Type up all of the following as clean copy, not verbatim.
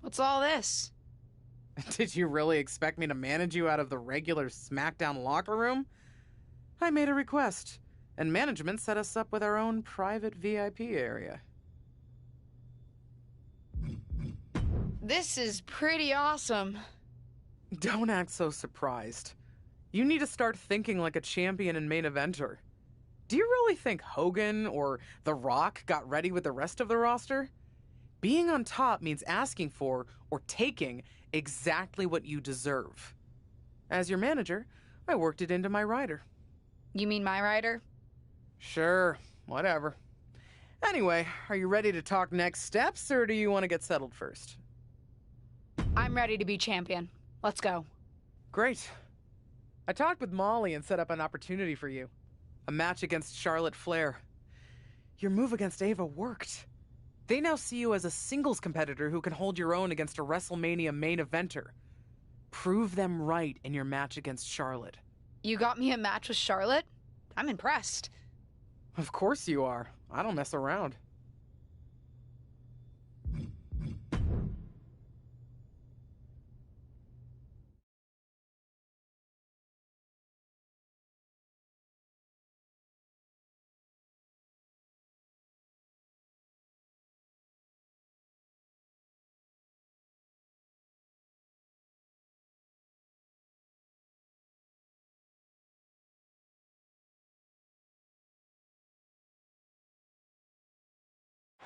What's all this? Did you really expect me to manage you out of the regular SmackDown locker room? I made a request, and management set us up with our own private VIP area. This is pretty awesome. Don't act so surprised. You need to start thinking like a champion and main eventer. Do you really think Hogan or The Rock got ready with the rest of the roster? Being on top means asking for or taking exactly what you deserve. As your manager, I worked it into my rider. You mean my rider? Sure, whatever. Anyway, are you ready to talk next steps, or do you want to get settled first? I'm ready to be champion. Let's go. Great. I talked with Molly and set up an opportunity for you. A match against Charlotte Flair. Your move against Ava worked. They now see you as a singles competitor who can hold your own against a WrestleMania main eventer. Prove them right in your match against Charlotte. You got me a match with Charlotte? I'm impressed. Of course you are. I don't mess around.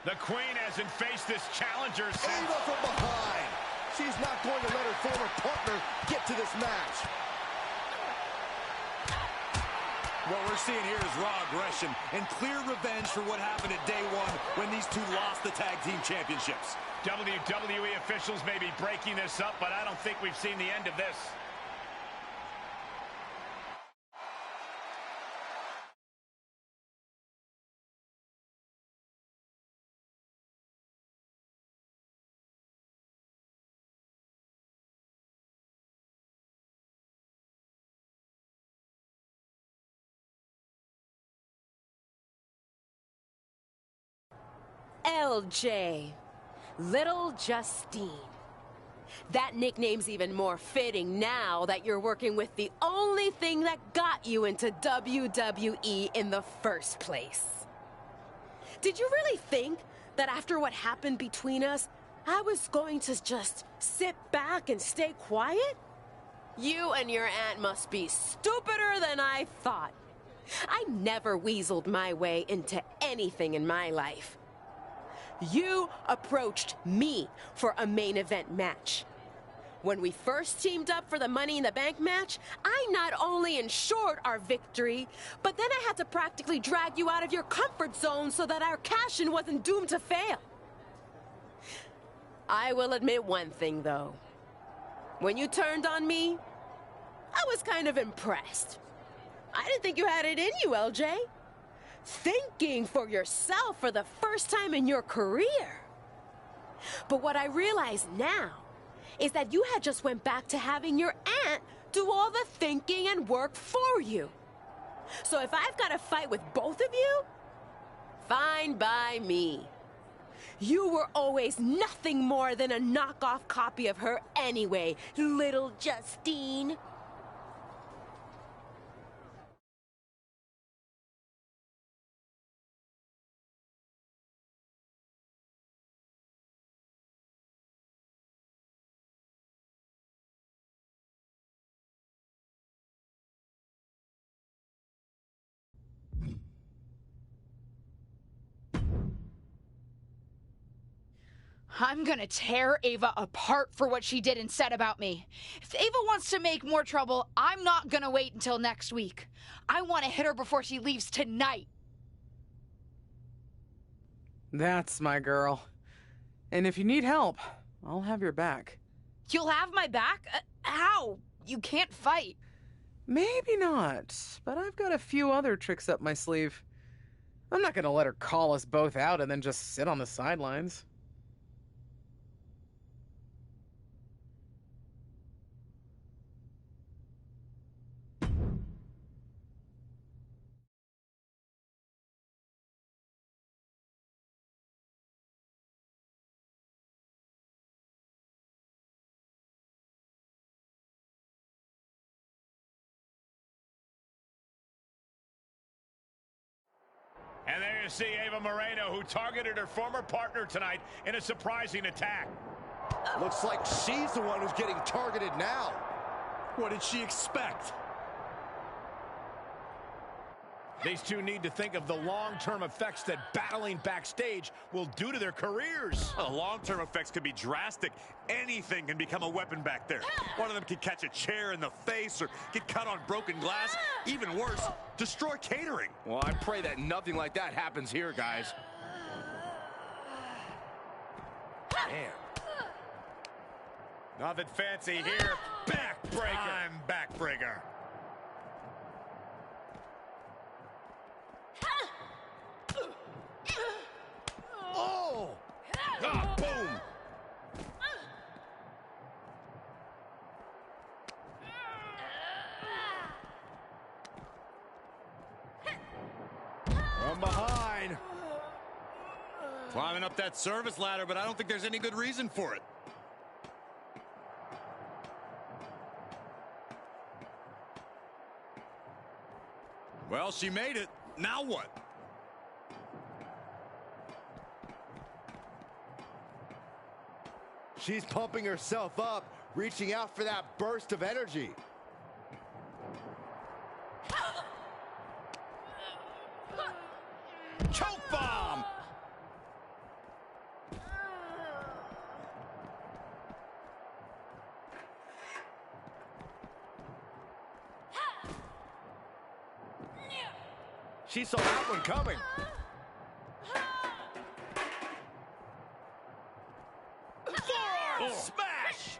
The Queen hasn't faced this challenger since... Ava from behind. She's not going to let her former partner get to this match. What we're seeing here is raw aggression and clear revenge for what happened at day one when these two lost the tag team championships. WWE officials may be breaking this up, but I don't think we've seen the end of this. LJ, Little Justine. That nickname's even more fitting now that you're working with the only thing that got you into WWE in the first place. Did you really think that after what happened between us, I was going to just sit back and stay quiet? You and your aunt must be stupider than I thought. I never weaseled my way into anything in my life. You approached me for a main event match. When we first teamed up for the Money in the Bank match, I not only ensured our victory, but then I had to practically drag you out of your comfort zone so that our cash-in wasn't doomed to fail. I will admit one thing, though. When you turned on me, I was kind of impressed. I didn't think you had it in you, LJ. Thinking for yourself for the first time in your career. But what I realize now is that you had just went back to having your aunt do all the thinking and work for you. So if I've got to fight with both of you, fine by me. You were always nothing more than a knockoff copy of her anyway, Little Justine. I'm gonna tear Ava apart for what she did and said about me. If Ava wants to make more trouble, I'm not gonna wait until next week. I want to hit her before she leaves tonight. That's my girl. And if you need help, I'll have your back. You'll have my back? How? You can't fight. Maybe not, but I've got a few other tricks up my sleeve. I'm not gonna let her call us both out and then just sit on the sidelines. you see Ava Moreno, who targeted her former partner tonight in a surprising attack. Looks like she's the one who's getting targeted now. What did she expect? These two need to think of the long-term effects that battling backstage will do to their careers. Well, the long-term effects could be drastic. Anything can become a weapon back there. One of them could catch a chair in the face or get cut on broken glass. Even worse, destroy catering. Well, I pray that nothing like that happens here, guys. Man. Nothing fancy here. Backbreaker. I'm backbreaker. Oh! Ah, boom. From behind. Climbing up that service ladder, but I don't think there's any good reason for it. Well, she made it. Now what? She's pumping herself up, reaching out for that burst of energy. Choke bomb. She saw that one coming. Forearm smash.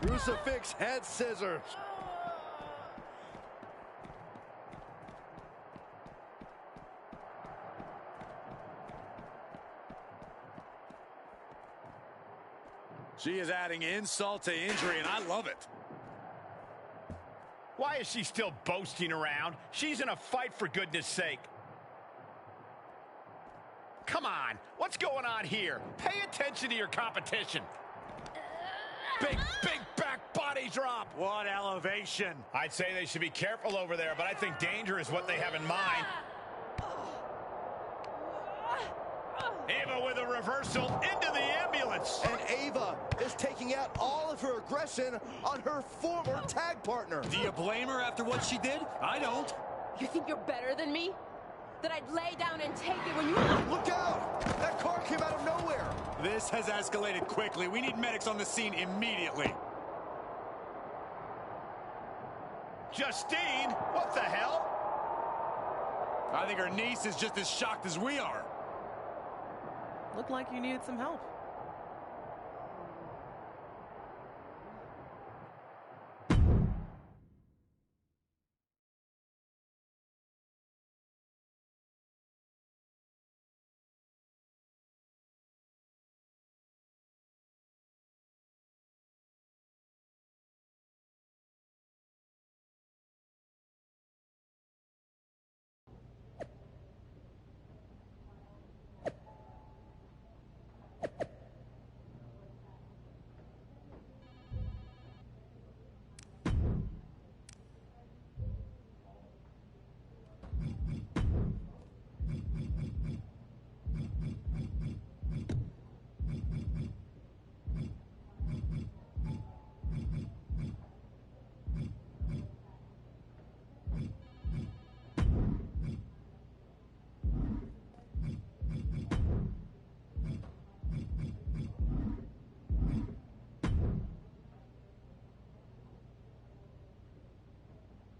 Crucifix head scissors. She is adding insult to injury, and I love it. Why is she still boasting around? She's in a fight, for goodness sake. Come on, what's going on here? Pay attention to your competition. Big back body drop. What elevation. I'd say they should be careful over there, but I think danger is what they have in mind. Ava with a reversal into the ambulance. And Ava is taking out all of her aggression on her former tag partner. Do you blame her after what she did? I don't. You think you're better than me? That I'd lay down and take it when you... Look out! That car came out of nowhere. This has escalated quickly. We need medics on the scene immediately. Justine, what the hell? I think her niece is just as shocked as we are. Looked like you needed some help.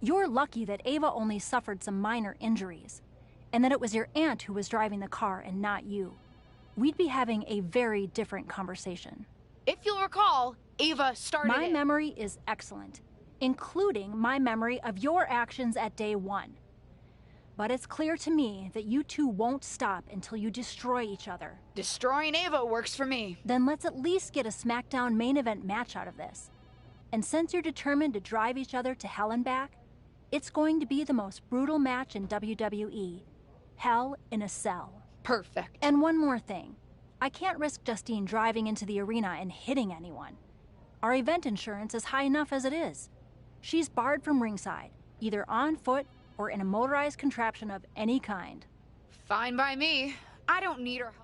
You're lucky that Ava only suffered some minor injuries, and that it was your aunt who was driving the car and not you. We'd be having a very different conversation. If you'll recall, Ava started My memory is excellent, including my memory of your actions at day one. But it's clear to me that you two won't stop until you destroy each other. Destroying Ava works for me. Then let's at least get a SmackDown main event match out of this. And since you're determined to drive each other to hell and back, it's going to be the most brutal match in WWE. Hell in a Cell. Perfect. And one more thing. I can't risk Justine driving into the arena and hitting anyone. Our event insurance is high enough as it is. She's barred from ringside, either on foot or in a motorized contraption of any kind. Fine by me. I don't need her help.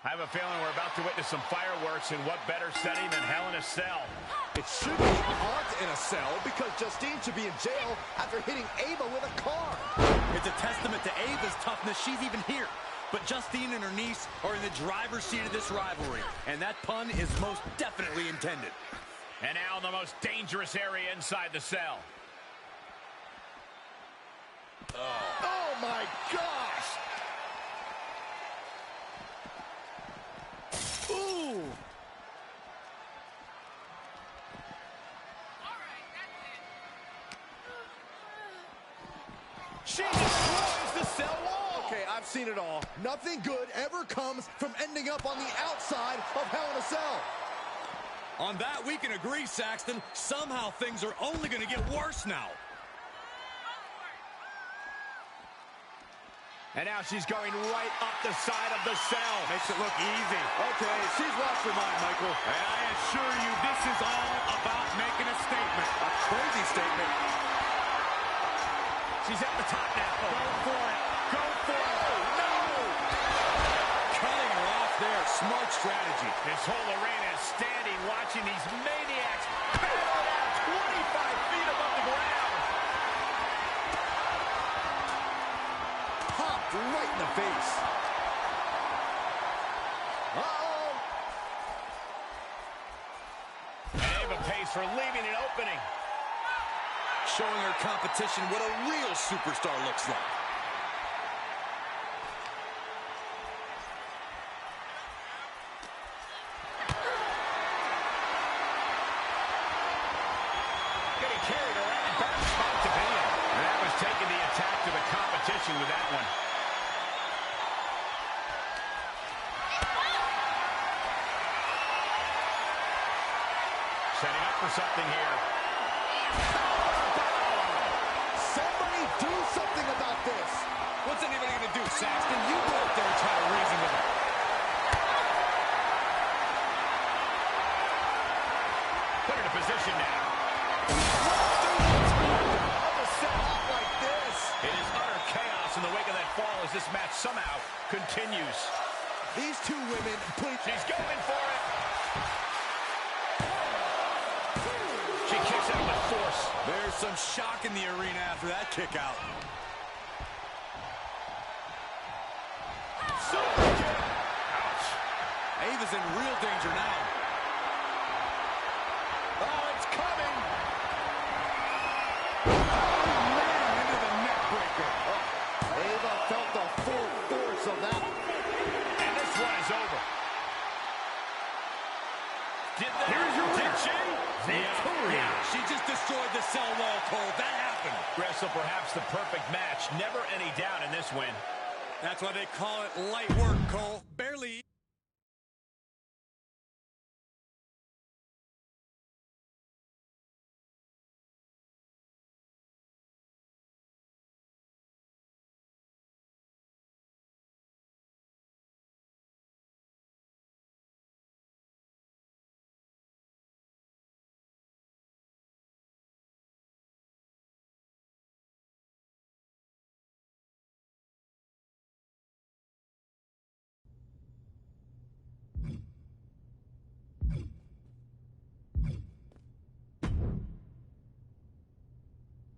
I have a feeling we're about to witness some fireworks, and what better setting than Hell in a Cell. It should be Confront in a cell because Justine should be in jail after hitting Ava with a car. It's a testament to Ava's toughness she's even here. But Justine and her niece are in the driver's seat of this rivalry, and that pun is most definitely intended. And now the most dangerous area inside the cell. Oh my gosh! Ooh! She destroys the cell wall. Okay, I've seen it all. Nothing good ever comes from ending up on the outside of Hell in a Cell. On that, we can agree, Saxton. Somehow things are only going to get worse now. And now she's going right up the side of the cell. Makes it look easy. Okay, she's lost her mind, Michael. And I assure you, this is all about making a statement. A crazy statement. She's at the top now. Go for it. Go for it. No! Cutting her off there. Smart strategy. This whole arena is standing watching these maniacs battle it out 25 feet above the ground. Popped right in the face. Uh-oh. And Ava pays for leaving an opening. Showing her competition what a real superstar looks like. Getting carried around. Bad spot to be in. And that was taking the attack to the competition with that one. Setting up for something here. Somebody do something about this. What's anybody going to do, Saxton? You go out there and try to reason with her. Put her in a position now. It is utter chaos in the wake of that fall as this match somehow continues. These two women put... She's going for it. She kicks out with force. There's some shock in the arena after that kick out. Super kick. Ouch. Ava's in real danger now. Oh, it's coming. Into the neck breaker. Ava felt the full force of that. And this one is over. Did she? Yeah, she just destroyed the cell wall, Cole. That happened. Wrestle perhaps the perfect match. Never any doubt in this win. That's why they call it light work, Cole. Barely.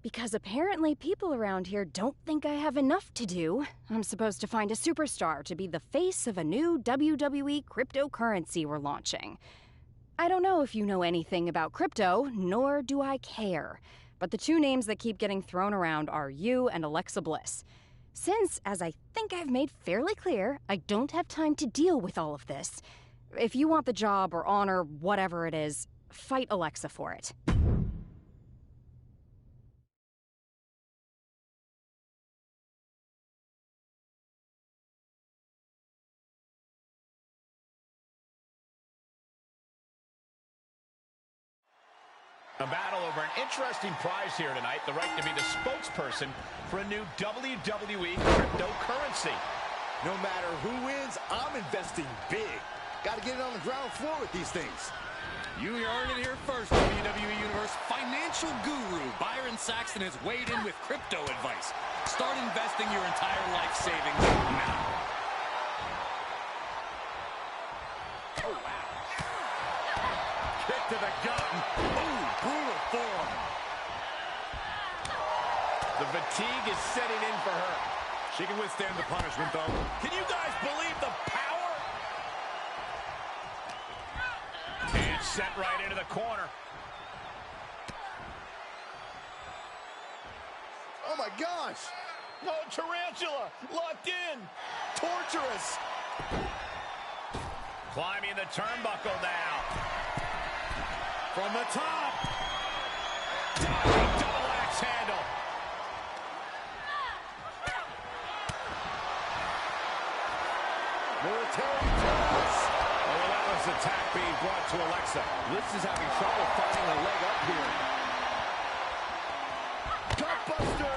Because apparently people around here don't think I have enough to do. I'm supposed to find a superstar to be the face of a new WWE cryptocurrency we're launching. I don't know if you know anything about crypto, nor do I care. But the two names that keep getting thrown around are you and Alexa Bliss. Since, as I think I've made fairly clear, I don't have time to deal with all of this. If you want the job or honor, whatever it is, fight Alexa for it. A battle over an interesting prize here tonight, the right to be the spokesperson for a new WWE cryptocurrency. No matter who wins, I'm investing big. Got to get it on the ground floor with these things. You heard it here first, WWE Universe. Financial guru Byron Saxton has weighed in with crypto advice. Start investing your entire life savings now. Oh, wow. Kick to the gut. Ooh, brutal forearm. The fatigue is setting in for her. She can withstand the punishment, though. Can you guys believe the power? And sent right into the corner. Oh my gosh! No, tarantula locked in. Torturous! Climbing the turnbuckle now. From the top. Diving double axe handle. Military press. A relentless attack being brought to Alexa. Liz is having trouble finding a leg up here. Gutbuster.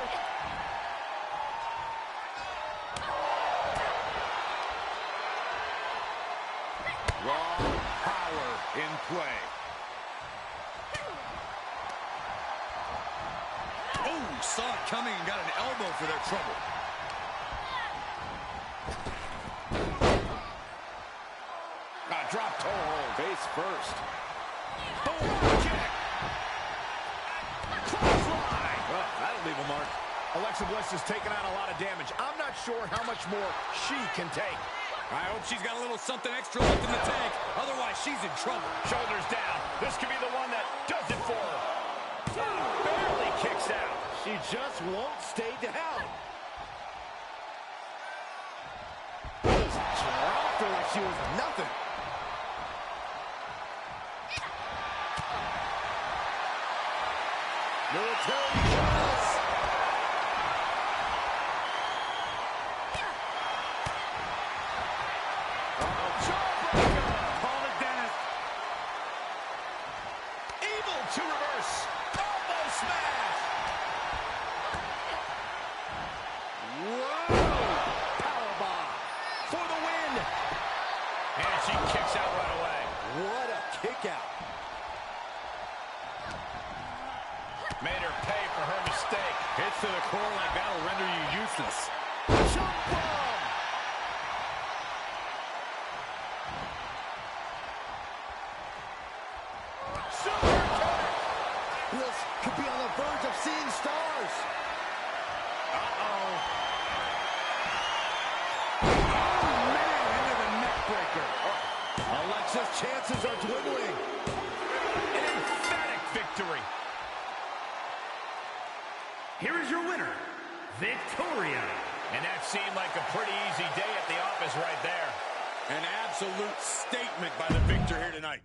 Raw power in play. Oh, saw it coming and got an elbow for their trouble. Drop toe hold. Face first. Boom, kick. Clothesline. Well, that'll leave a mark. Alexa Bliss has taken on a lot of damage. I'm not sure how much more she can take. I hope she's got a little something extra left in the tank. Otherwise, she's in trouble. Shoulders down. This could be the one that does it for her. Barely kicks out. She just won't stay down. Just dropped her like she was nothing. Military press. Call it Dennis. Evil to reverse. Elbow smash. Whoa! Powerbomb for the win. And she kicks out right away. What a kick out. Made her pay for her mistake. Hits to the core like that'll render you useless. Jump bomb. Super kick. Bliss could be on the verge of seeing stars. Uh-oh. Oh, man, into the neck breaker. Alexa's chances are dwindling. An emphatic victory. Here is your winner, Victoria. And that seemed like a pretty easy day at the office right there. An absolute statement by the victor here tonight.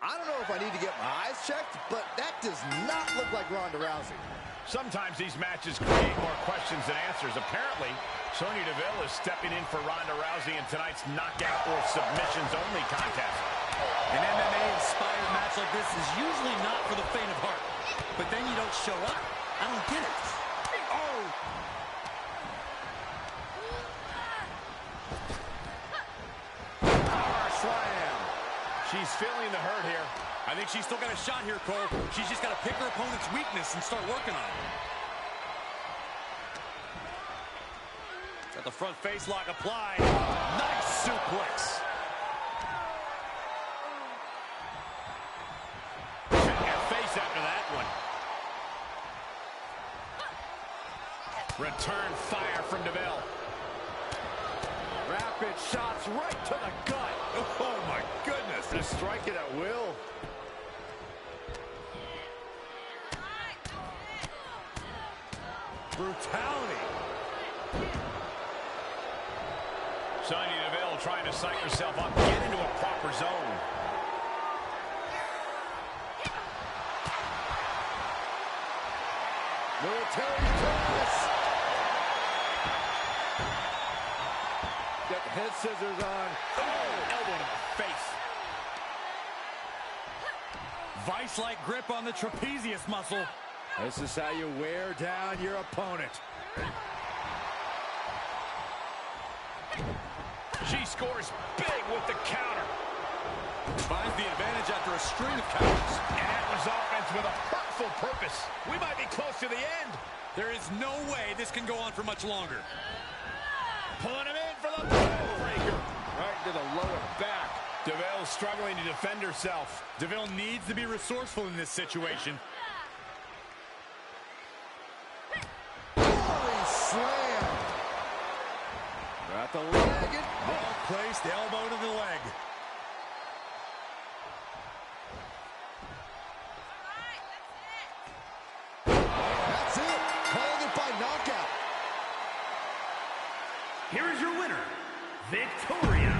I don't know if I need to get my eyes checked, but that does not look like Ronda Rousey. Sometimes these matches create more questions than answers. Apparently, Sonya Deville is stepping in for Ronda Rousey in tonight's knockout or submissions-only contest. An MMA-inspired match like this is usually not for the faint of heart. But then you don't show up? I don't get it. Oh! Power slam. She's feeling the hurt here. I think she's still got a shot here, Cole. She's just got to pick her opponent's weakness and start working on it. Got the front face lock applied. Nice suplex. Face after that one. Return fire from Deville. Rapid shots right to the gut. Oh, my goodness. To strike it at will. Brutality. Sonya Deville trying to psych herself up, get into a proper zone. Military press. Got the head scissors on. Oh, elbow to the face. Vice-like grip on the trapezius muscle. This is how you wear down your opponent. She scores big with the counter. Finds the advantage after a string of counters. And that was offense with a hurtful purpose. We might be close to the end. There is no way this can go on for much longer. Pulling him in for the breaker. Right to the lower back. Deville struggling to defend herself. Deville needs to be resourceful in this situation. Holy slam. Got the leg. Well-placed elbow to the leg. That's it. Calling it by knockout. Here is your winner, Victoria.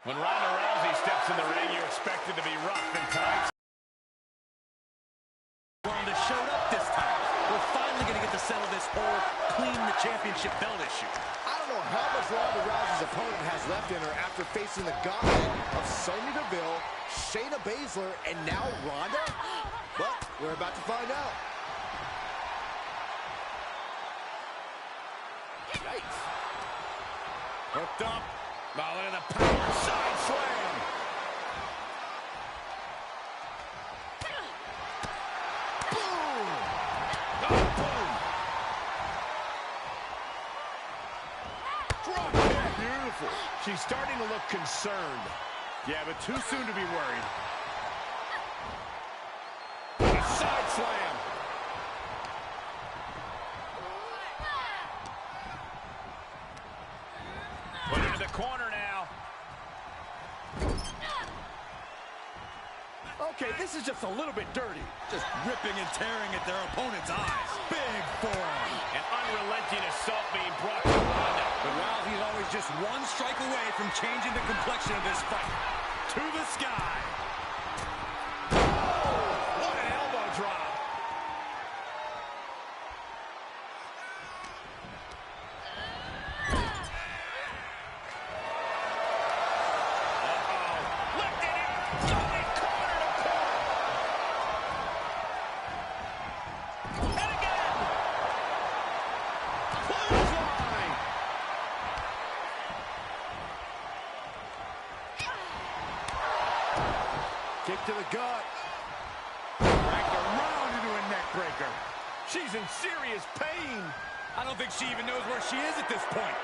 When Ronda Rousey steps in the ring, you're expected to be rough and tight. Ronda showed up this time. We're finally going to get to settle this whole clean the championship belt issue. I don't know how much Ronda Rousey's opponent has left in her after facing the gauntlet of Sonya Deville, Shayna Baszler, and now Ronda. But we're about to find out. Yikes. Hooked up. Oh, look at the power side slam. Boom! Oh, boom. Drop kick. Beautiful. She's starting to look concerned. Yeah, but too soon to be worried. A side slam. Put her in the corner now. Okay, this is just a little bit dirty. Just ripping and tearing at their opponent's eyes. Big forearm. An unrelenting assault being brought to Ronda. But Rousey's always just one strike away from changing the complexion of this fight. To the sky. Oh, what an elbow drop. Kick to the gut. Cranked around into a neck breaker. She's in serious pain. I don't think she even knows where she is at this point.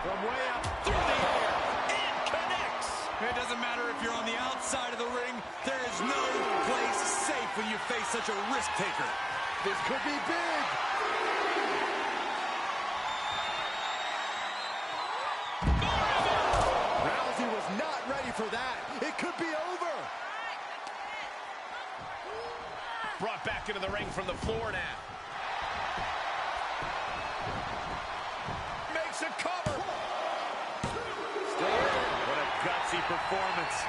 From way up through the air. It connects. It doesn't matter if you're on the outside of the ring. There is no place safe when you face such a risk taker. This could be big. Rousey was not ready for that. It could be over. Brought back into the ring from the floor now. Makes a cover. What a gutsy performance.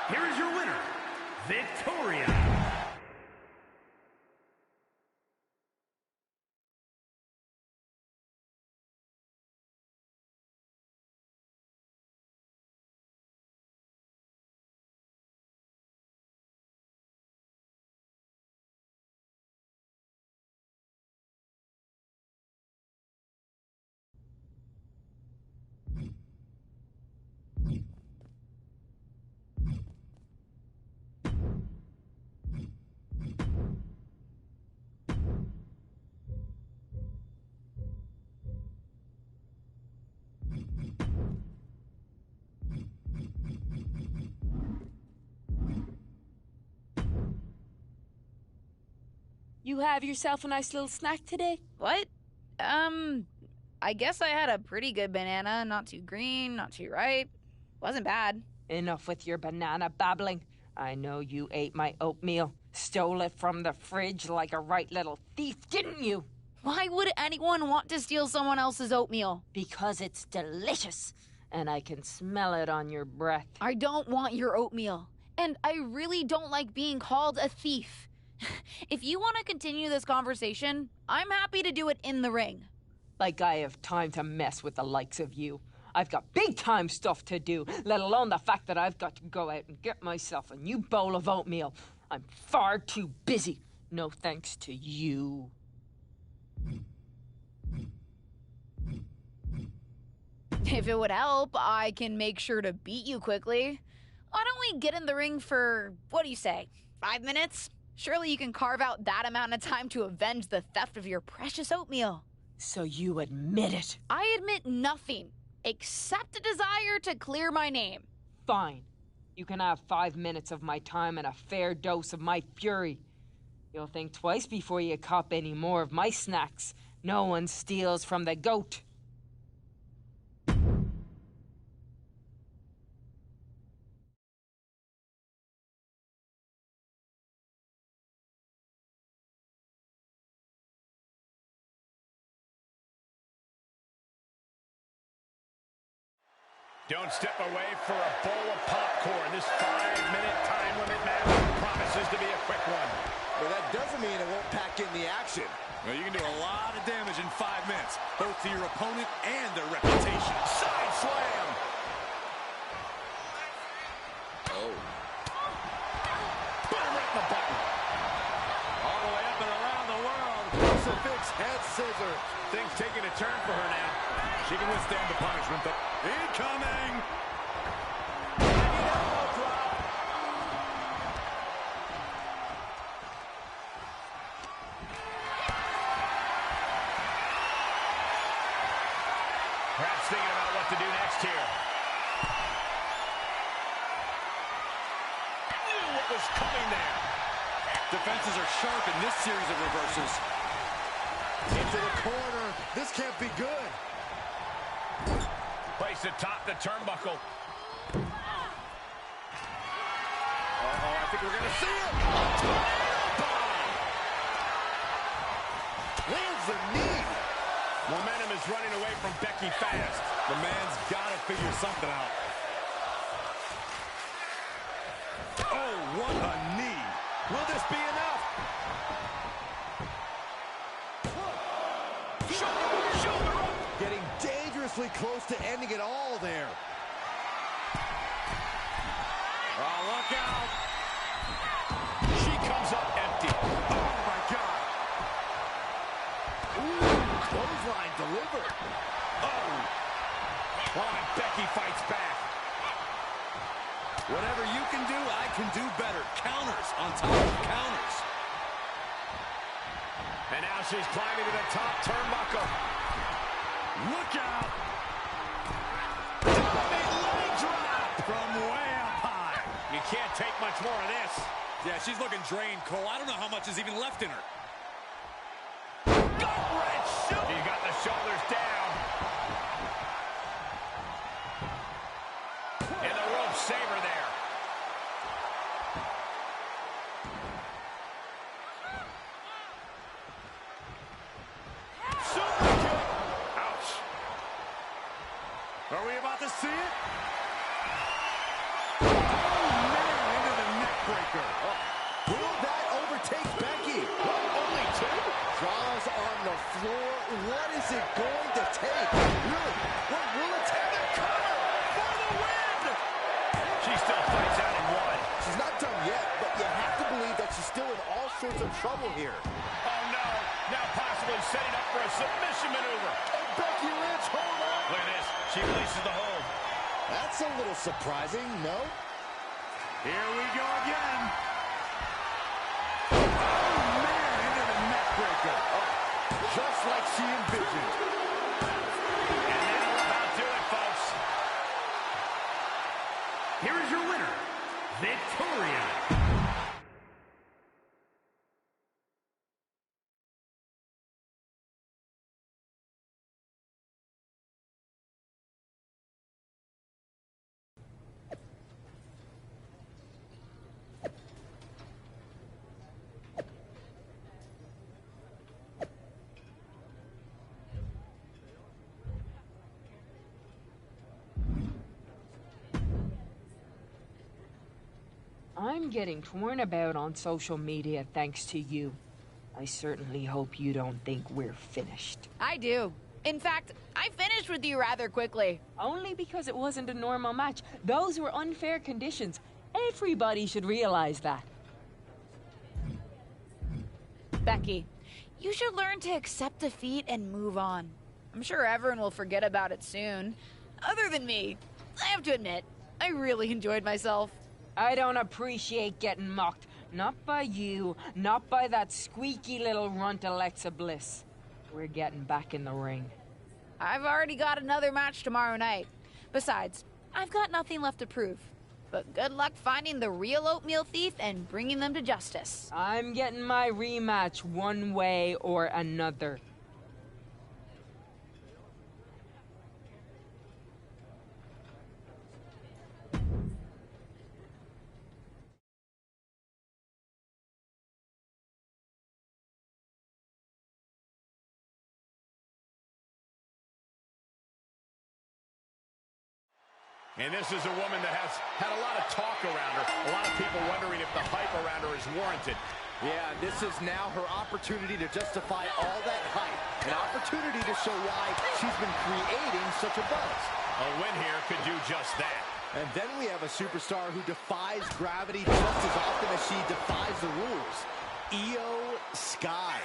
Here is your winner, Victoria. You have yourself a nice little snack today? What? I guess I had a pretty good banana. Not too green, not too ripe. Wasn't bad. Enough with your banana babbling. I know you ate my oatmeal. Stole it from the fridge like a right little thief, didn't you? Why would anyone want to steal someone else's oatmeal? Because it's delicious, and I can smell it on your breath. I don't want your oatmeal. And I really don't like being called a thief. If you want to continue this conversation, I'm happy to do it in the ring. Like I have time to mess with the likes of you. I've got big-time stuff to do, let alone the fact that I've got to go out and get myself a new bowl of oatmeal. I'm far too busy. No thanks to you. If it would help, I can make sure to beat you quickly. Why don't we get in the ring for, what do you say, 5 minutes? Surely you can carve out that amount of time to avenge the theft of your precious oatmeal. So you admit it? I admit nothing, except a desire to clear my name. Fine. You can have 5 minutes of my time and a fair dose of my fury. You'll think twice before you cop any more of my snacks. No one steals from the goat. Don't step away for a bowl of popcorn. This 5-minute time limit match promises to be a quick one. But that doesn't mean it won't pack in the action. Well, you can do a lot of damage in 5 minutes, both to your opponent and their reputation. Side slam. Oh. Boom, right in the button. All the way up and around the world. Crucifix head scissors. Things taking a turn for her now. She can withstand the punishment, though. Incoming! Perhaps thinking about what to do next here. Knew what was coming there. Defenses are sharp in this series of reversals. Into the corner. This can't be good. Placed atop the turnbuckle. Uh-oh, I think we're going to see it. Lands the knee. Momentum is running away from Becky fast. The man's got to figure something out. Oh, what a knee. Will this be enough? Shoulder up. Getting dangerously close to ending it all there. Oh, look out. She comes up empty. Oh, my God. Ooh, clothesline delivered. Oh, and Becky fights back. Whatever you can do, I can do better. Counters on top of counters. And now she's climbing to the top turnbuckle. Look out. Diving leg drop from way up high. You can't take much more of this. Yeah, she's looking drained, Cole. I don't know how much is even left in her. Gut-wrench. She's got the shoulders down. And the rope saver there. Super kick. Ouch. Are we about to see it? Oh, man, into the neck breaker. Will that overtake Becky? Only two? Draws on the floor. What is it going to take? Really? What will it take? The cover for the win. She still fights out in one. She's not done yet, but you have to believe that she's still in all sorts of trouble here. Oh, no. Now possibly setting up for a submission maneuver. And Becky Lynch, hold on. Look at this. She releases the hold. That's a little surprising, no? Here we go again. Oh, man, into the neck breaker. Just like she envisioned. And that'll about do it, folks. Here is your winner, Victoria. I'm getting torn about on social media thanks to you. I certainly hope you don't think we're finished. I do. In fact, I finished with you rather quickly. Only because it wasn't a normal match. Those were unfair conditions. Everybody should realize that. Becky, you should learn to accept defeat and move on. I'm sure everyone will forget about it soon. Other than me, I have to admit, I really enjoyed myself. I don't appreciate getting mocked. Not by you, not by that squeaky little runt Alexa Bliss. We're getting back in the ring. I've already got another match tomorrow night. Besides, I've got nothing left to prove. But good luck finding the real oatmeal thief and bringing them to justice. I'm getting my rematch one way or another. And this is a woman that has had a lot of talk around her. A lot of people wondering if the hype around her is warranted. Yeah, this is now her opportunity to justify all that hype. An opportunity to show why she's been creating such a buzz. A win here could do just that. And then we have a superstar who defies gravity just as often as she defies the rules. Io Sky.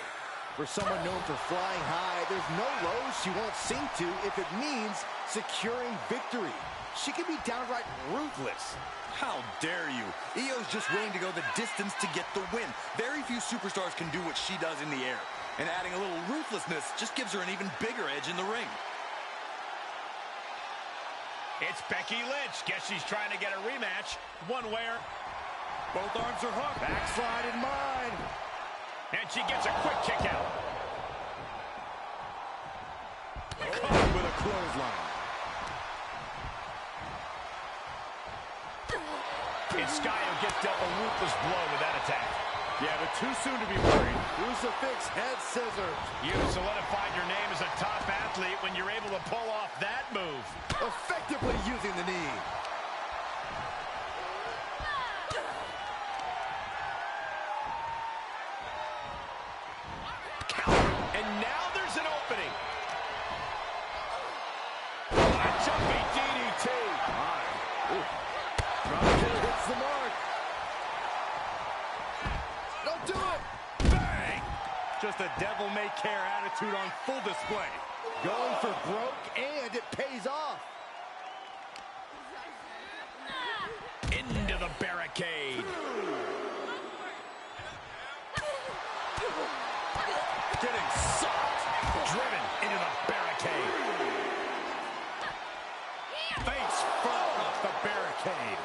For someone known for flying high, there's no lows she won't sink to if it means securing victory. She can be downright ruthless. How dare you? Io's just willing to go the distance to get the win. Very few superstars can do what she does in the air. And adding a little ruthlessness just gives her an even bigger edge in the ring. It's Becky Lynch. Guess she's trying to get a rematch. One way or... Both arms are hooked. Backslide in mind. And she gets a quick kick out. Caught with a clothesline. And Sky will get dealt a ruthless blow with that attack. Yeah, but too soon to be worried. Crucifix head scissors. You've solidified your name as a top athlete when you're able to pull off that move. Effectively using the knee. Counter. And now there's an opening. A jumping DDT. Dropkick hits the mark. Don't do it. Bang! Just a devil-may-care attitude on full display. Going for broke, and it pays off. Into the barricade. Getting socked. Driven into the barricade. Face front off the barricade.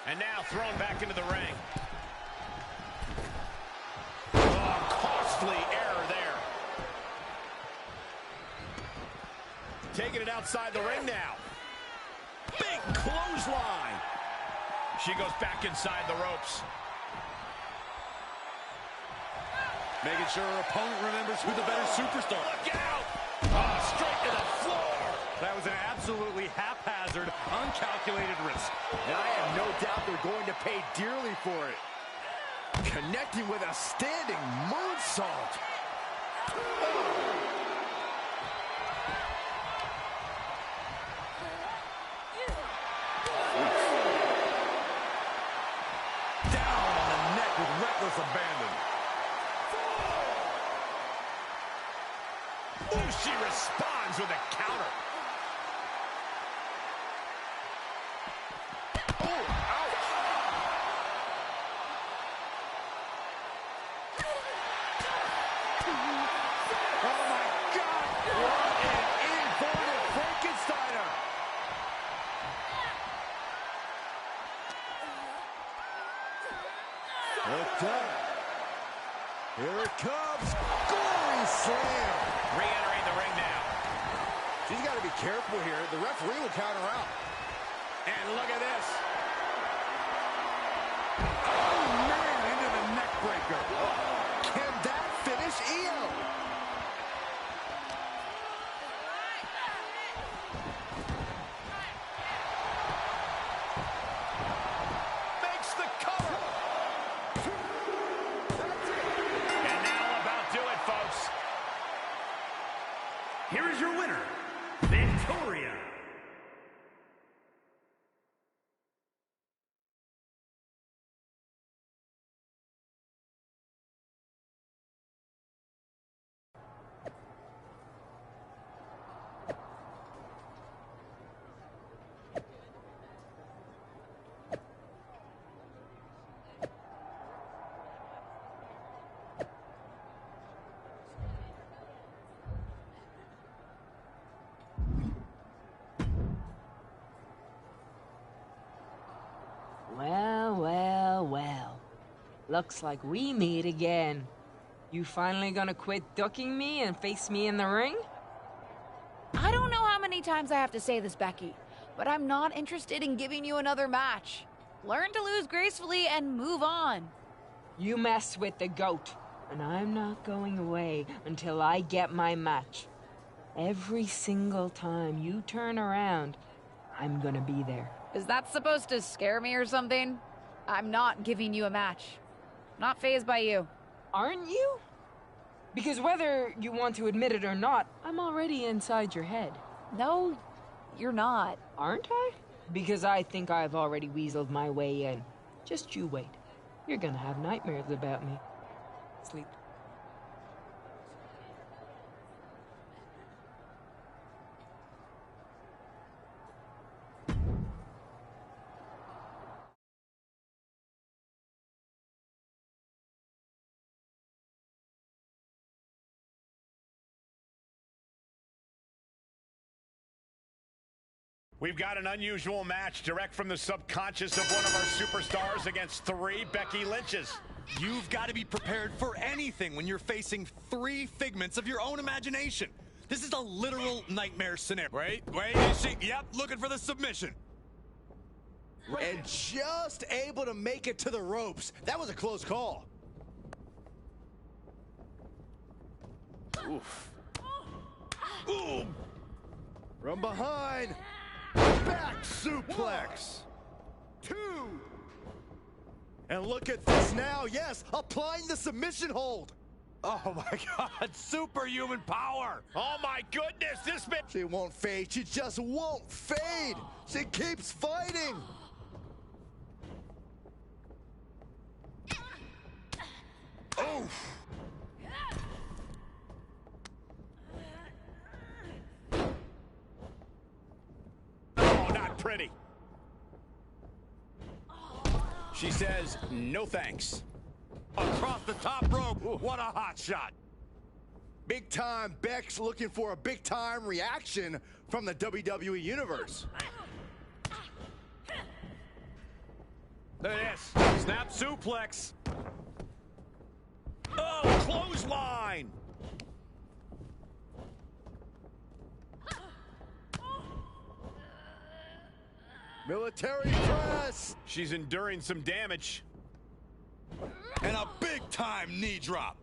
And now thrown back into the ring. Oh, costly error there. Taking it outside the ring now. Big clothesline. She goes back inside the ropes. Making sure her opponent remembers who the better superstar. Look out! Oh, straight to the floor. That was an absolutely haphazard, uncalculated risk. And I have no doubt they're going to pay dearly for it. Connecting with a standing moonsault. Down on the neck with reckless abandon. Ooh, she responds with a counter. Looked up. Here it comes. Glory slam. Re-entering the ring now. She's got to be careful here. The referee will count her out. And look at this. Oh, man, into the neck breaker. Can that finish Io? Makes the cover. And that'll about do it, folks. Here is your winner, Victoria. Looks like we meet again. You finally gonna quit ducking me and face me in the ring? I don't know how many times I have to say this, Becky, but I'm not interested in giving you another match. Learn to lose gracefully and move on. You mess with the GOAT, and I'm not going away until I get my match. Every single time you turn around, I'm gonna be there. Is that supposed to scare me or something? I'm not giving you a match. Not fazed by you. Aren't you? Because whether you want to admit it or not, I'm already inside your head. No, you're not. Aren't I? Because I think I've already weaseled my way in. Just you wait. You're gonna have nightmares about me. Sleep. We've got an unusual match direct from the subconscious of one of our superstars against 3 Becky Lynches. You've got to be prepared for anything when you're facing 3 figments of your own imagination. This is a literal nightmare scenario. Wait, is she? Yep, looking for the submission. And just able to make it to the ropes. That was a close call. Oof. Ooh. From behind. Back suplex. 2. And look at this now. Yes, applying the submission hold. Oh my God, superhuman power. Oh my goodness, this bitch. She won't fade. She just won't fade. She keeps fighting. Oh. Oh, not pretty. She says, no thanks. Across the top rope, what a hot shot. Big time Beck's looking for a big time reaction from the WWE Universe. Look at this, snap suplex. Oh, clothesline. Military press. She's enduring some damage. And a big time knee drop.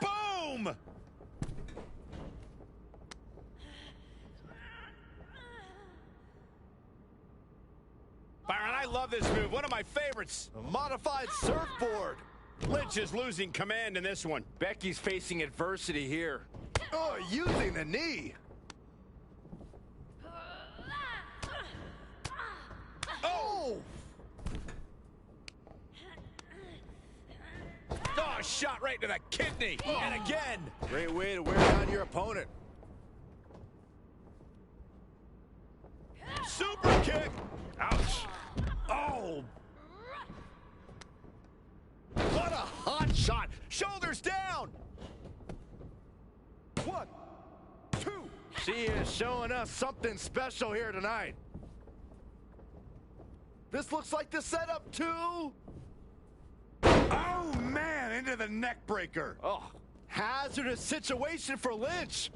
Boom! Byron, I love this move. One of my favorites. A modified surfboard. Lynch is losing command in this one. Becky's facing adversity here. Oh, using the knee. Oh! Oh, shot right to the kidney. And again. Great way to wear down your opponent. Super kick. Ouch. Oh. What a hot shot. Shoulders down. 1, 2. She is showing us something special here tonight. This looks like the setup too. Oh man, into the neck breaker. Oh, hazardous situation for Lynch.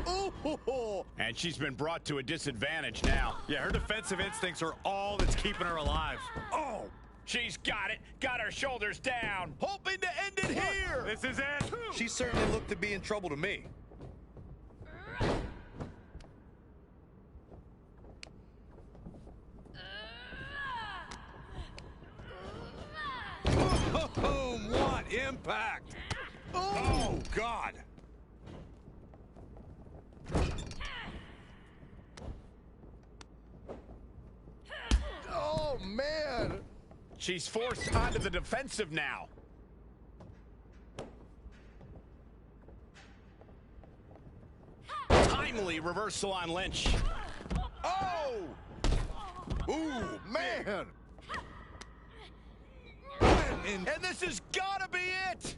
Ooh. And she's been brought to a disadvantage now. Yeah, her defensive instincts are all that's keeping her alive. Oh, she's got it. Got her shoulders down. Hoping to end it here. This is it. She certainly looked to be in trouble to me. Boom, what impact. Oh, God. Oh, man. She's forced onto the defensive now. Timely reversal on Lynch. Oh! Ooh, man! And this has gotta be it!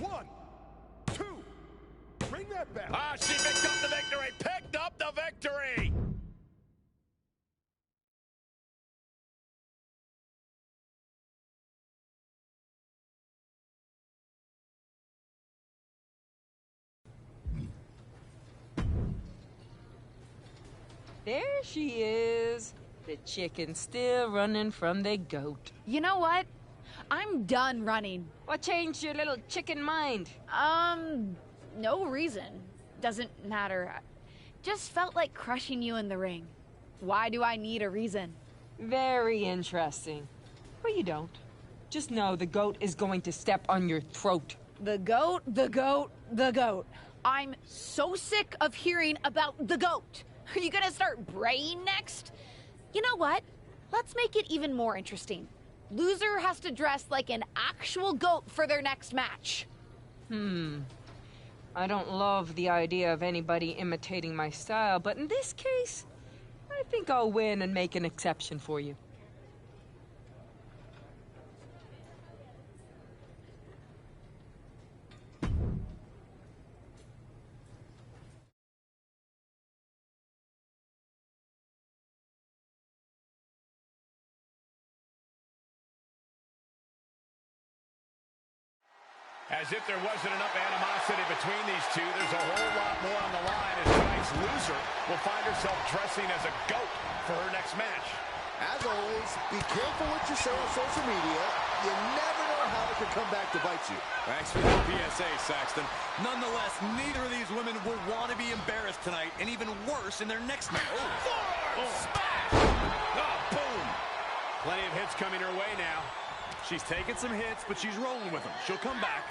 1, 2, bring that back. Ah, she picked up the victory! Picked up the victory! There she is. The chicken still running from the goat. You know what? I'm done running. What changed your little chicken mind? No reason. Doesn't matter. Just felt like crushing you in the ring. Why do I need a reason? Very interesting. But you don't. Just know the goat is going to step on your throat. The goat, the goat, the goat. I'm so sick of hearing about the goat. Are you gonna start braying next? You know what? Let's make it even more interesting. Loser has to dress like an actual goat for their next match. I don't love the idea of anybody imitating my style, but in this case, I think I'll win and make an exception for you. As if there wasn't enough animosity between these two, there's a whole lot more on the line as tonight's loser will find herself dressing as a goat for her next match. As always, be careful what you say on social media. You never know how it could come back to bite you. Thanks for the PSA, Saxton. Nonetheless, neither of these women will want to be embarrassed tonight, and even worse in their next match. Smash! Oh, boom! Plenty of hits coming her way now. She's taking some hits, but she's rolling with them. She'll come back.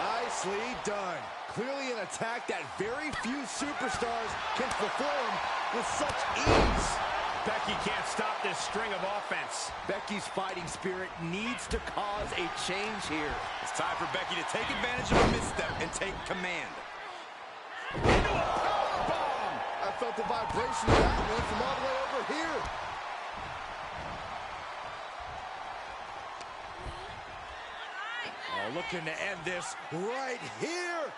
Nicely done. Clearly an attack that very few superstars can perform with such ease. Becky can't stop this string of offense. Becky's fighting spirit needs to cause a change here. It's time for Becky to take advantage of a misstep and take command. Into a powerbomb! I felt the vibration of that one from all the way over here. Oh, looking to end this right here.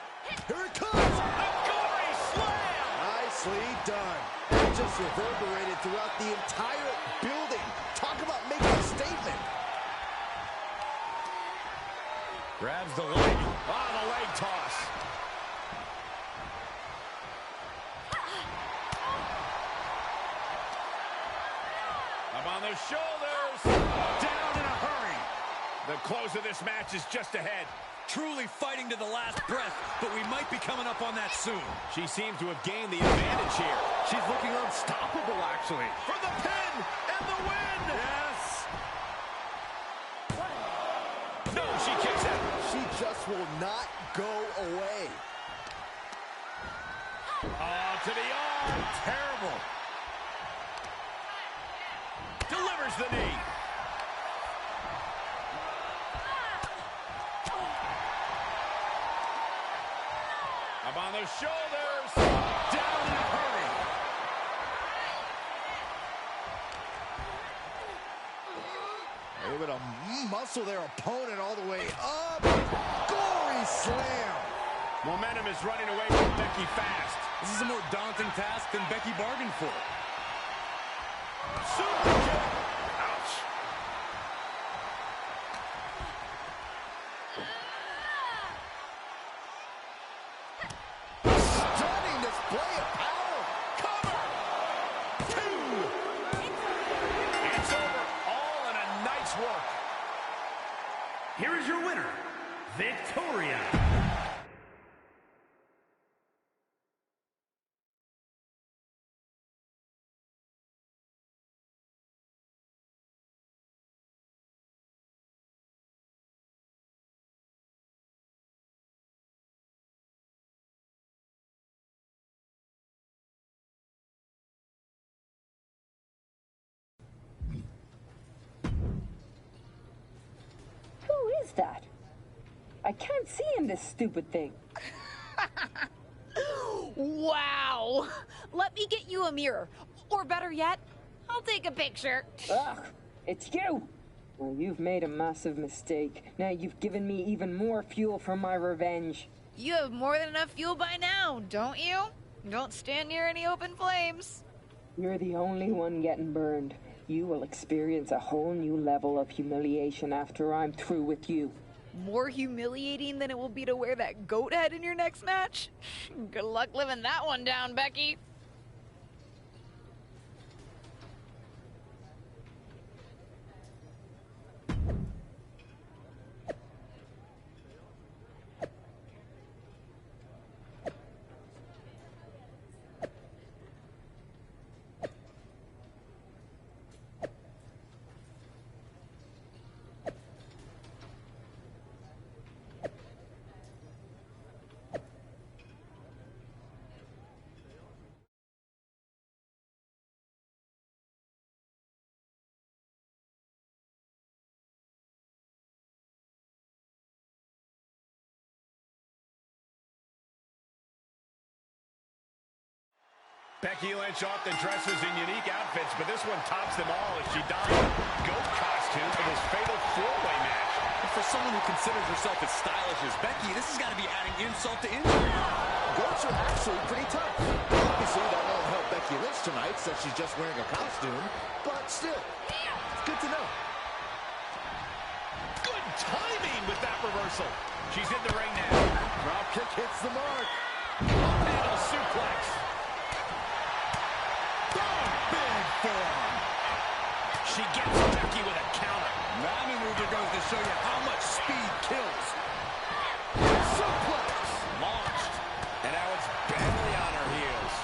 Here it comes. A gory slam! Nicely done. That just reverberated throughout the entire building. Talk about making a statement. Grabs the leg. Oh, the leg toss. Up on the shoulders. Down in a hurry. The close of this match is just ahead. Truly fighting to the last breath, but we might be coming up on that soon. She seems to have gained the advantage here. She's looking unstoppable, actually. For the pin and the win! Yes! No, she kicks out. She just will not go away. Oh, to the arm. Terrible. Delivers the knee. Up on those shoulders. Down in a hurry. Able to muscle their opponent all the way up. Gory slam. Momentum is running away from Becky fast. This is a more daunting task than Becky bargained for. Super kick. Ouch. Stunning display of power. Cover. 2. It's over. All in a night's work. Here is your winner, Victoria. Who is that? I can't see in this stupid thing. Wow! Let me get you a mirror. Or better yet, I'll take a picture. Ugh, it's you! Well, you've made a massive mistake. Now you've given me even more fuel for my revenge. You have more than enough fuel by now, don't you? Don't stand near any open flames. You're the only one getting burned. You will experience a whole new level of humiliation after I'm through with you. More humiliating than it will be to wear that goat head in your next match? Good luck living that one down, Becky. Becky Lynch often dresses in unique outfits, but this one tops them all as she dons a goat costume for this fatal four-way match. And for someone who considers herself as stylish as Becky, this has got to be adding insult to injury. Goats are actually pretty tough. Obviously, that won't help Becky Lynch tonight since she's just wearing a costume, but still, it's good to know. Good timing with that reversal. She's in the ring now. Drop kick hits the mark. Panel suplex. Big form. She gets Becky with a counter. That maneuver goes to show you how much speed kills. Suplex. Launched. And now it's barely on her heels.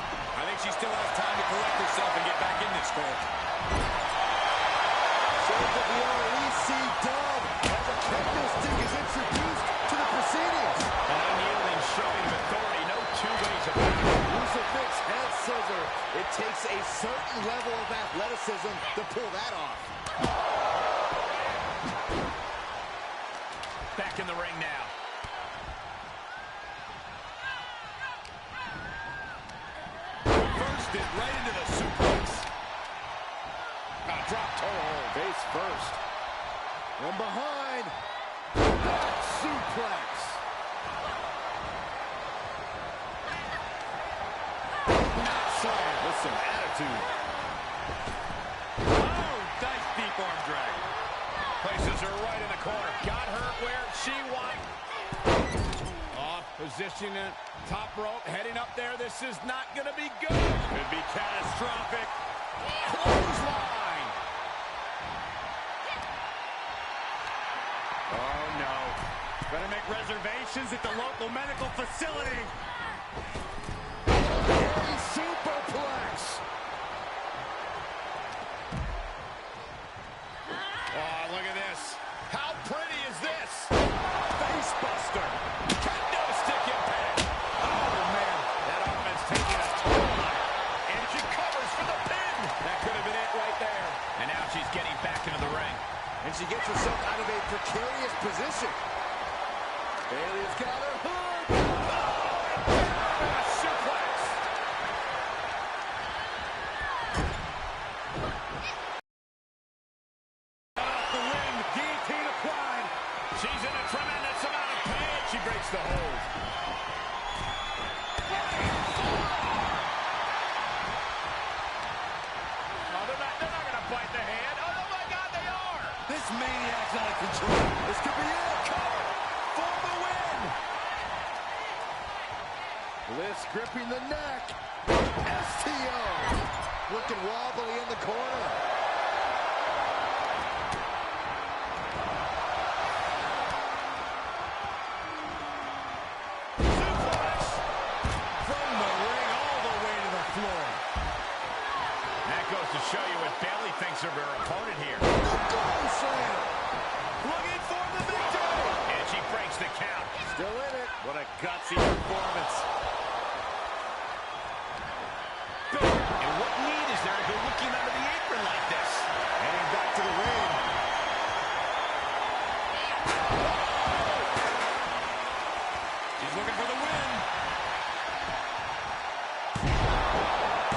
I think she still has time to collect herself and get back in this court. Shows that the REC dub as a candlestick is introduced to the proceedings. An unyielding showing of authority. No two ways about it. Crucifix head scissor. It takes a certain level of athleticism to pull that off. Back in the ring now. Reversed it right into the suplex. Drop toe hold. Face first. From behind. Back suplex. Not slam with some attitude. Oh, nice deep arm drag. Places her right in the corner. Got her where she wanted. Off position at top rope. Heading up there. This is not going to be good. Could be catastrophic. Clothesline. Oh, no. Better make reservations at the local medical facility. Superplex. Oh, look at this. How pretty is this? Face buster. Kendo stick impact. Oh, man. That offense taking a toll on her. And she covers for the pin. That could have been it right there. And now she's getting back into the ring. And she gets herself out of a precarious position. Bayley's got her hooked. Oh, and a suplex. Off the win. Guillotine applied. She's in a tremendous amount of pain. She breaks the hold. Oh, they're not going to bite the hand. Oh, my God, they are. This maniac's out of control. This could be it. Cover for the win. Bliss gripping the neck. STO. Looking wobbly in the corner. Suplex from the ring all the way to the floor. That goes to show you what Bayley thinks of her opponent here. Goal slam. Looking for the victory. And she breaks the count. Still in it. What a gutsy performance. And what need is there to go looking under the apron like this? Heading back to the ring. She's looking for the win.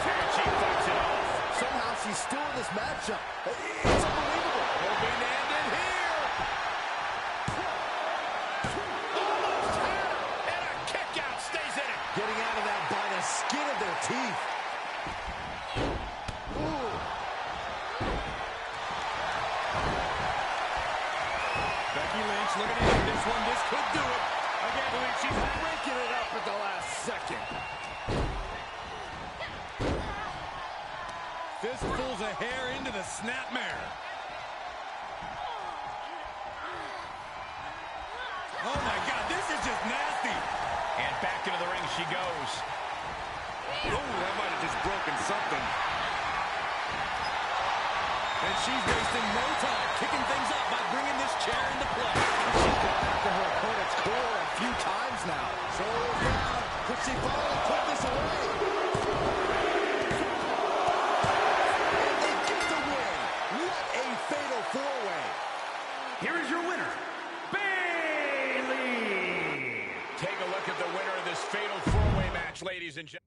And she fights it off. Somehow she's still in this matchup. It's unbelievable. Will be landed here. Almost had him. And a kick out stays in it. Getting out of that by the skin of their teeth. Becky Lynch looking to hit this one. This could do it. I can't believe she's breaking it up at the last second. Fistfuls of hair into the snapmare. Oh my God, this is just nasty. And back into the ring she goes. Oh, that might have just broken something. And she's wasting no time kicking things up by bringing this chair into play. She's gone after her opponent's core a few times now. Shoulders down. Could she finally put this away? And they get the win. What a fatal four-way. Here is your winner, Bayley. Take a look at the winner of this fatal four-way match, ladies and gentlemen.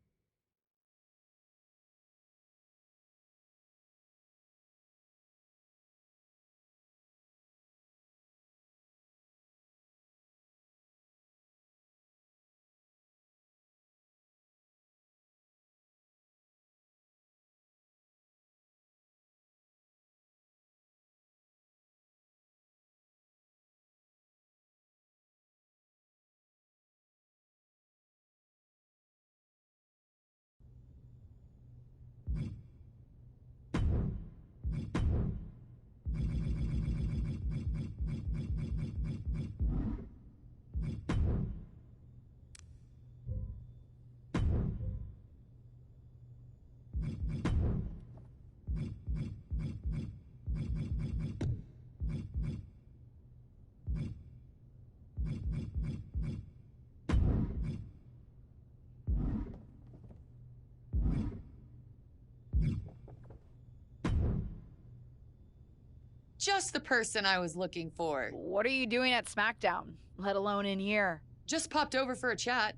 Just the person I was looking for. What are you doing at SmackDown, let alone in here? Just popped over for a chat.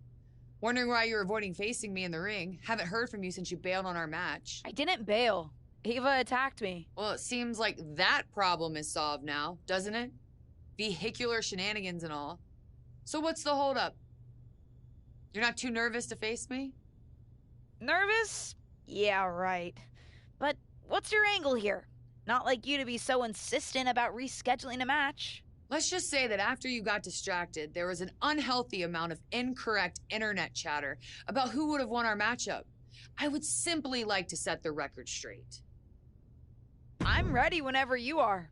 Wondering why you're avoiding facing me in the ring. Haven't heard from you since you bailed on our match. I didn't bail. Ava attacked me. Well, it seems like that problem is solved now, doesn't it? Vehicular shenanigans and all. So what's the holdup? You're not too nervous to face me? Nervous? Yeah, right. But what's your angle here? Not like you to be so insistent about rescheduling a match. Let's just say that after you got distracted, there was an unhealthy amount of incorrect internet chatter about who would have won our matchup. I would simply like to set the record straight. I'm ready whenever you are.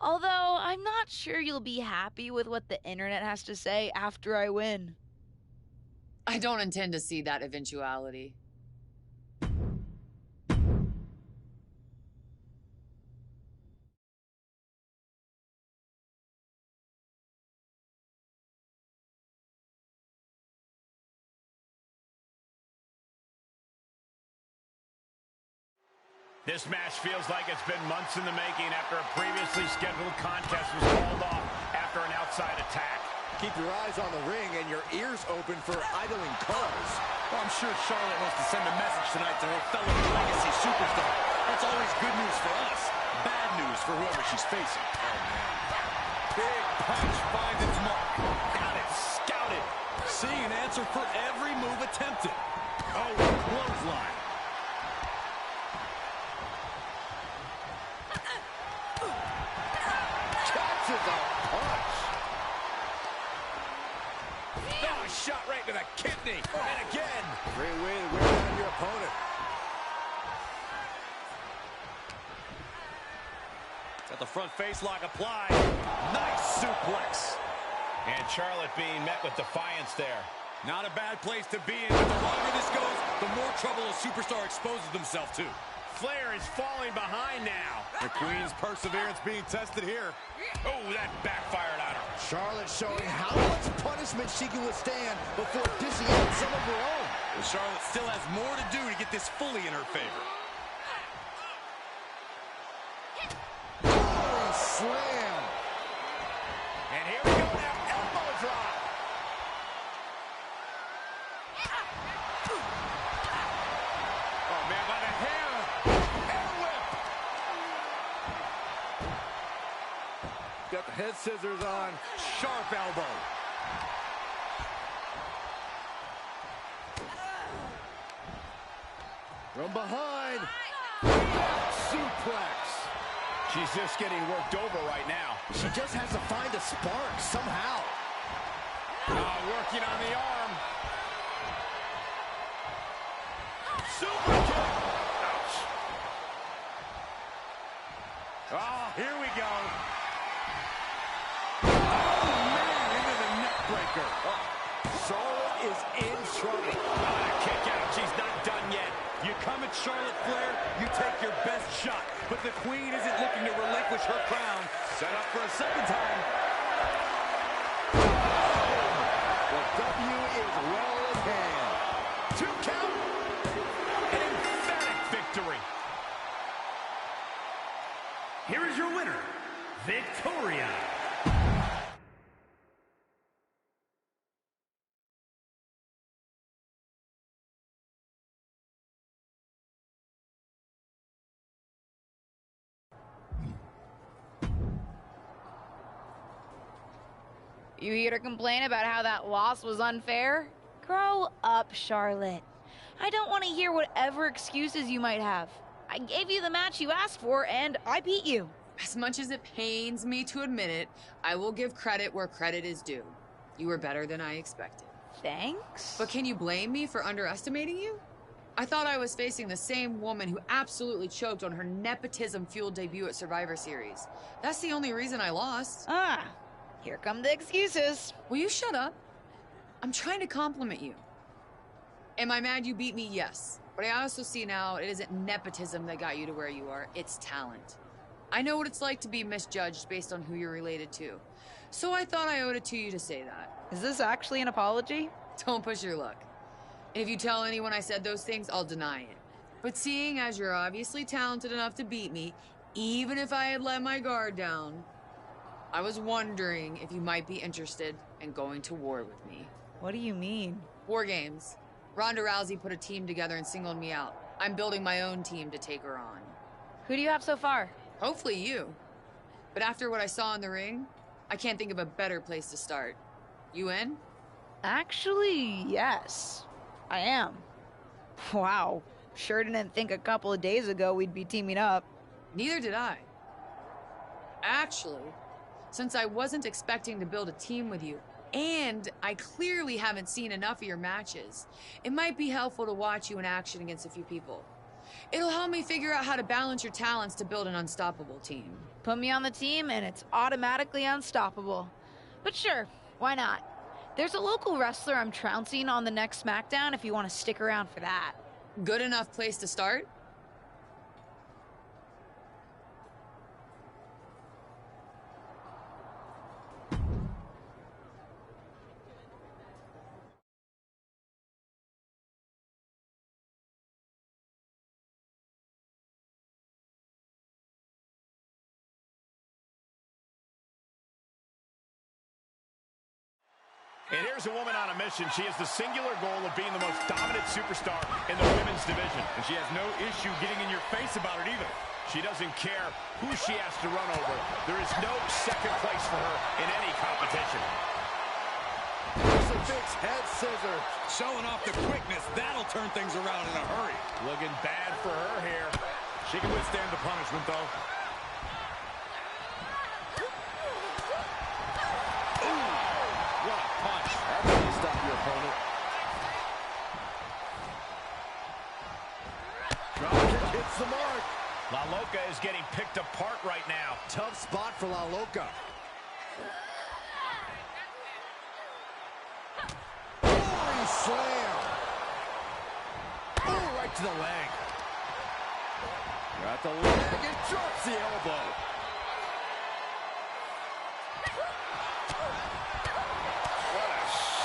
Although, I'm not sure you'll be happy with what the internet has to say after I win. I don't intend to see that eventuality. This match feels like it's been months in the making after a previously scheduled contest was called off after an outside attack. Keep your eyes on the ring and your ears open for idling cars. Well, I'm sure Charlotte wants to send a message tonight to her fellow legacy superstar. That's always good news for us. Bad news for whoever she's facing. Oh, man. Big punch finds its mark. Got it. Scouted. Seeing an answer for every move attempted. Oh, clothesline. Catches a punch. Oh, shot right to the kidney. And again. Great way to wear down your opponent. Got the front face lock applied. Nice suplex. And Charlotte being met with defiance there. Not a bad place to be in, but the longer this goes, the more trouble a superstar exposes themselves to. Flair is falling behind now. The Queen's perseverance being tested here. Oh, that backfired on her. Charlotte showing how much punishment she can withstand before dishing out some of her own. Well, Charlotte still has more to do to get this fully in her favor. Holy slam. And here we go now. Elbow drop. Oh, man, by the hair. Hair whip. Got the head scissors on. Sharp elbow. From behind. Suplex. She's just getting worked over right now. She just has to find a spark somehow. Working on the arm. Super kick. Ouch. Oh, here we go. Oh, man, into the neck breaker. Charlotte is in trouble. Kick out. She's not done yet. You come at Charlotte Flair, you take your best shot. But the Queen isn't looking to relinquish her crown. Set up for a second time. The W is well in hand. 2 count. An emphatic victory. Here is your winner, Victoria. You here to complain about how that loss was unfair? Grow up, Charlotte. I don't want to hear whatever excuses you might have. I gave you the match you asked for, and I beat you. As much as it pains me to admit it, I will give credit where credit is due. You were better than I expected. Thanks. But can you blame me for underestimating you? I thought I was facing the same woman who absolutely choked on her nepotism-fueled debut at Survivor Series. That's the only reason I lost. Here come the excuses. Will you shut up? I'm trying to compliment you. Am I mad you beat me? Yes. But I also see now it isn't nepotism that got you to where you are, it's talent. I know what it's like to be misjudged based on who you're related to. So I thought I owed it to you to say that. Is this actually an apology? Don't push your luck. And if you tell anyone I said those things, I'll deny it. But seeing as you're obviously talented enough to beat me, even if I had let my guard down, I was wondering if you might be interested in going to war with me. What do you mean? War games. Ronda Rousey put a team together and singled me out. I'm building my own team to take her on. Who do you have so far? Hopefully you. But after what I saw in the ring, I can't think of a better place to start. You in? Actually, yes. I am. Wow. Sure didn't think a couple of days ago we'd be teaming up. Neither did I. Actually, since I wasn't expecting to build a team with you, and I clearly haven't seen enough of your matches, it might be helpful to watch you in action against a few people. It'll help me figure out how to balance your talents to build an unstoppable team. Put me on the team and it's automatically unstoppable. But sure, why not? There's a local wrestler I'm trouncing on the next SmackDown if you want to stick around for that. Good enough place to start? And here's a woman on a mission. She has the singular goal of being the most dominant superstar in the women's division. And she has no issue getting in your face about it either. She doesn't care who she has to run over. There is no second place for her in any competition. Crucifix head scissor. Showing off the quickness. That'll turn things around in a hurry. Looking bad for her here. She can withstand the punishment, though. What a punch. That's how you stop your opponent. Drop kick hits the mark. La Loca is getting picked apart right now. Tough spot for La Loca. Holy slam. Oh, right to the leg. Got the leg and drops the elbow.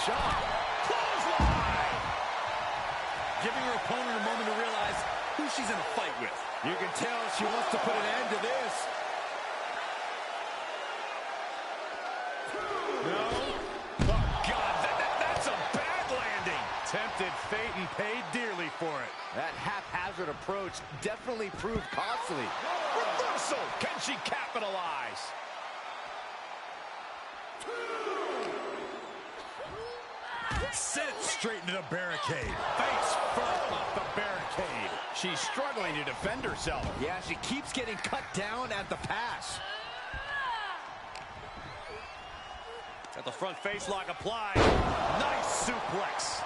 Shot. Clothesline. Giving her opponent a moment to realize who she's in a fight with. You can tell she wants to put an end to this. No. Oh, God, that's a bad landing. Tempted fate and paid dearly for it. That haphazard approach definitely proved costly. Reversal. Can she capitalize? Sent straight into the barricade. Face first off the barricade. She's struggling to defend herself. Yeah, she keeps getting cut down at the pass. Got the front face lock applied. Nice suplex.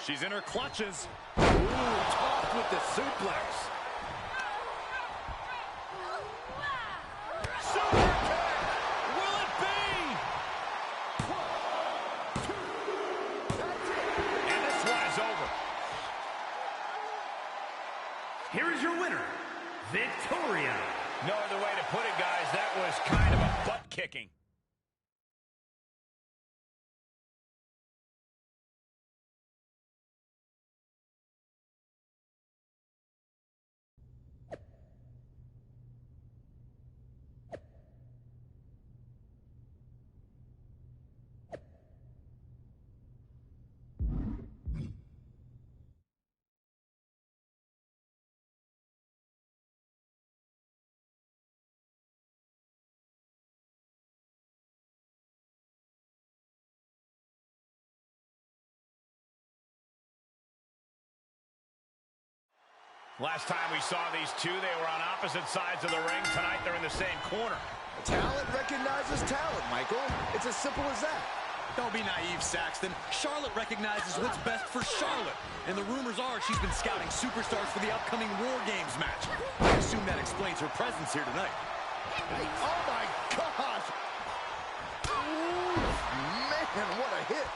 She's in her clutches. Ooh, tossed with the suplex. Super kick! Will it be? And this one is over. Here is your winner, Victoria. No other way to put it, guys. That was kind of a butt kicking. Last time we saw these two, they were on opposite sides of the ring. Tonight, they're in the same corner. Talent recognizes talent, Michael. It's as simple as that. Don't be naive, Saxton. Charlotte recognizes what's best for Charlotte. And the rumors are she's been scouting superstars for the upcoming War Games match. I assume that explains her presence here tonight. Oh, my gosh. Ooh, man, what a hit.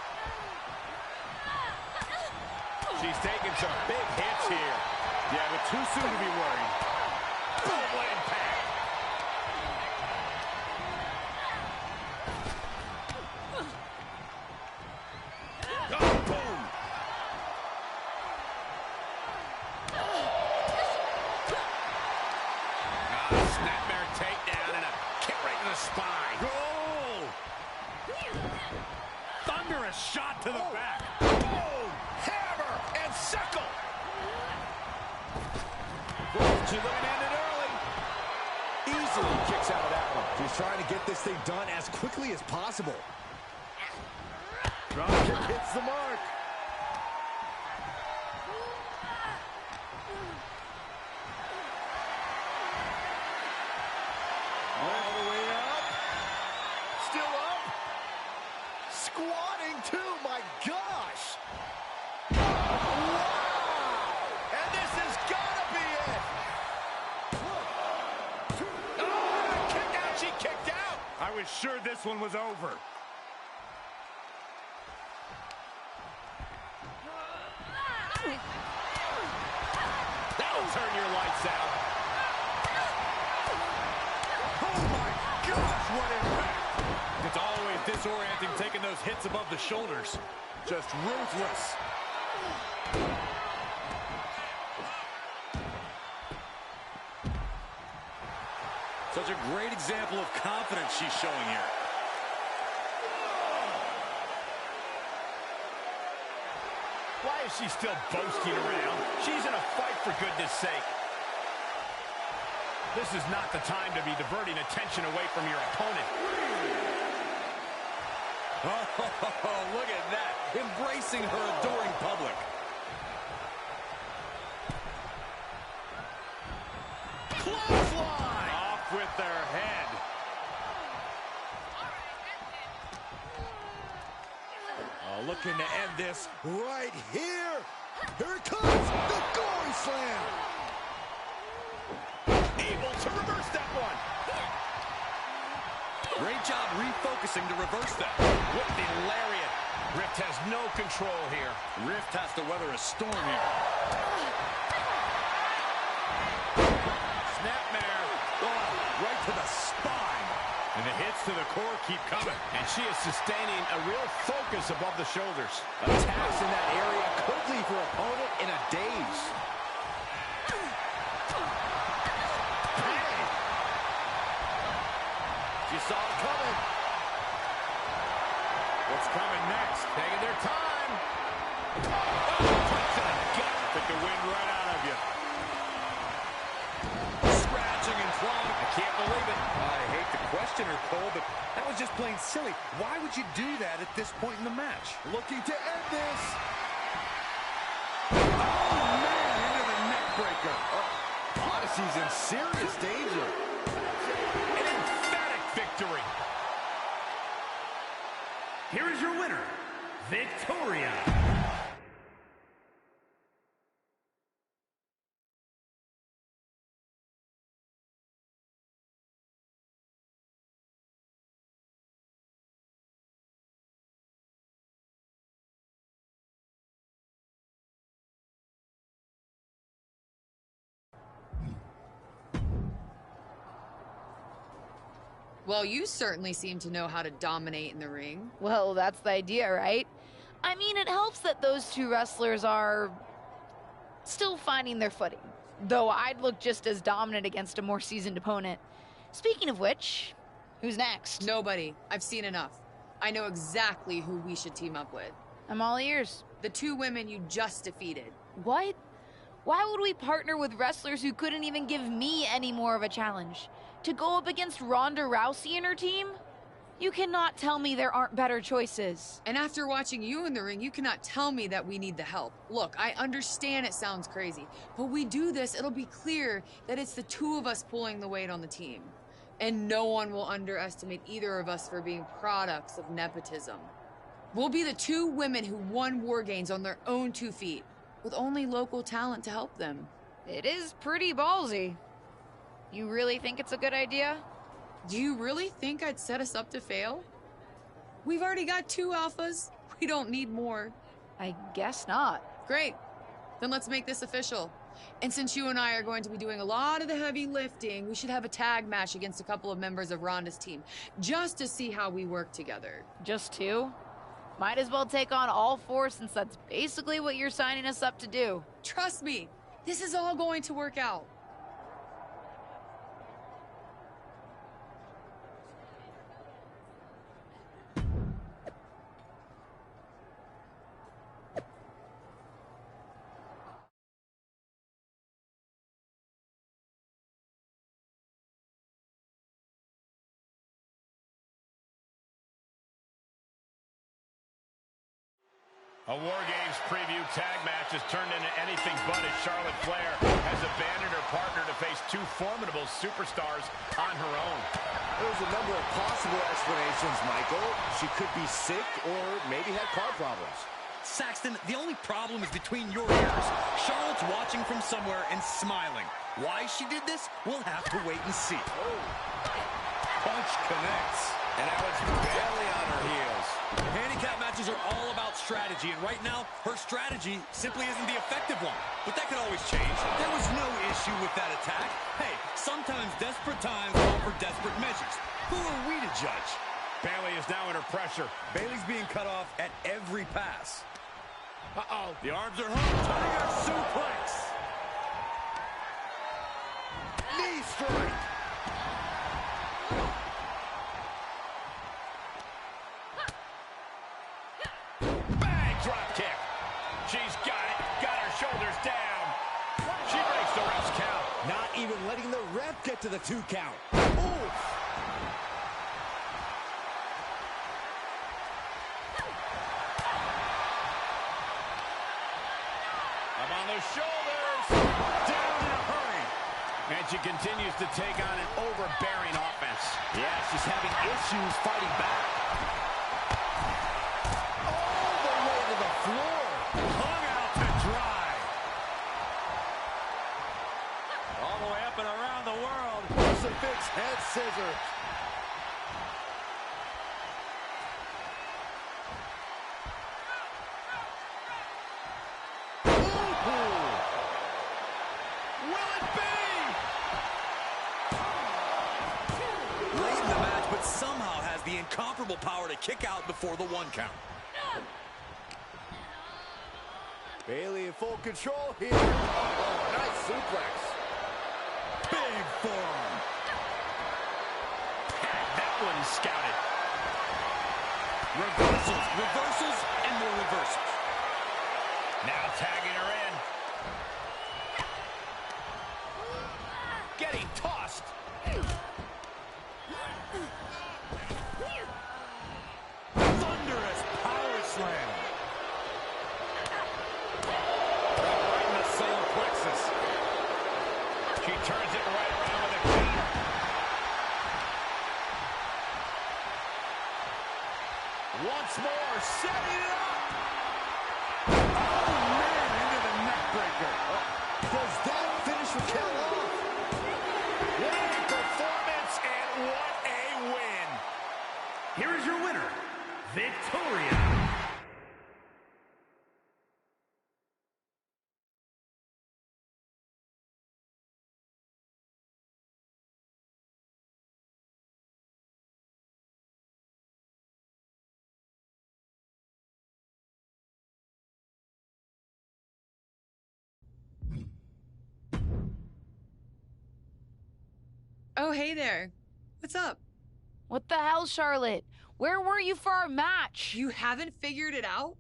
She's taking some big hits here. Yeah, but too soon to be worried. Boom, impact. Oh, boom. Snapmare takedown and a kick right in the spine. Goal! Thunderous shot to the back. Boom! Hammer and sickle. She's looking to end it early. Easily kicks out of that one. She's trying to get this thing done as quickly as possible. Drop kick hits the mark. All the way up. Still up. Squatting too, my gosh. Wow! And this has got to be it. Oh, kick out. She kicked out. I was sure this one was over. That'll turn your lights out. Oh my gosh, what impact! It's always disorienting taking those hits above the shoulders. Just ruthless. Such a great example of confidence she's showing here. Why is she still boasting around? She's in a fight, for goodness sake. This is not the time to be diverting attention away from your opponent. Oh, look at that. Embracing her adoring public. Clothesline! Off with their head. Oh, looking to end this right here. Here it comes, the gory slam. Able to reverse that one. Great job refocusing to reverse that. With the lariat. Rift has no control here. Rift has to weather a storm here. Snapmare. Oh, right to the spine. And the hits to the core keep coming. And she is sustaining a real focus above the shoulders. Attacks in that area could leave her opponent in a daze. She saw it coming. What's coming next? Taking their time. Touch to the gut. Took the wind right out of you. Scratching and clawing. I can't believe it. I hate to question her, Cole, but that was just plain silly. Why would you do that at this point in the match? Looking to end this. Oh, man, into the neck breaker. Odyssey's in serious danger. An emphatic victory. Here is your winner, Victoria. Well, you certainly seem to know how to dominate in the ring. Well, that's the idea, right? I mean, it helps that those two wrestlers are still finding their footing, though I'd look just as dominant against a more seasoned opponent. Speaking of which, who's next? Nobody. I've seen enough. I know exactly who we should team up with. I'm all ears. The two women you just defeated. What? Why would we partner with wrestlers who couldn't even give me any more of a challenge? To go up against Ronda Rousey and her team? You cannot tell me there aren't better choices. And after watching you in the ring, you cannot tell me that we need the help. Look, I understand it sounds crazy, but we do this, it'll be clear that it's the two of us pulling the weight on the team. And no one will underestimate either of us for being products of nepotism. We'll be the two women who won War Games on their own 2 feet, with only local talent to help them. It is pretty ballsy. You really think it's a good idea? Do you really think I'd set us up to fail? We've already got 2 alphas. We don't need more. I guess not. Great. Then let's make this official. And since you and I are going to be doing a lot of the heavy lifting, we should have a tag match against a couple of members of Ronda's team, just to see how we work together. Just 2? Might as well take on all 4 since that's basically what you're signing us up to do. Trust me, this is all going to work out. A War Games preview tag match has turned into anything but as Charlotte Flair has abandoned her partner to face 2 formidable superstars on her own. There's a number of possible explanations, Michael. She could be sick or maybe had car problems. Saxton, the only problem is between your ears. Charlotte's watching from somewhere and smiling. Why she did this, we'll have to wait and see. Punch connects. And now it's Bayley on her heels. Handicap matches are all about strategy, and right now, her strategy simply isn't the effective one. But that could always change. There was no issue with that attack. Hey, sometimes desperate times call for desperate measures. Who are we to judge? Bayley is now under pressure. Bayley's being cut off at every pass. Uh-oh. The arms are hooked. Tiger suplex. Knee strike. Drop kick. She's got it. Got her shoulders down. She breaks the ref's count. Not even letting the ref get to the 2 count. Oof. Up on the shoulders. Down in a hurry. And she continues to take on an overbearing offense. Yeah, she's having issues fighting back. Floor. Hung out to dry. All the way up and around the world. Crucifix head scissors. Will it be? Late in the match, but somehow has the incomparable power to kick out before the 1 count. Bayley in full control here. Oh, nice suplex. Big forearm. That one scouted. Reversals, reversals, and more reversals. Now tagging her in. Getting tossed. Thunderous power slam. Right in the solar plexus. She turns it right around with a counter. Once more, setting it up. Oh, man, into the neck breaker. Does that finish Raquel off? What a performance and what a win. Here is your winner, Victoria. Oh, hey there. What's up? What the hell, Charlotte? Where were you for our match? You haven't figured it out?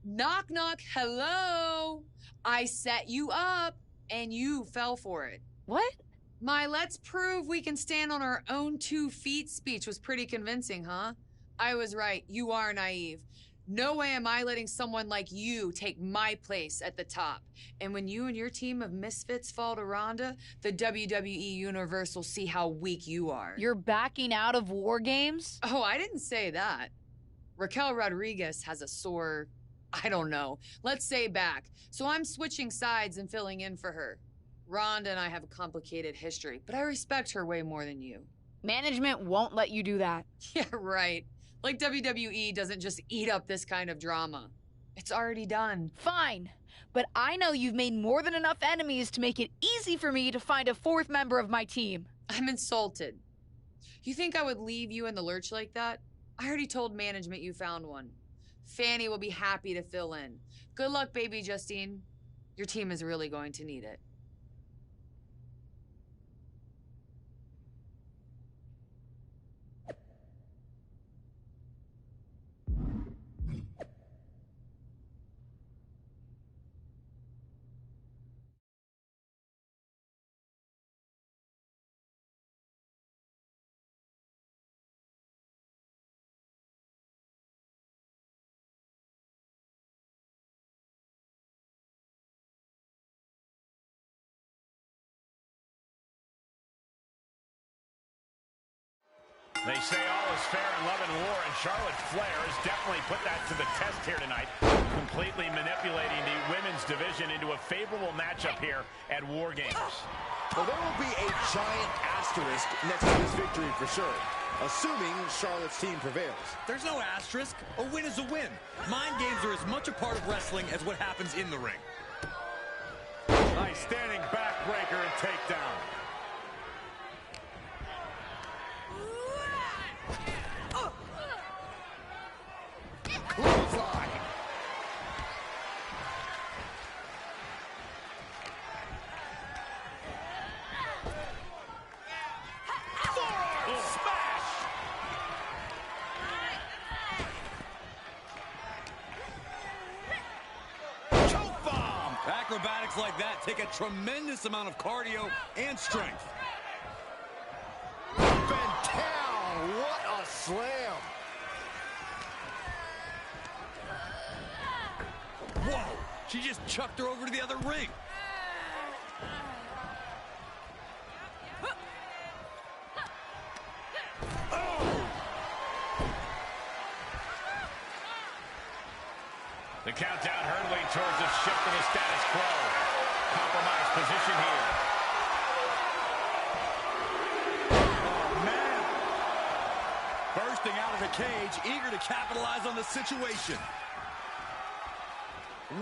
Knock, knock, hello. I set you up, and you fell for it. What? My let's prove we can stand on our own 2 feet speech was pretty convincing, huh? I was right. You are naive. No way am I letting someone like you take my place at the top. And when you and your team of misfits fall to Ronda, the WWE Universe will see how weak you are. You're backing out of War Games? Oh, I didn't say that. Raquel Rodriguez has a sore, I don't know, let's say back. So I'm switching sides and filling in for her. Ronda and I have a complicated history, but I respect her way more than you. Management won't let you do that. Yeah, right. Like WWE doesn't just eat up this kind of drama. It's already done. Fine, but I know you've made more than enough enemies to make it easy for me to find a 4th member of my team. I'm insulted. You think I would leave you in the lurch like that? I already told management you found one. Fanny will be happy to fill in. Good luck, baby Justine. Your team is really going to need it. They say all is fair in love and war, and Charlotte Flair has definitely put that to the test here tonight, completely manipulating the women's division into a favorable matchup here at War Games. Well, there will be a giant asterisk next to this victory for sure, assuming Charlotte's team prevails. There's no asterisk. A win is a win. Mind games are as much a part of wrestling as what happens in the ring. Nice standing backbreaker and takedown. Clothesline. Forearm smash! Choke bomb! Acrobatics like that take a tremendous amount of cardio and strength. Up and down. What a slam. Whoa! She just chucked her over to the other ring. The countdown hurtling towards a shift in the status quo. Compromised position here. Oh, man. Bursting out of the cage, eager to capitalize on the situation.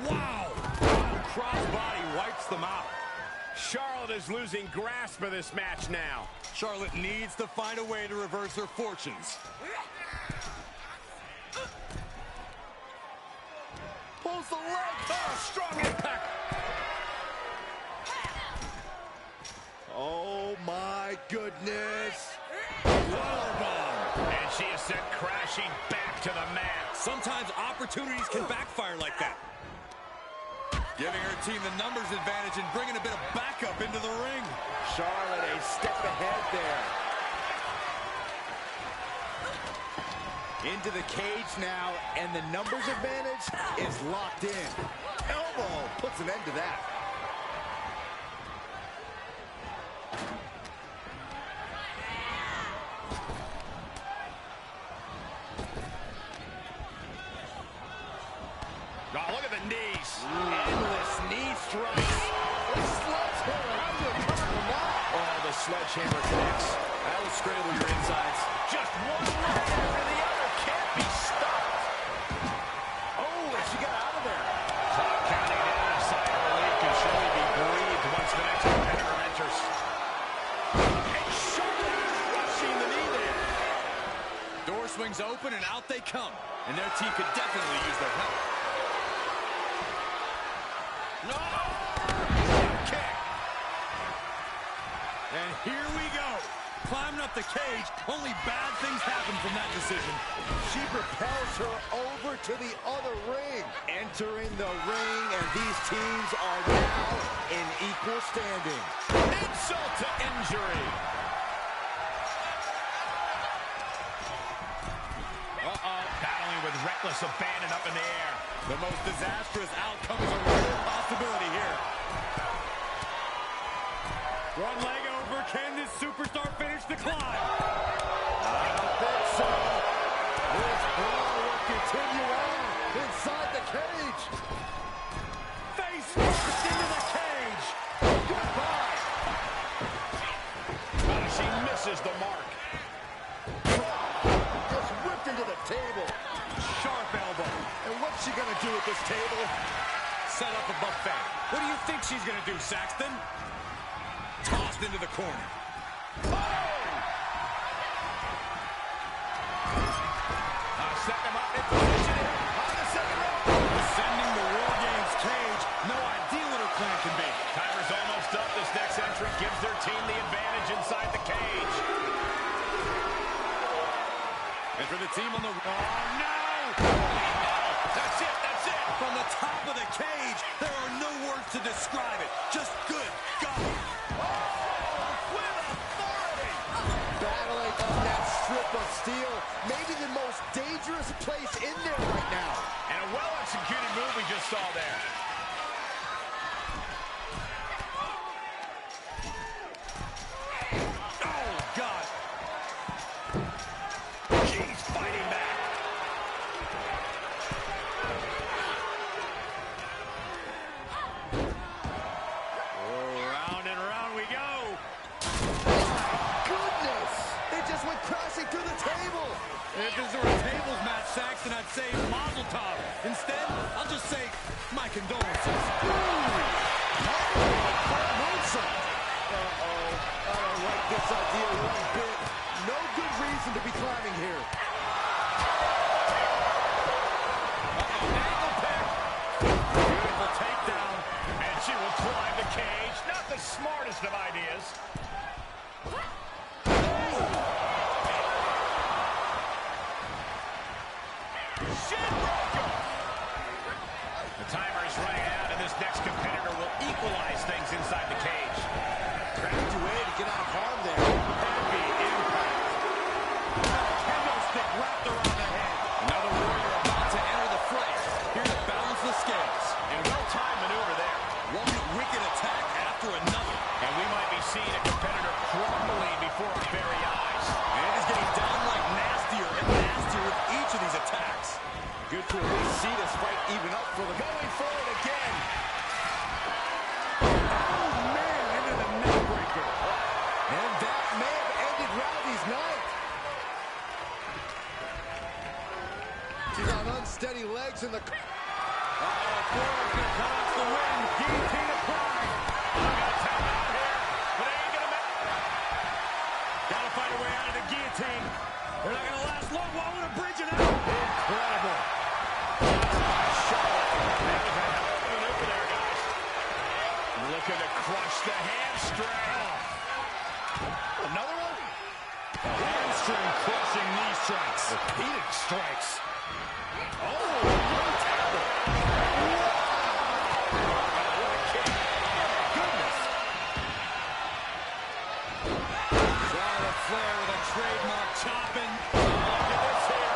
Wow! Crossbody wipes them out. Charlotte is losing grasp of this match now. Charlotte needs to find a way to reverse her fortunes. Pulls the leg. Oh, strong impact. Oh, my goodness. Powerbomb. And she is sent crashing back to the mat. Sometimes opportunities can backfire like that. Giving her team the numbers advantage and bringing a bit of backup into the ring. Charlotte a step ahead there. Into the cage now, and the numbers advantage is locked in. Elbow puts an end to that. Oh, look at the knees. Endless knee strikes. The sledgehammer. How do you recover from that? Oh, the sledgehammer connects. That will scramble your insides. Just one right after the other. Can't be stopped. Oh, and she got out of there. Clock counting down. A sigh of relief can surely be breathed once the next competitor enters. And Charlotte is rushing the knee there. Door swings open and out they come. And their team could definitely use their help. No! Kick. And here we go. Climbing up the cage. Only bad things happen from that decision. She propels her over to the other ring. Entering the ring, and these teams are now in equal standing. Insult to injury. Battling with reckless abandon up in the air. The most disastrous outcome is a real possibility here. One leg over. Can this superstar finish the climb? I don't think so. This brawl will continue on inside the cage. Face first into the cage. Goodbye. She misses the mark. Just whipped into the table. Sharp elbow. And what's she gonna do with this table? Set up a buffet. What do you think she's going to do, Saxton? Tossed into the corner. Set them up in position on the second row. Ascending the War Games cage. No idea what her plan can be. Timer's almost up. This next entry gives their team the advantage inside the cage. And for the team on the... Oh, no! That's it, that's it! From the top of the cage, there are no words to describe it. Just good God. With authority! Battling on that strip of steel. Maybe the most dangerous place in there right now. And a well-executed move we just saw there. Oh, God. She's fighting back. Round and round we go. Goodness! They just went crashing through the table. If this were a tables match, Saxton, I'd say Mazel Tov. Instead, I'll just say my condolences. Uh-oh. I don't like this idea one bit. No good reason to be climbing here. Ankle pick. Beautiful takedown. And she will climb the cage. Not the smartest of ideas. The timer is running out, and this next competitor will equalize things inside the cage. Grabbed away to get out of harm there. Heavy impact. Kendo stick wrapped around the head. Another warrior about to enter the fray. Here to balance the scales. And well-timed maneuver there. One wicked attack after another. And we might be seeing a competitor crumbling before our very eyes. And it is getting downright nastier and nastier with each of these attacks. Good to at least see this fight even up for them. Going for it again. Oh, man, into the neck breaker. And that may have ended Rowdy's night. She's on unsteady legs in the... Floor's gonna cut off the wind. Guillotine applied. I'm gonna tap out here, but it ain't gonna matter. Gotta find a way out of the guillotine. They're not gonna last long. Why would a bridge it out? Incredible. That was a hell of a maneuver there, guys. Looking to crush the hamstring. Another one? Hamstring crushing knee strikes. Repeated strikes. Oh, Charlotte Flair with a trademark chopping. Look at this here.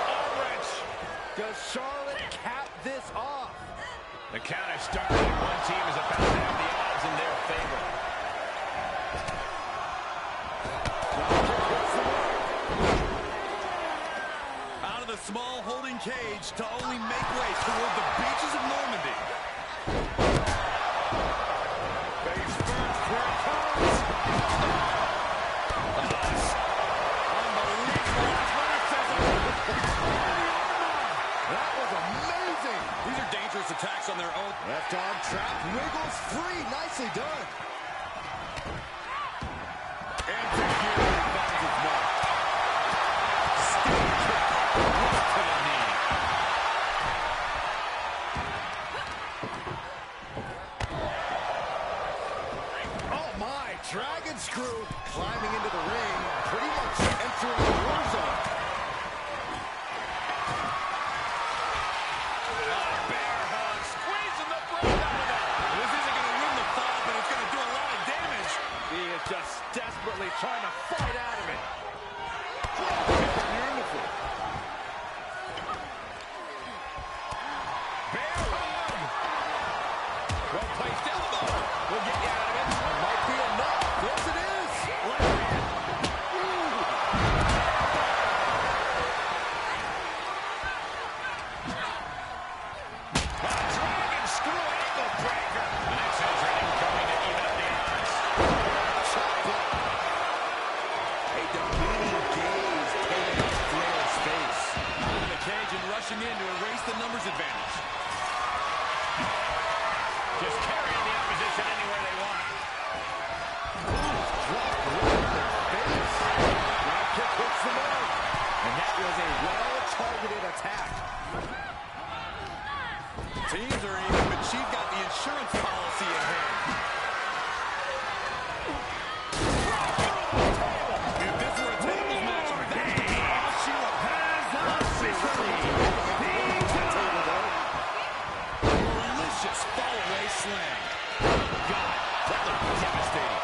small holding cage to only make way toward the beaches of Normandy. Face first, here it comes. Unbelievable. That was amazing. These are dangerous attacks on their own. Left arm trap, wiggles free. Nicely done. And security finds its mark. Stick kick. Right to the knee. Oh my, dragon screw climbing into the ring, pretty much entering the war zone. Bear hug, squeezing the breath out of it. This isn't going to win the fall, but it's going to do a lot of damage. He is just desperately trying to fight out of it. Beautiful. Bear hug. Well placed elbow. We'll get you out of it. That might be enough. Yes, it is. Left hand. Dragon screw ankle breaker. Nice entry incoming to even up the odds. Chop block. A demeaning gaze painted on Flair's face. Out of the cage and rushing in to erase the numbers advantage. Just carrying the opposition anywhere they want. Drop right in the face. Drop kick hits the mark. And that was a well-targeted attack. Teams are even, but she's got the insurance policy in hand. If this were a tables match, Sheila has officially delicious fall-away slam. God, that looked devastating.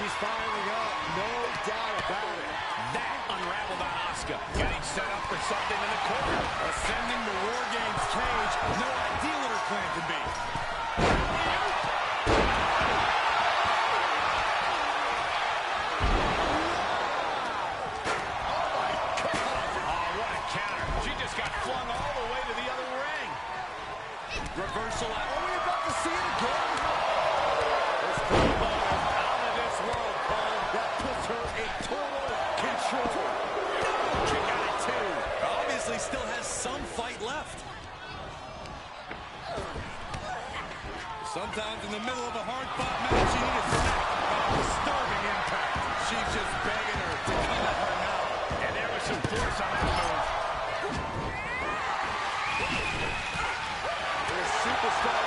She's firing up, no doubt about it. That unraveled on Asuka. Getting set up for something in the corner. Ascending the War Games cage, no idea what her plan could be. Oh, what a counter. She just got flung all the way to the other ring. Reversal out. Are we about to see it again? This football is out of this world, Cole. That puts her in total control. Kick out at two. Obviously still has some fight left. Sometimes in the middle of a hard-fought match, you need a snack. Disturbing impact. She's just begging her to come at her now. And there was some force on that move. This superstar.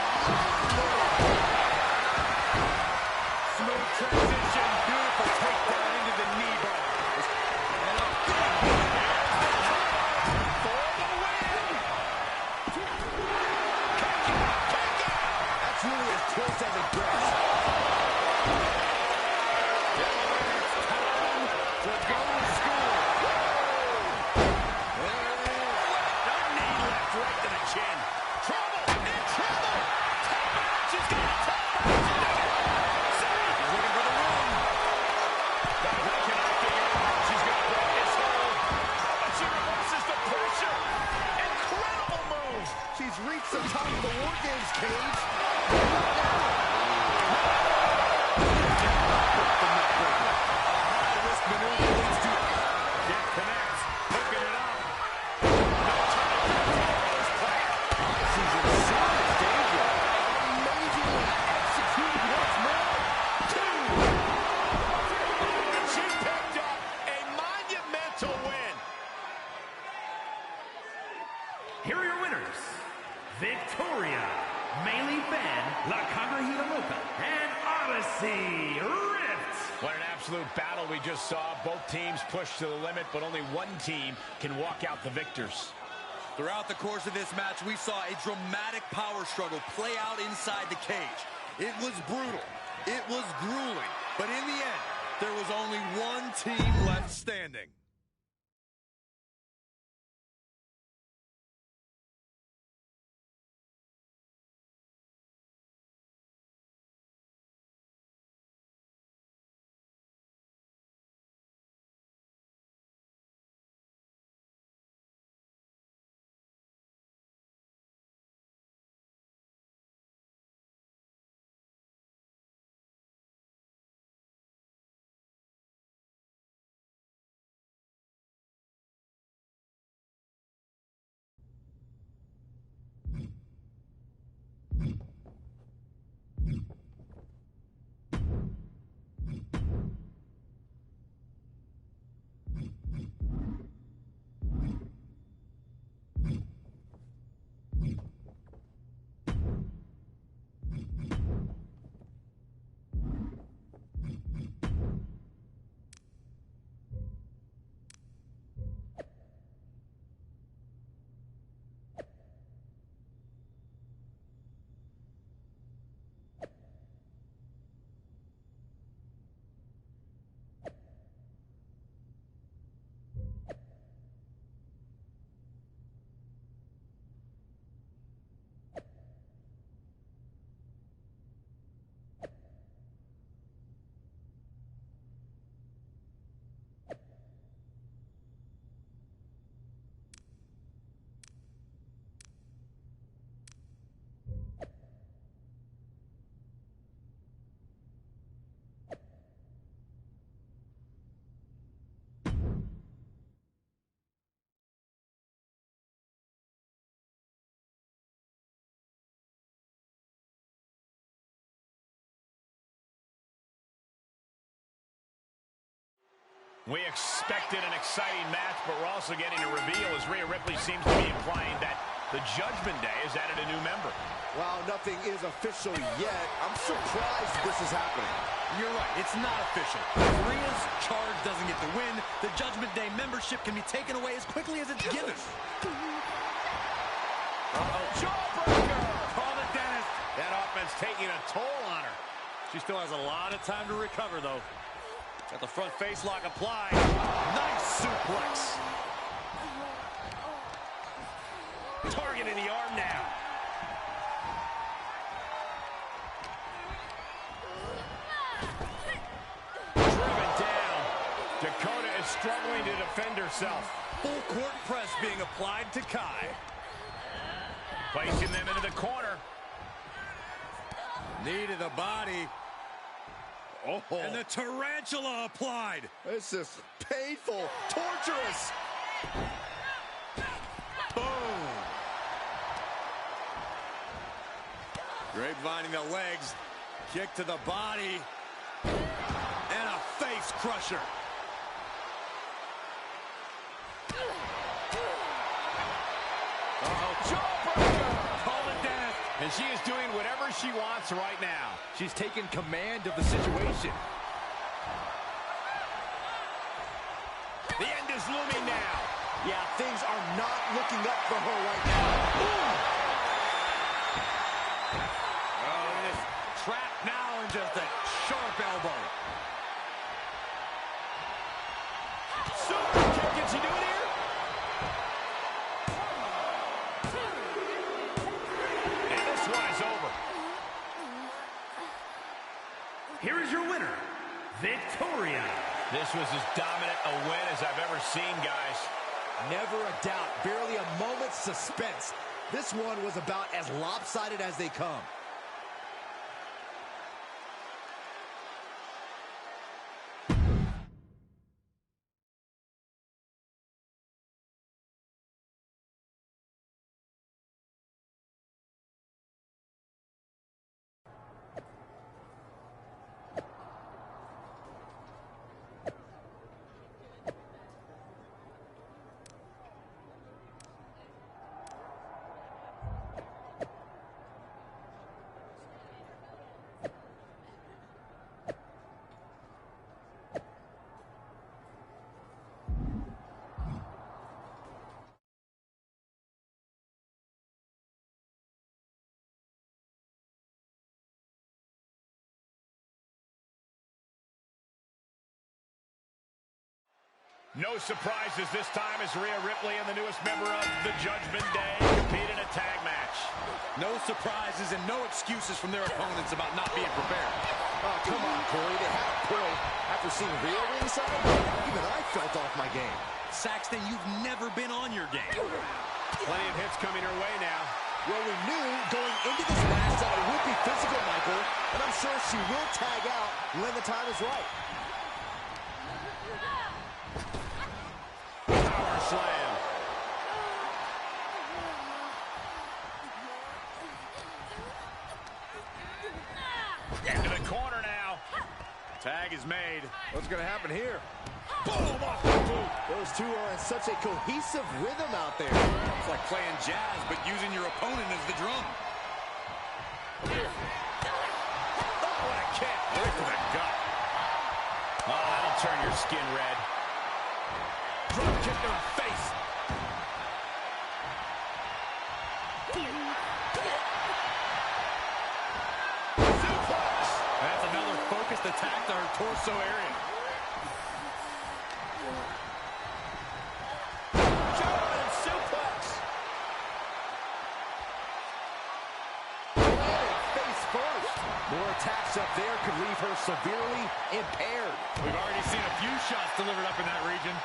Smooth transition. Beautiful takedown into the knee bar. And a big for the win. That's really as close as it gets. To go to school. A knee left right to the chin. Trouble in trouble. She's got a top Looking for the run. She's got to break this hold. But she reverses the pressure. Incredible move. She's reached the top of the War Games cage. High-risk maneuver leads to It connects. Hooking it up. She's in serious danger. Amazingly executed once more. Two. She picked up a monumental win. Here are your winners. Victoria, Melee Fan, La Congrejita Loca, and Odyssey Rift. What an absolute battle we just saw. Both teams pushed to the limit, but only one team can walk out the victors. Throughout the course of this match, we saw a dramatic power struggle play out inside the cage. It was brutal. It was grueling. But in the end, there was only one team left standing. We expected an exciting match, but we're also getting a reveal as Rhea Ripley seems to be implying that the Judgment Day has added a new member. While nothing is official yet, I'm surprised this is happening. You're right, it's not official. If Rhea's charge doesn't get the win, the Judgment Day membership can be taken away as quickly as it's given. Jawbreaker! Call it, Dennis. That offense taking a toll on her. She still has a lot of time to recover, though. Got the front face lock applied. Nice suplex. Targeting the arm now. Driven down. Dakota is struggling to defend herself. Full court press being applied to Kai. Placing them into the corner. Knee to the body. Oh. And the tarantula applied. This is painful, torturous. Boom. Grapevining the legs. Kick to the body. And a face crusher. Jawbreaker! Call it, Dennis. And she is doing whatever she wants right now. She's taken command of the situation. The end is looming now. Yeah, things are not looking up for her right now. Oh, it is trapped now in just a sharp elbow. Super kick. Can she do it here? And this one is over. Here is your winner, Victoria. This was as dominant a win as I've ever seen, guys. Never a doubt, barely a moment's suspense. This one was about as lopsided as they come. No surprises this time as Rhea Ripley and the newest member of the Judgment Day compete in a tag match. No surprises and no excuses from their opponents about not being prepared. Oh, come on, Corey. They had a point after seeing Rhea ringside. Even I felt off my game. Saxton, you've never been on your game. Plenty of hits coming her way now. Well, we knew going into this match that it would be physical, Michael, and I'm sure she will tag out when the time is right. Power slam. Into the corner now. Tag is made. What's going to happen here? Boom, off the boot. Those two are in such a cohesive rhythm out there. It's like playing jazz, but using your opponent as the drum. Oh, what a kick. Right to the gut. Oh, that'll turn your skin red. Drop kick to her face. Suplex. That's another focused attack to her torso area. German suplex. Face first. More attacks up there could leave her severely impaired. We've already seen a few shots delivered up in that region.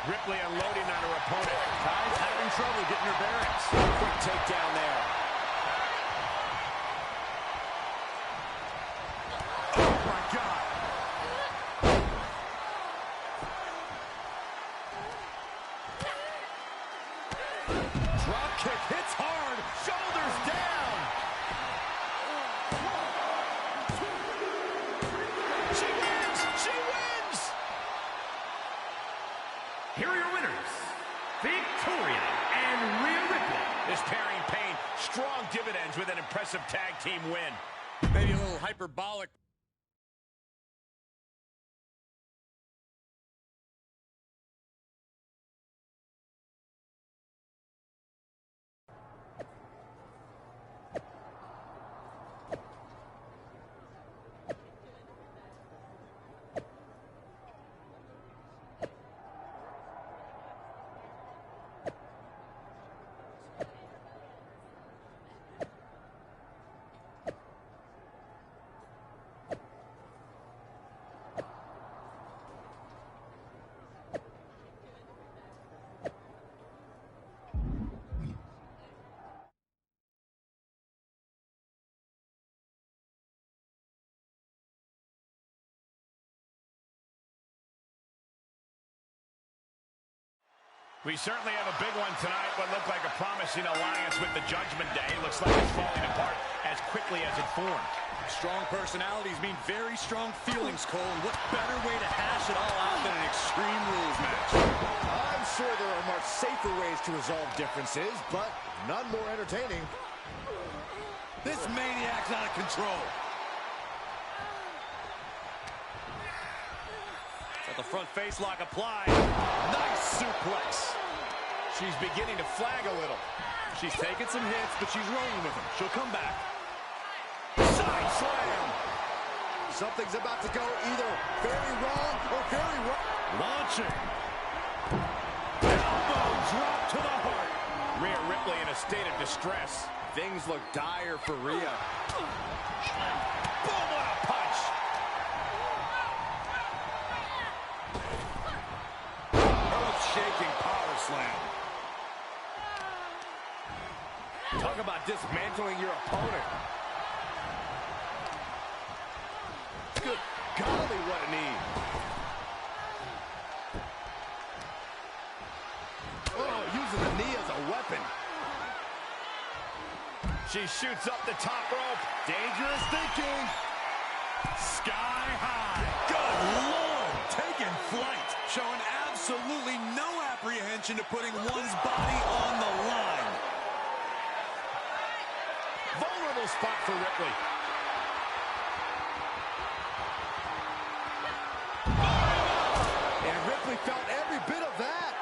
Ripley unloading on her opponent. Kai's having trouble getting her bearings. Quick takedown there. Oh, my God. Drop kick hits hard. Shoulders down. She wins. She wins. impressive tag team win. Maybe a little hyperbolic. We certainly have a big one tonight, what looked like a promising alliance with the Judgment Day. Looks like it's falling apart as quickly as it formed. Strong personalities mean very strong feelings, Cole. And what better way to hash it all out than an Extreme Rules match? I'm sure there are much safer ways to resolve differences, but none more entertaining. This maniac's out of control. Got the front face lock applied. Nice suplex. She's beginning to flag a little. She's taking some hits, but she's rolling with them. She'll come back. Side slam. Something's about to go either very wrong or very right. Launching. Elbow drop to the heart. Rhea Ripley in a state of distress. Things look dire for Rhea. Boom, what a punch. Shaking power slam. Talk about dismantling your opponent. Good golly, what a knee. Oh, using the knee as a weapon. She shoots up the top rope. Dangerous thinking. Sky high. Good Lord. Taking flight. Showing absolutely no apprehension to putting one's body on the line. Vulnerable spot for Ripley. And Ripley felt every bit of that.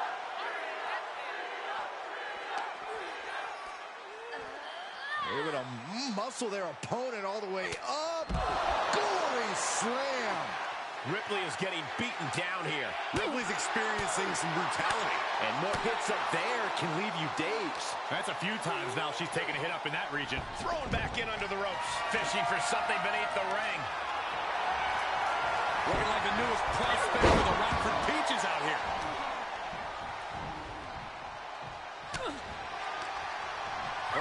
Able to muscle their opponent all the way up. Gory slam. Ripley is getting beaten down here. Ripley's experiencing some brutality. And more hits up there can leave you dazed. That's a few times now she's taken a hit up in that region. Thrown back in under the ropes. Fishing for something beneath the ring. Looking like the newest prospect for the Rockford Peaches out here.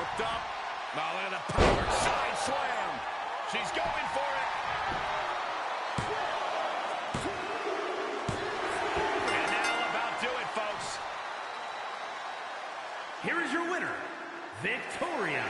Hooked up. Now look at the power. Side slam. She's going for it. And that'll about do it, folks. Here is your winner, Victoria.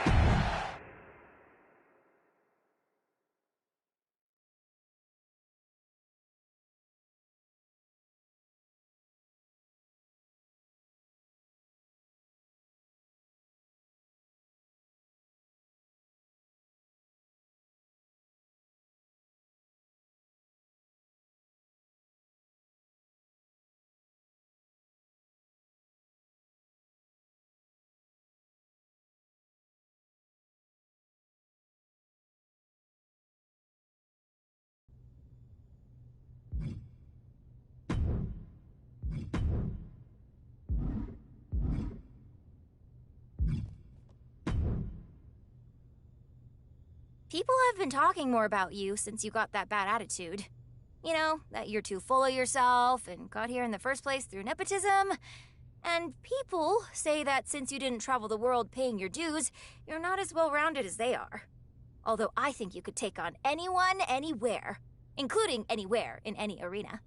People have been talking more about you since you got that bad attitude. You know, that you're too full of yourself and got here in the first place through nepotism. And people say that since you didn't travel the world paying your dues, you're not as well-rounded as they are. Although I think you could take on anyone, anywhere, including anywhere in any arena.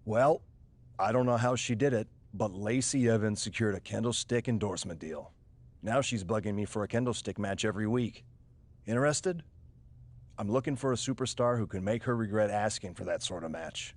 Well, I don't know how she did it, but Lacey Evans secured a kendo stick endorsement deal. Now she's bugging me for a kendo stick match every week. Interested? I'm looking for a superstar who can make her regret asking for that sort of match.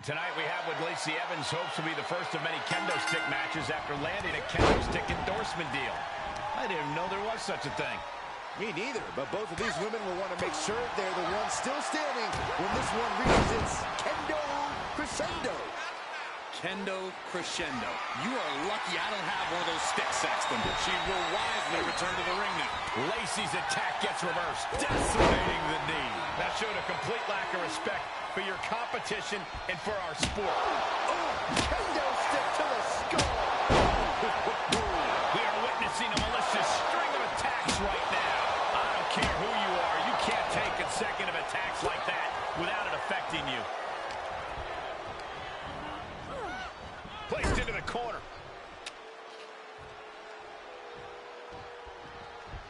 Tonight we have what Lacey Evans hopes will be the first of many kendo stick matches after landing a kendo stick endorsement deal. I didn't even know there was such a thing. Me neither, but both of these women will want to make sure they're the ones still standing when this one reaches its kendo crescendo. Kendo crescendo. You are lucky I don't have one of those sticks, Saxton. She will wisely return to the ring now. Lacey's attack gets reversed, decimating the knee. That showed a complete lack of respect for your competition and for our sport. Oh, kendo stick to the skull. We are witnessing a malicious string of attacks right now. I don't care who you are. You can't take consecutive attacks like that without it affecting you. Placed into the corner.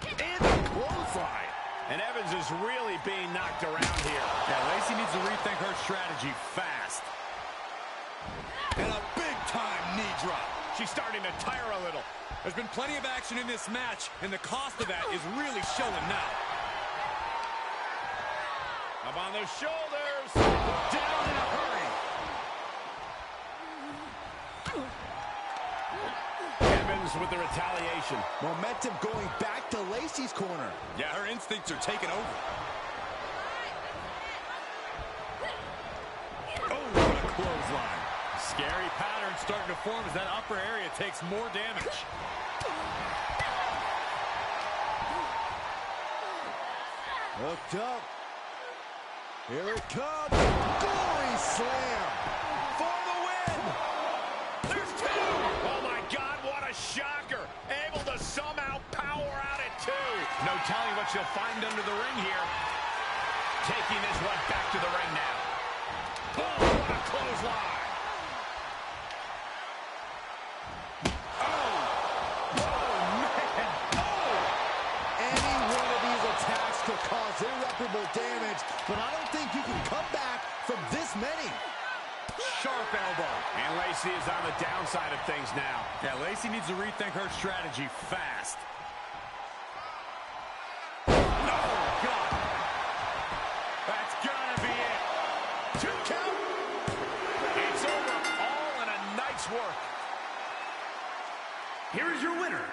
And the clothesline. And Evans is really being knocked around here. Yeah, Lacey needs to rethink her strategy fast. And a big-time knee drop. She's starting to tire a little. There's been plenty of action in this match, and the cost of that is really showing now. Up on those shoulders. Down in a hurry. Evans with the retaliation. Momentum going back to Lacey's corner. Yeah, her instincts are taking over. Oh, what a clothesline. Scary pattern starting to form as that upper area takes more damage. Hooked up. Here it comes. Glory slam for the win. There's two. Oh, my God, what a shocker. Able to somehow power out at two. No telling what you'll find under the ring here. Taking this one back to the ring now. Oh, what a clothesline. Cause irreparable damage, but I don't think you can come back from this many. Sharp elbow. And Lacey is on the downside of things now. Yeah, Lacey needs to rethink her strategy fast. Oh, God. That's gotta be it. 2 count. It's over. All in a night's work. Here is your winner,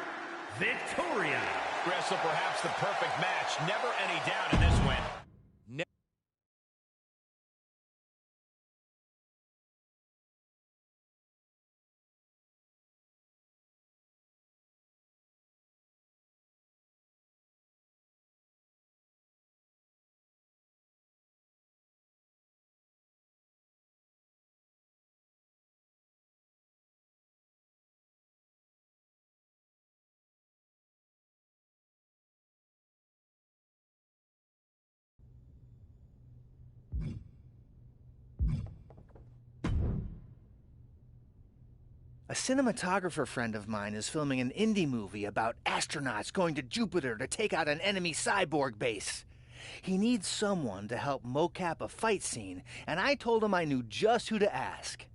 Victoria. Wrestle perhaps the perfect match. Never any doubt in this win. A cinematographer friend of mine is filming an indie movie about astronauts going to Jupiter to take out an enemy cyborg base. He needs someone to help mocap a fight scene, and I told him I knew just who to ask.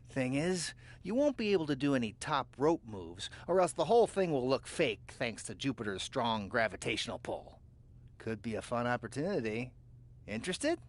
Thing is, you won't be able to do any top rope moves, or else the whole thing will look fake thanks to Jupiter's strong gravitational pull. Could be a fun opportunity. Interested?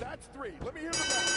That's 3. Let me hear the bell.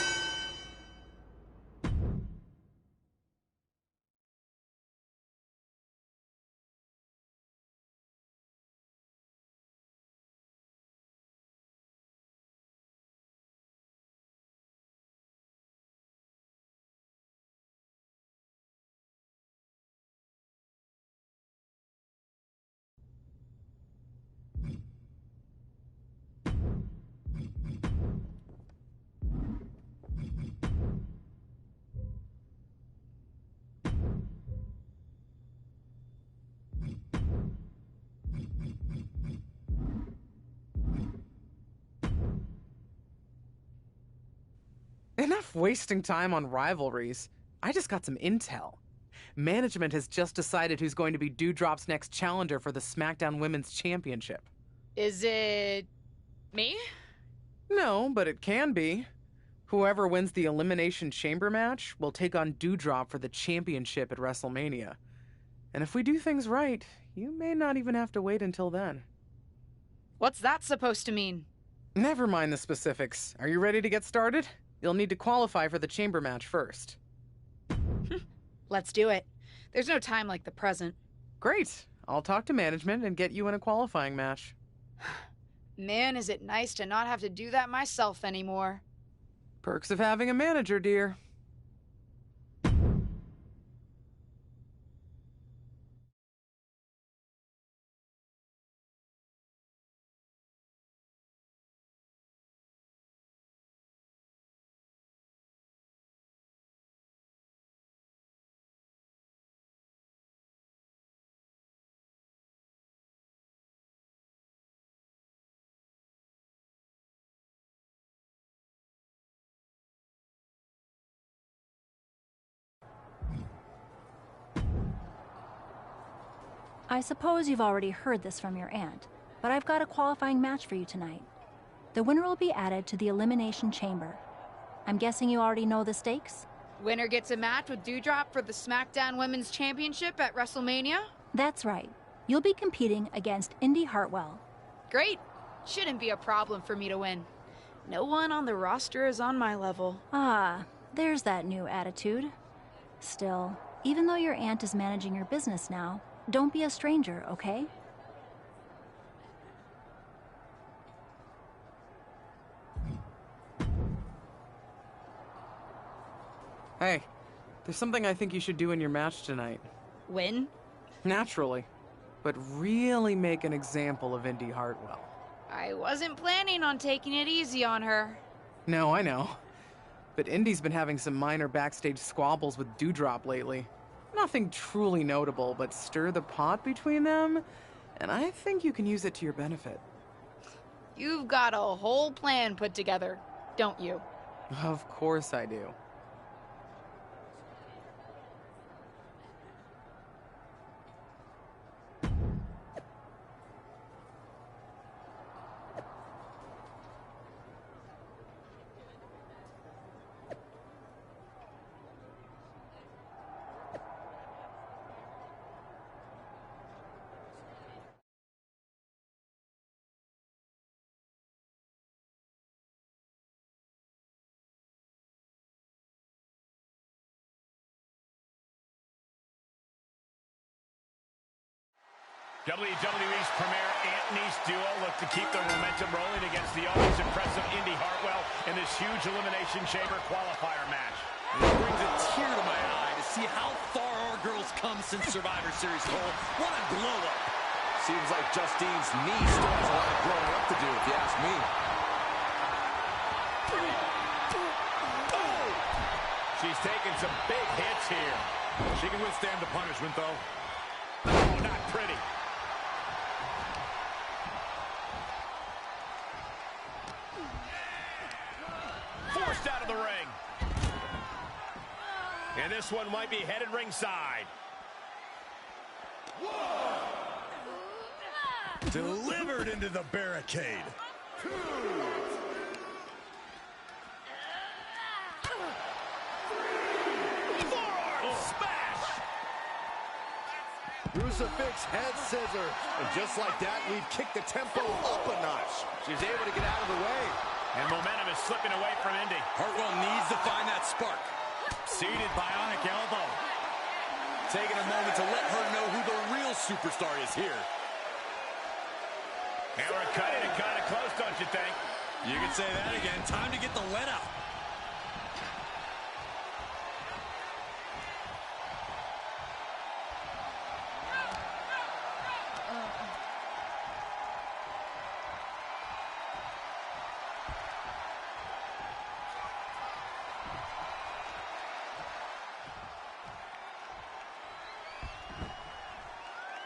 Enough wasting time on rivalries. I just got some intel. Management has just decided who's going to be Dewdrop's next challenger for the SmackDown Women's Championship. Is it me? No, but it can be. Whoever wins the Elimination Chamber match will take on Dewdrop for the championship at WrestleMania. And if we do things right, you may not even have to wait until then. What's that supposed to mean? Never mind the specifics. Are you ready to get started? You'll need to qualify for the chamber match first. Let's do it. There's no time like the present. Great. I'll talk to management and get you in a qualifying match. Man, is it nice to not have to do that myself anymore. Perks of having a manager, dear. I suppose you've already heard this from your aunt, but I've got a qualifying match for you tonight. The winner will be added to the Elimination Chamber. I'm guessing you already know the stakes? Winner gets a match with Dewdrop for the SmackDown Women's Championship at WrestleMania? That's right. You'll be competing against Indy Hartwell. Great. Shouldn't be a problem for me to win. No one on the roster is on my level. Ah, There's that new attitude. Still, even though your aunt is managing your business now, don't be a stranger, okay? Hey, there's something I think you should do in your match tonight. Win? Naturally. But really make an example of Indy Hartwell. I wasn't planning on taking it easy on her. No, I know. But Indy's been having some minor backstage squabbles with Dewdrop lately. Nothing truly notable, but stir the pot between them, and I think you can use it to your benefit. You've got a whole plan put together, don't you? Of course I do. WWE's premier Aunt-Niece duo look to keep their momentum rolling against the always impressive Indy Hartwell in this huge Elimination Chamber qualifier match. It brings a tear to my eye to see how far our girls come since Survivor Series, Cole. What a glow-up. Seems like Justine's knee still has a lot of growing up to do, if you ask me. She's taking some big hits here. She can withstand the punishment, though. Oh, not pretty. Forced out of the ring. And this one might be headed ringside. Delivered into the barricade. Crucifix head scissor. And just like that, we've kicked the tempo up a notch. She's able to get out of the way. And momentum is slipping away from Indy. Hartwell needs to find that spark. Seated bionic elbow. Taking a moment to let her know who the real superstar is here. And we're cutting it kind of close, don't you think? You can say that again. Time to get the let out.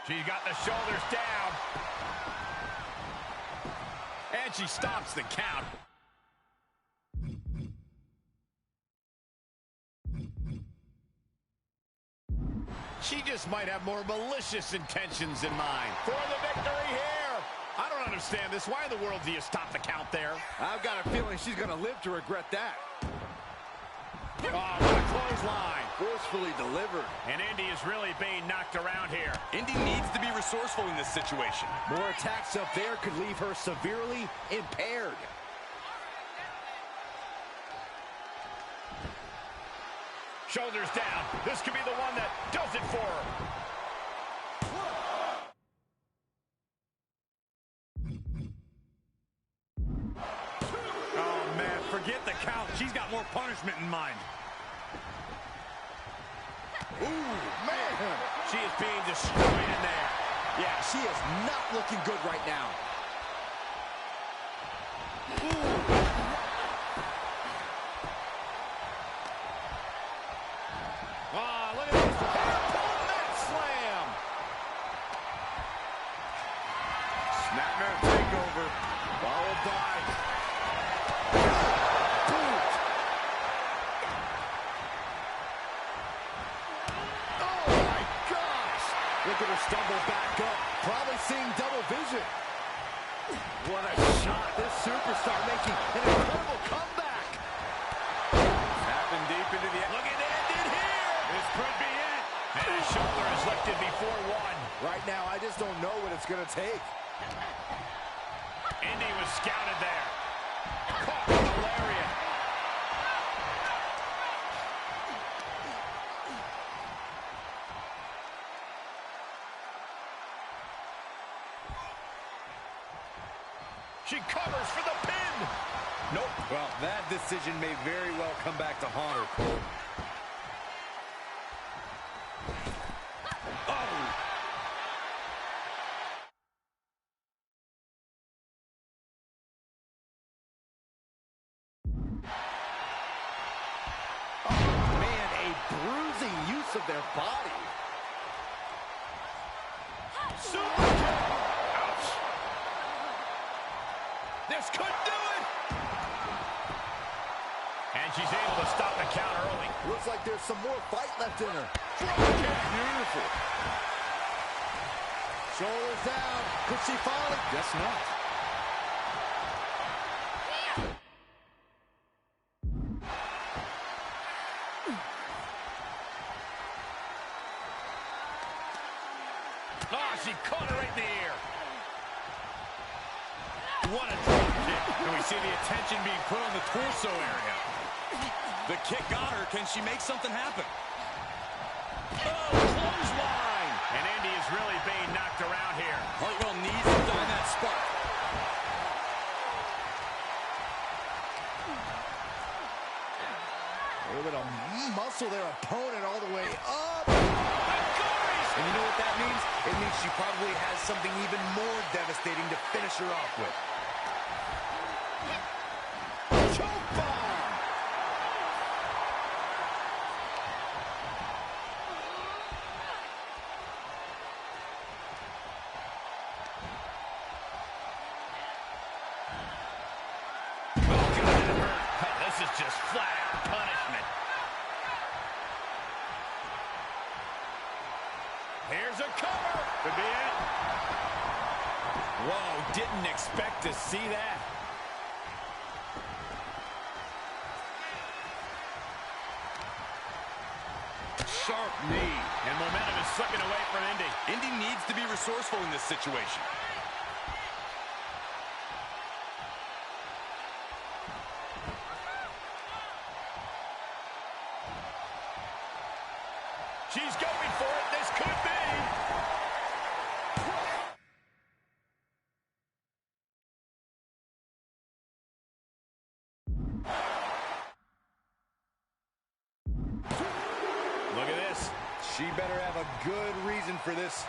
She's got the shoulders down. And she stops the count. She just might have more malicious intentions in mind. For the victory here. I don't understand this. Why in the world do you stop the count there? I've got a feeling she's going to live to regret that. Oh, what a clothesline. Forcefully delivered. And Indy is really being knocked around here. Indy needs to be resourceful in this situation. More attacks up there could leave her severely impaired. Shoulders down. This could be the one that does it for her. Oh, man, forget the count. She's got more punishment in mind. Ooh, man. She is being destroyed in there. Yeah, she is not looking good right now. Oh, look at this. Pull that slam. Snapmare takeover. Followed by... Look at her stumble back up. Probably seeing double vision. What a shot. This superstar making an incredible comeback. Tapping deep into the... Look at it ended here. This could be it. And his shoulder is lifted before one. Right now, I just don't know what it's going to take. Indy was scouted there. Caught with the lariat. She covers for the pin. Nope. Well, that decision may very well come back to haunt her, Cole. Of their body. Super kick. Ouch. This could do it. And she's able to stop the count early. Looks like there's some more fight left in her. Beautiful. Shoulders down. Could she finally? Guess not. She caught her right in the ear. What a drop kick. And we see the attention being put on the torso area. The kick got her. Can she make something happen? Oh, clothesline. And Indy is really being knocked around here. Hartwell needs to find that spot. A little bit of muscle their opponent all the way up. And you know what that means? It means she probably has something even more devastating to finish her off with. Choke bomb! Oh, God, that hurt. Oh, this is just flat-out punishment. Here's a cover. Could be it. Whoa, didn't expect to see that. Sharp knee. And momentum is slipping away from Indy. Indy needs to be resourceful in this situation. She's going for it. This could be. Look at this. She better have a good reason for this.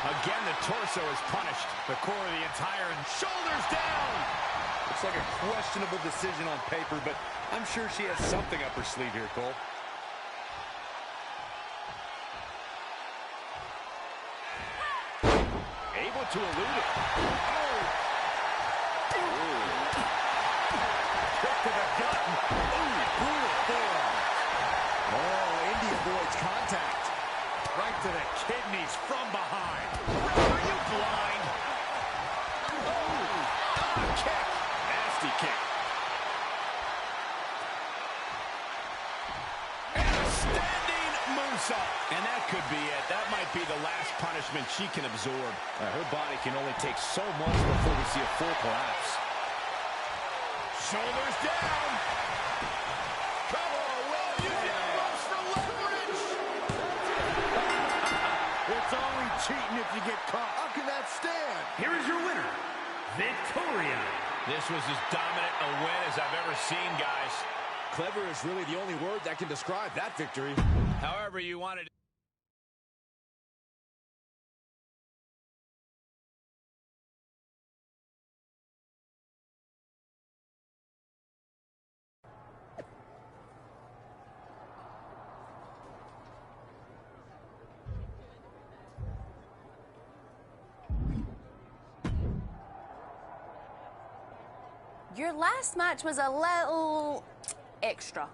Again, the torso is punished. The core of the entire and shoulders down. Looks like a questionable decision on paper, but I'm sure she has something up her sleeve here, Cole. Able to elude it. Oh! Kick to the gut. Ooh, brutal form. Oh, Indy avoids contact. Right to the kidneys from behind. Are you blind? Oh, kick. Nasty kick. And a standing moonsault. And that could be it. That might be the last punishment she can absorb. Her body can only take so much before we see a full collapse. Shoulders down. Cover. Well, you get ropes for leverage. It's only cheating if you get caught. How can that stand? Here is your winner, Victoria. This was as dominant a win as I've ever seen, guys. Clever is really the only word that can describe that victory. However you wanted. Your last match was a little extra.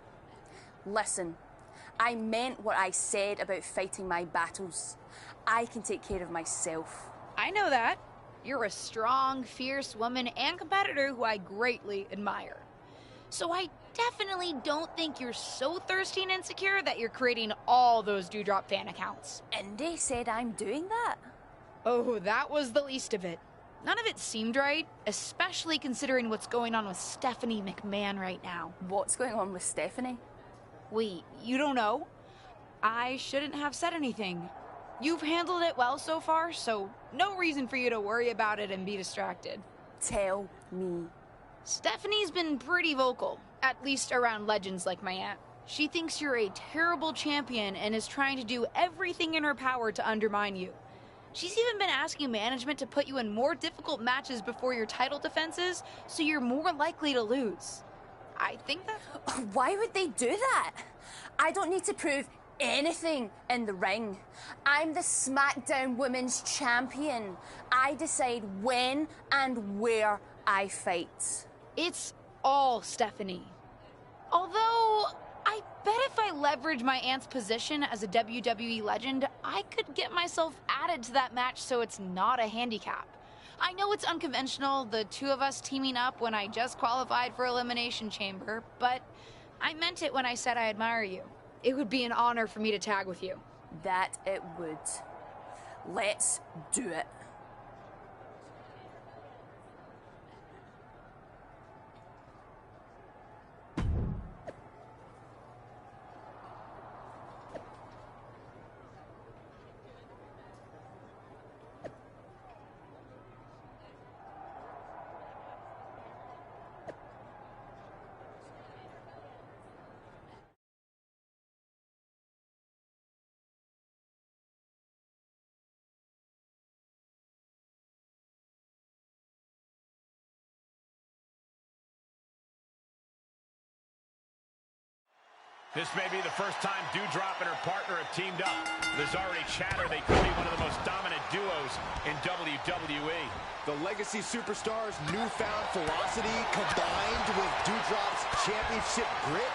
Listen, I meant what I said about fighting my battles. I can take care of myself. I know that. You're a strong, fierce woman and competitor who I greatly admire. So I definitely don't think you're so thirsty and insecure that you're creating all those Dewdrop fan accounts. Indy said I'm doing that? Oh, that was the least of it. None of it seemed right, especially considering what's going on with Stephanie McMahon right now. What's going on with Stephanie? Wait, you don't know? I shouldn't have said anything. You've handled it well so far, so no reason for you to worry about it and be distracted. Tell me. Stephanie's been pretty vocal, at least around legends like my aunt. She thinks you're a terrible champion and is trying to do everything in her power to undermine you. She's even been asking management to put you in more difficult matches before your title defenses, so you're more likely to lose. I think that... Why would they do that? I don't need to prove anything in the ring. I'm the SmackDown Women's Champion. I decide when and where I fight. It's all Stephanie. Although, I bet if I leverage my aunt's position as a WWE legend, I could get myself added to that match so it's not a handicap. I know it's unconventional, the two of us teaming up when I just qualified for Elimination Chamber, but I meant it when I said I admire you. It would be an honor for me to tag with you. That it would. Let's do it. This may be the first time Doudrop and her partner have teamed up. There's already chatter they could be one of the most dominant duos in WWE. The Legacy Superstars' newfound ferocity combined with Doudrop's championship grit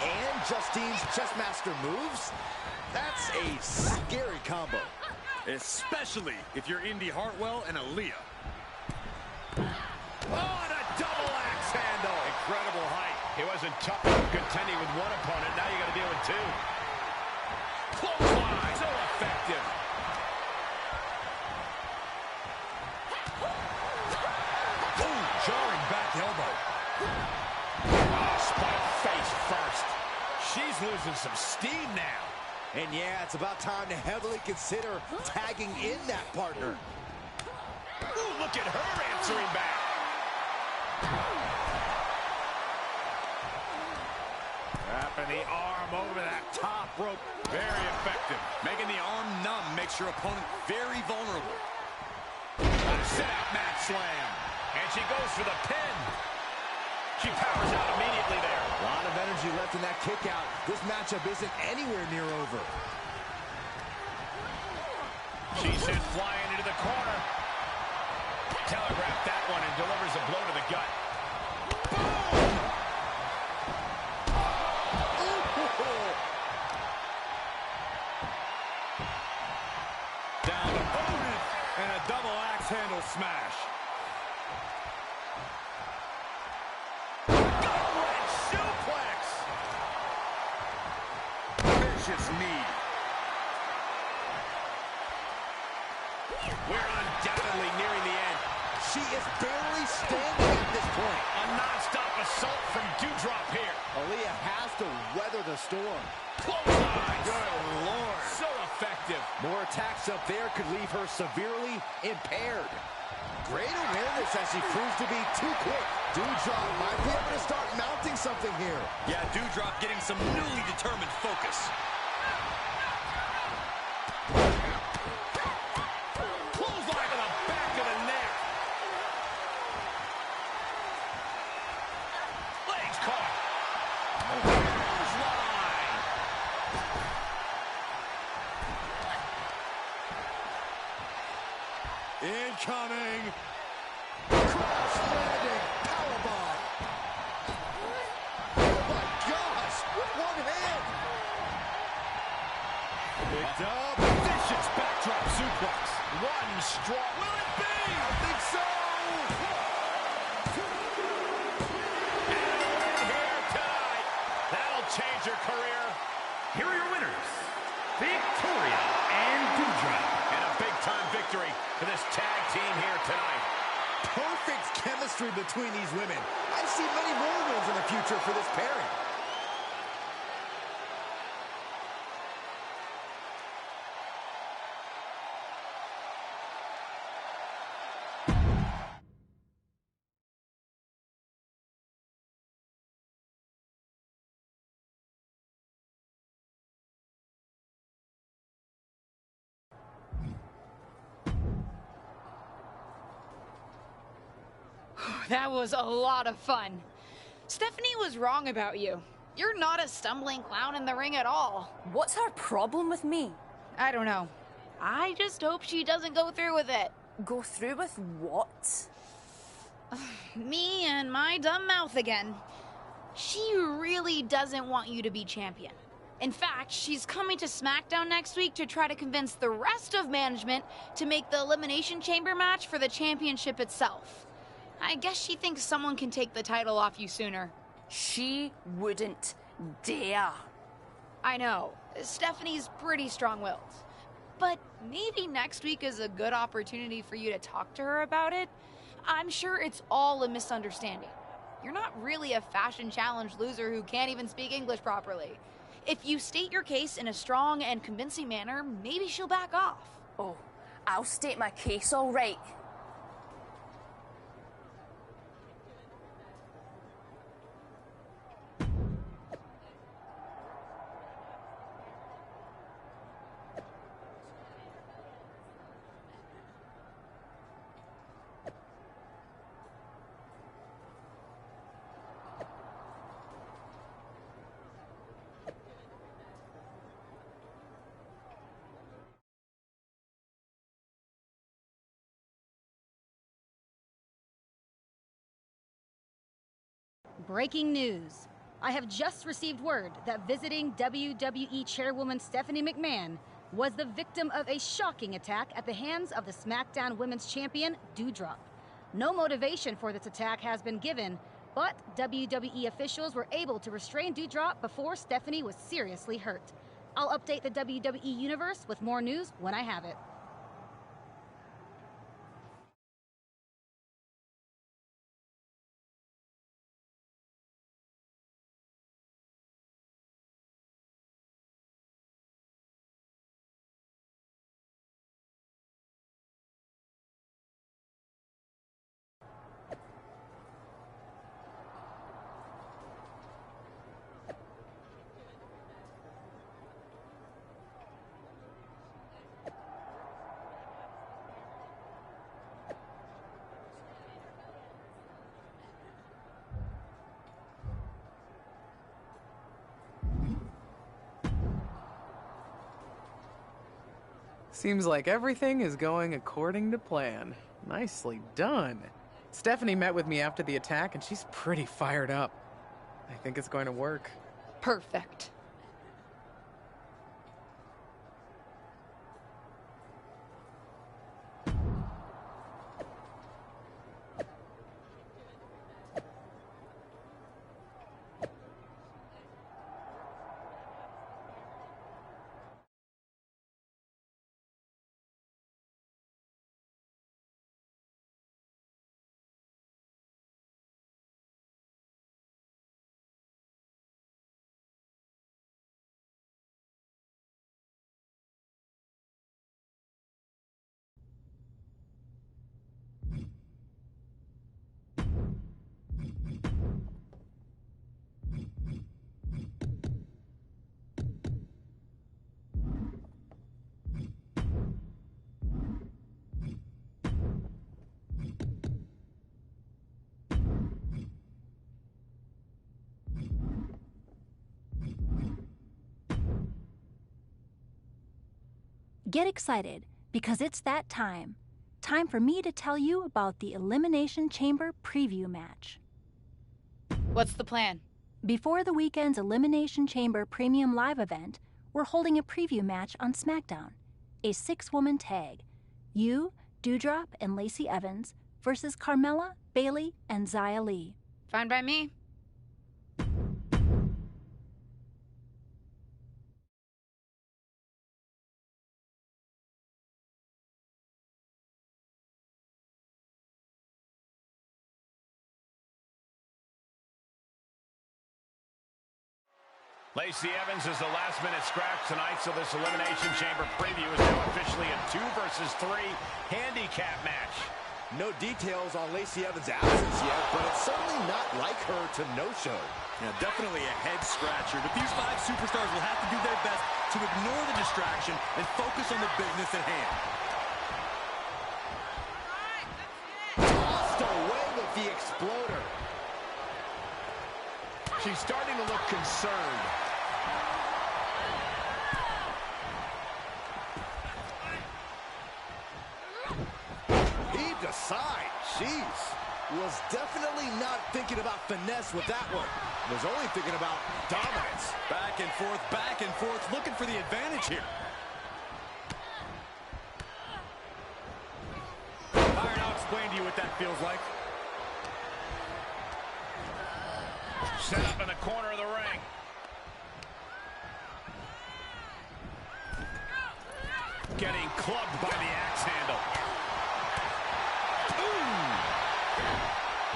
and Justine's chessmaster moves, that's a scary combo. Especially if you're Indy Hartwell and Aaliyah. Oh, and a double axe handle. Incredible height. It wasn't tough contending with one opponent. Now you got to deal with two. Clothesline. So effective. Ooh, jarring back elbow. Oh, spike face first. She's losing some steam now. And yeah, it's about time to heavily consider tagging in that partner. Ooh, look at her answering back. Wrapping the arm over that top rope. Very effective. Making the arm numb makes your opponent very vulnerable. Set-out mat slam. And she goes for the pin. She powers out immediately there. A lot of energy left in that kick out. This matchup isn't anywhere near over. She sent flying into the corner. Telegraphed that one and delivers a blow to the gut. Down opponent and a double axe handle smash. Gut-wrench suplex. Vicious knee. We're undoubtedly nearing the end. She is barely standing at this point. A non-stop assault from Doudrop here. Aaliyah has to weather the storm. Clothesline. Good Lord. So effective. More attacks up there could leave her severely impaired. Great awareness as she proves to be too quick. Doudrop might be able to start mounting something here. Yeah, Doudrop getting some newly determined focus. Clothesline to the back of the neck. Legs caught. Clothesline. Incoming. Crash landing powerbomb. Oh my gosh, with one hand. Picked up. Vicious backdrop suplex. One strong. Will it be? I think so. And a win here tonight. That'll change her career. Here are your winners, Victoria and Doudrop. And a big-time victory for this tag team here tonight. Perfect chemistry between these women. I see many more wins in the future for this pairing. That was a lot of fun. Stephanie was wrong about you. You're not a stumbling clown in the ring at all. What's her problem with me? I don't know. I just hope she doesn't go through with it. Go through with what? Me and my dumb mouth again. She really doesn't want you to be champion. In fact, she's coming to SmackDown next week to try to convince the rest of management to make the Elimination Chamber match for the championship itself. I guess she thinks someone can take the title off you sooner. She wouldn't dare. I know. Stephanie's pretty strong-willed. But maybe next week is a good opportunity for you to talk to her about it. I'm sure it's all a misunderstanding. You're not really a fashion challenge loser who can't even speak English properly. If you state your case in a strong and convincing manner, maybe she'll back off. Oh, I'll state my case all right. Breaking news. I have just received word that visiting WWE Chairwoman Stephanie McMahon was the victim of a shocking attack at the hands of the SmackDown Women's Champion, Doudrop. No motivation for this attack has been given, but WWE officials were able to restrain Doudrop before Stephanie was seriously hurt. I'll update the WWE Universe with more news when I have it. Seems like everything is going according to plan. Nicely done. Stephanie met with me after the attack and she's pretty fired up. I think it's going to work. Perfect. Get excited, because it's that time. Time for me to tell you about the Elimination Chamber preview match. What's the plan? Before the weekend's Elimination Chamber Premium Live event, we're holding a preview match on SmackDown. A 6-woman tag. You, Doudrop, and Lacey Evans versus Carmella, Bayley, and Xia Li. Fine by me. Lacey Evans is the last-minute scratch tonight, so this Elimination Chamber preview is now officially a 2 versus 3 handicap match. No details on Lacey Evans' absence yet, but it's certainly not like her to no-show. Yeah, definitely a head-scratcher, but these 5 superstars will have to do their best to ignore the distraction and focus on the business at hand. Tossed away with the the exploder. She's starting to look concerned. Heaved aside. Jeez. Was definitely not thinking about finesse with that one. Was only thinking about dominance. Back and forth, looking for the advantage here. Byron, I'll explain to you what that feels like. Set up in the corner of the ring. Getting clubbed by the axe handle.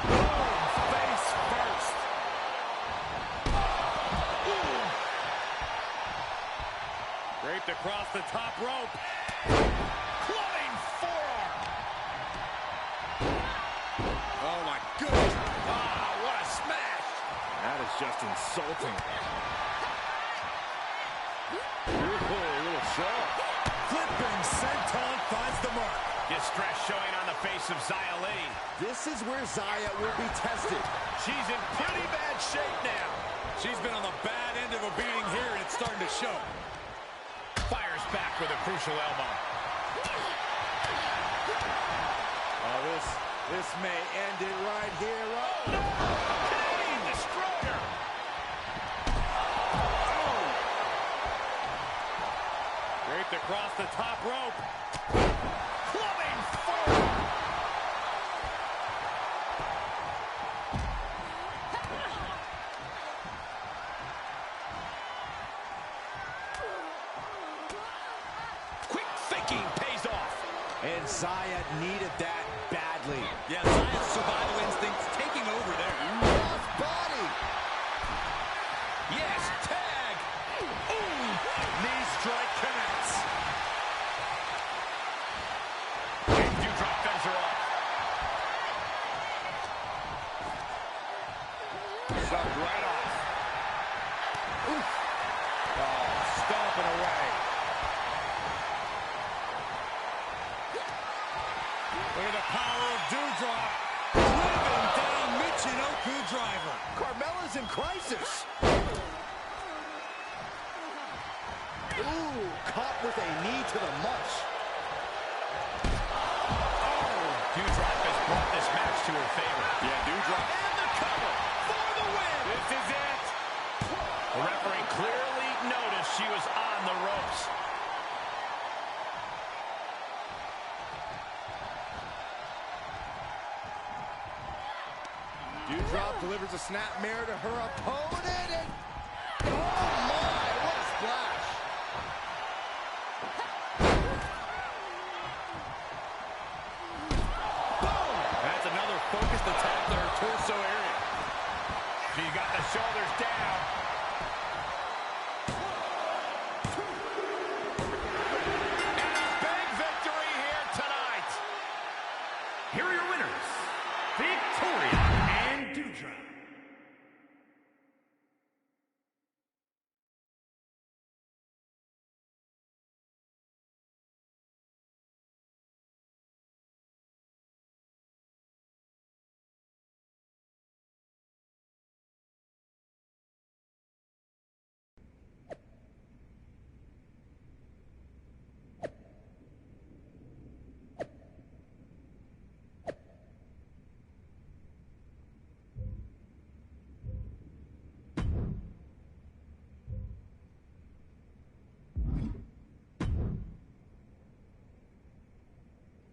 Face first. Draped across the top rope. Clubbing forearm. Oh my goodness. Ah, what a smash. That is just insulting. Ooh, a little show. Flipping senton finds the mark. Distress showing on the face of Xia Li. This is where Xia will be tested. She's in pretty bad shape now. She's been on the bad end of a beating here, and it's starting to show. Fires back with a crucial elbow. Oh, this may end it right here. Oh, Canadian destroyer. Draped across the top rope. Clubbing forearm. Quick thinking pays off. and Xia needed that badly. Yeah, Xia's survival instinct's taking over there. Rough body. Yes, tag. Ooh, knee strike connects. And Dewdrop fends her off. Shoved right off. Oof. Oh, stomping away. Look at the power of Dewdrop. Driven down Michinoku driver. Carmella's in crisis. Ooh, caught with a knee to the mush. Oh, Dewdrop has brought this match to her favor. Yeah, Dewdrop. And the cover for the win. This is it. The referee clearly noticed she was on the ropes. Dewdrop delivers a snapmare to her opponent, and oh my, what a splash! Boom! That's another focused attack to her torso area. She got the shoulders down. And a big victory here tonight. Here are your winners, Victoria and Dewdrop.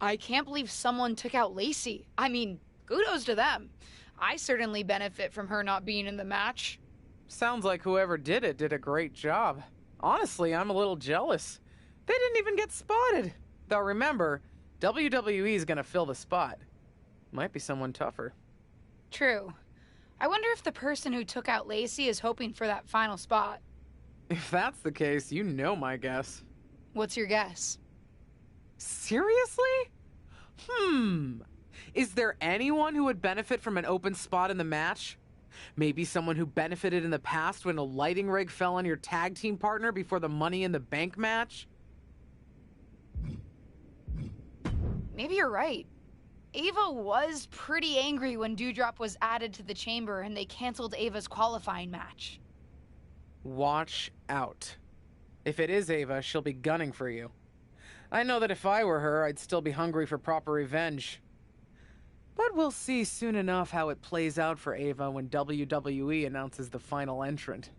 I can't believe someone took out Lacey. I mean, kudos to them. I certainly benefit from her not being in the match. Sounds like whoever did it did a great job. Honestly, I'm a little jealous. They didn't even get spotted. Though remember, WWE's gonna fill the spot. Might be someone tougher. True. I wonder if the person who took out Lacey is hoping for that final spot. If that's the case, you know my guess. What's your guess? Seriously? Is there anyone who would benefit from an open spot in the match? Maybe someone who benefited in the past when a lighting rig fell on your tag team partner before the Money in the Bank match? Maybe you're right. Ava was pretty angry when Doudrop was added to the chamber and they canceled Ava's qualifying match. Watch out. If it is Ava, she'll be gunning for you. I know that if I were her, I'd still be hungry for proper revenge. But we'll see soon enough how it plays out for Ava when WWE announces the final entrant.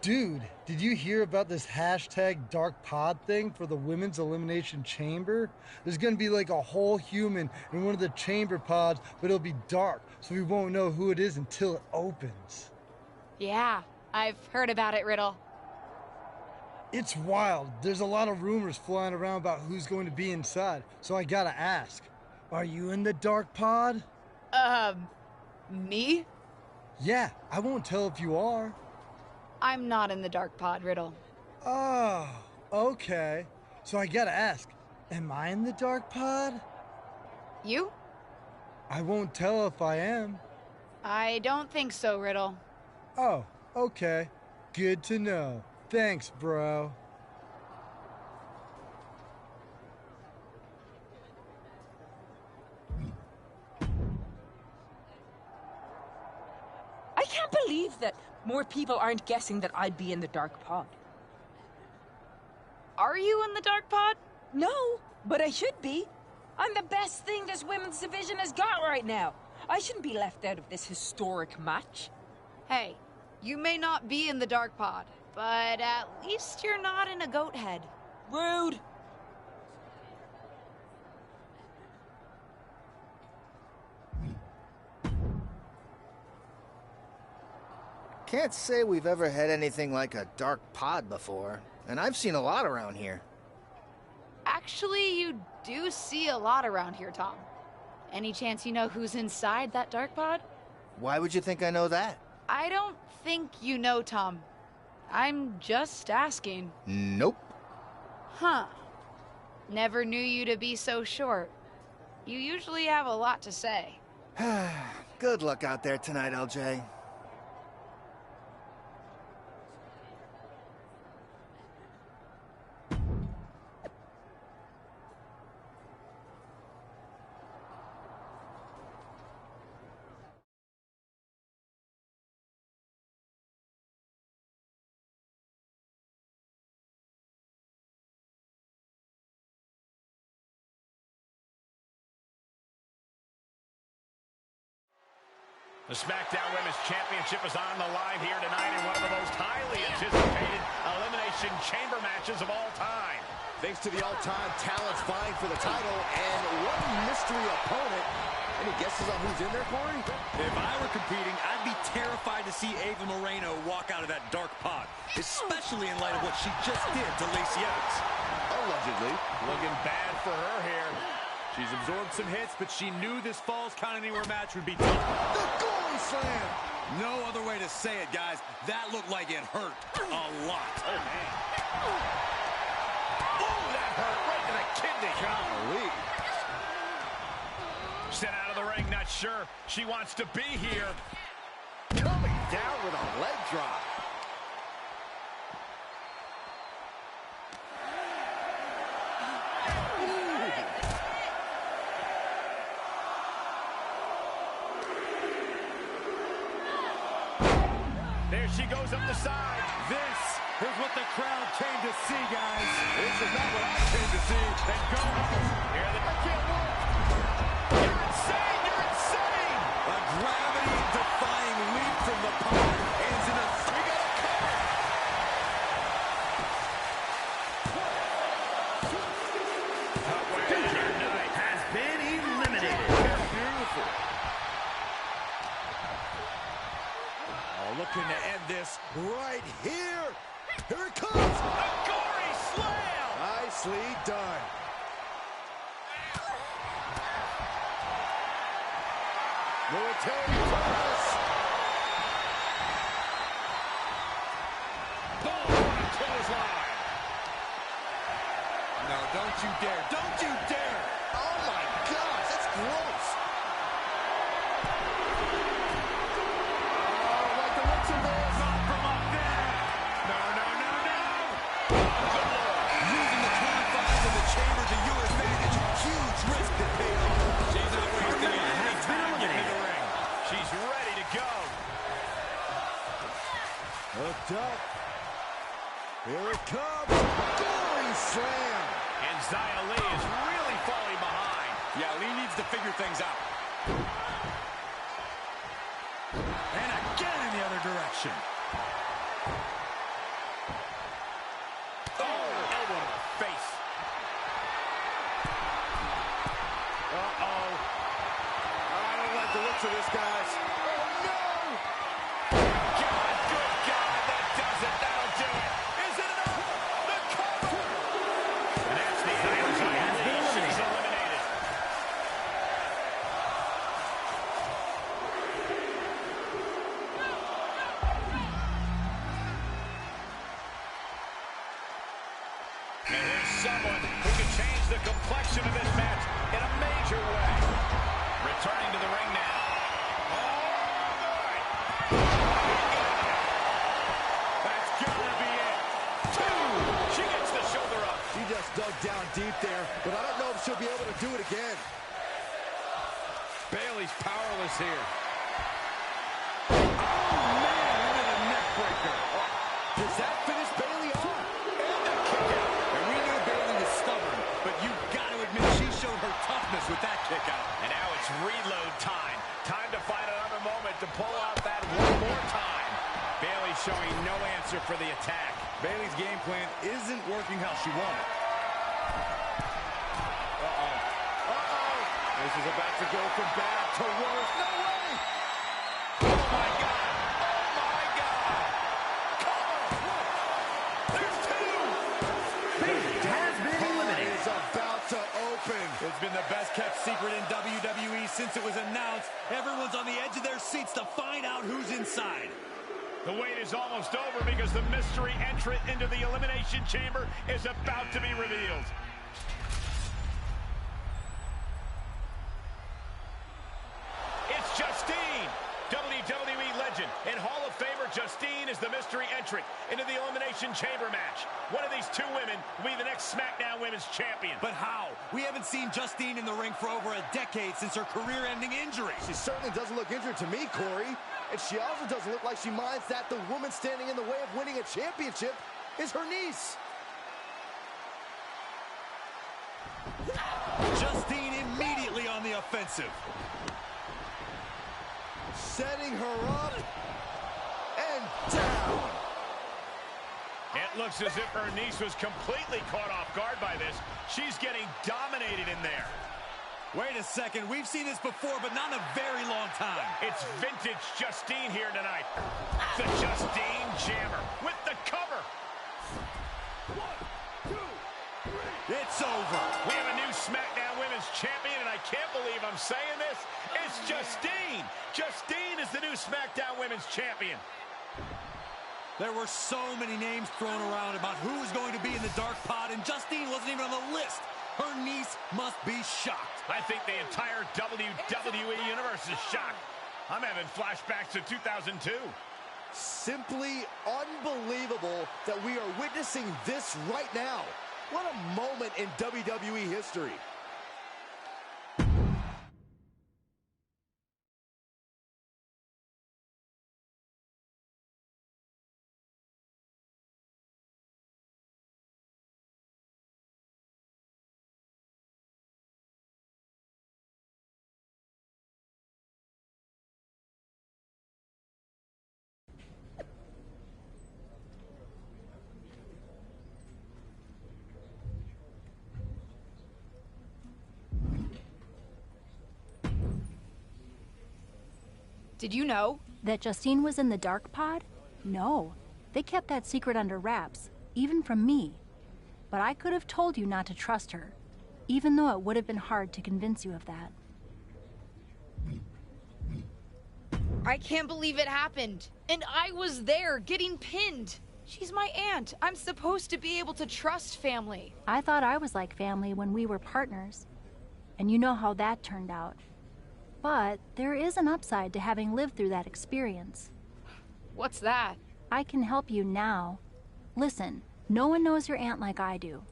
Dude, did you hear about this hashtag Dark Pod thing for the Women's Elimination Chamber? There's gonna be like a whole human in one of the chamber pods, but it'll be dark, so we won't know who it is until it opens. Yeah, I've heard about it, Riddle. It's wild. There's a lot of rumors flying around about who's going to be inside, so I gotta ask. Are you in the Dark Pod? Me? Yeah, I won't tell if you are. I'm not in the Dark Pod, Riddle. Oh, okay. So I gotta ask, am I in the Dark Pod? You? I won't tell if I am. I don't think so, Riddle. Oh, okay. Good to know. Thanks, bro. I can't believe that more people aren't guessing that I'd be in the Dark Pod. Are you in the Dark Pod? No, but I should be. I'm the best thing this women's division has got right now. I shouldn't be left out of this historic match. Hey, you may not be in the Dark Pod, but at least you're not in a goat head. Rude. Can't say we've ever had anything like a dark pod before, and I've seen a lot around here. Actually, you do see a lot around here, Tom. Any chance you know who's inside that Dark Pod? Why would you think I know that? I don't think you know, Tom. I'm just asking. Nope. Huh. Never knew you to be so short. You usually have a lot to say. Good luck out there tonight, LJ. The SmackDown Women's Championship is on the line here tonight in one of the most highly anticipated Elimination Chamber matches of all time. Thanks to the all-time talents vying for the title, and what a mystery opponent. Any guesses on who's in there, Corey? If I were competing, I'd be terrified to see Ava Moreno walk out of that Dark Pod, especially in light of what she just did to Lacey Evans. Allegedly. Looking bad for her here. She's absorbed some hits, but she knew this Falls Count Anywhere match would be tough. The goalie slam! No other way to say it, guys. That looked like it hurt a lot. Oh, man. Oh, that hurt right in the kidney. Golly. Sent out of the ring, not sure she wants to be here. Coming down with a leg drop. There she goes up the side. This is what the crowd came to see, guys. This is not what I came to see. Then go. Here they I can't work. You're insane. You're insane. A gravity-defying leap from the looking to end this right here. Here it comes. A gory slam. Nicely done. Military press. Oh, what a clothesline. No, don't you dare. Don't you dare. Oh, my gosh. That's gross. Oh, I like the looks of this. Not from up there. No, no, no, no. Using the confines of the chamber to your advantage. Huge risk to pay off. She's not wasting any time getting in the ring. She's ready to go. Hooked up. Here it comes. Gory slam. And Xia Li is really falling behind. Yeah, Lee needs to figure things out. And again in the other direction. Oh, elbow to the face. Uh-oh. I don't like the looks of this, guys. Oh, no! God, good God, that does it. That'll do it. Is it enough? The cover. And that's the end. She's eliminated. And here's someone who can change the complexion of this match in a major way. Returning to the ring now. That's gotta be it. 2. She gets the shoulder up. She just dug down deep there, but I don't know if she'll be able to do it again. Bayley's powerless here. Oh, man, into the neck breaker. Does that finish Bayley off? And the kick out. And we knew Bayley was stubborn, but you've got to admit she showed her toughness with that kick out. And now it's reload time. Time to find another moment to pull out that one more time. Bayley showing no answer for the attack. Bayley's game plan isn't working how she wanted. This is about to go from bad to worse. No way! Oh, my God. Oh, my God. Cover. There's 2. Bayley has been eliminated. Is about to open. It's been the best kept secret in WWE since it was announced. Everyone's on the edge of their seats to find out who's inside. The wait is almost over because the mystery entrant into the Elimination Chamber is about to be revealed. It's Justine, WWE legend and Hall of Famer Justine is the mystery entrant into the Elimination Chamber match. One of these two women will be the next SmackDown Women's Champion. But how? We haven't seen Justine in the ring for over a decade since her career-ending injury. She certainly doesn't look injured to me, Corey. And she also doesn't look like she minds that the woman standing in the way of winning a championship is her niece. Justine immediately on the offensive. Setting her up and down. It looks as if her niece was completely caught off guard by this. She's getting dominated in there. Wait a second, we've seen this before, but not in a very long time. It's vintage Justine here tonight. The Justine Jammer with the cover. 1, 2, 3. It's over. We have a new SmackDown Women's Champion, and I can't believe I'm saying this. It's Justine. Justine is the new SmackDown Women's Champion. There were so many names thrown around about who was going to be in the dark pod, and Justine wasn't even on the list. Her niece must be shocked. I think the entire WWE Universe is shocked. I'm having flashbacks to 2002. Simply unbelievable that we are witnessing this right now. What a moment in WWE history. Did you know? That Justine was in the dark pod? No. They kept that secret under wraps, even from me. But I could have told you not to trust her, even though it would have been hard to convince you of that. I can't believe it happened. And I was there, getting pinned. She's my aunt. I'm supposed to be able to trust family. I thought I was like family when we were partners. And you know how that turned out. But there is an upside to having lived through that experience. What's that? I can help you now. Listen, no one knows your aunt like I do.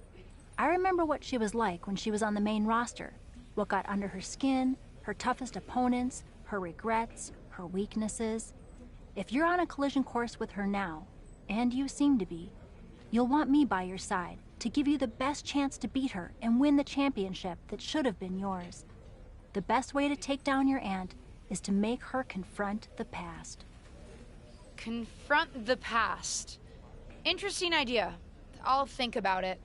I remember what she was like when she was on the main roster. What got under her skin, her toughest opponents, her regrets, her weaknesses. If you're on a collision course with her now, and you seem to be, you'll want me by your side to give you the best chance to beat her and win the championship that should have been yours. The best way to take down your aunt is to make her confront the past. Confront the past. Interesting idea. I'll think about it.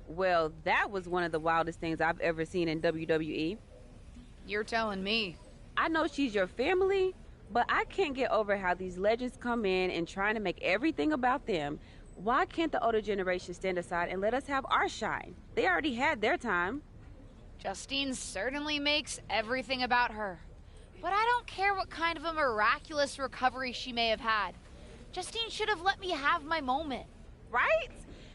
Well, that was one of the wildest things I've ever seen in WWE. You're telling me. I know she's your family, but I can't get over how these legends come in and trying to make everything about them. Why can't the older generation stand aside and let us have our shine? They already had their time. Justine certainly makes everything about her. But I don't care what kind of a miraculous recovery she may have had. Justine should have let me have my moment. Right?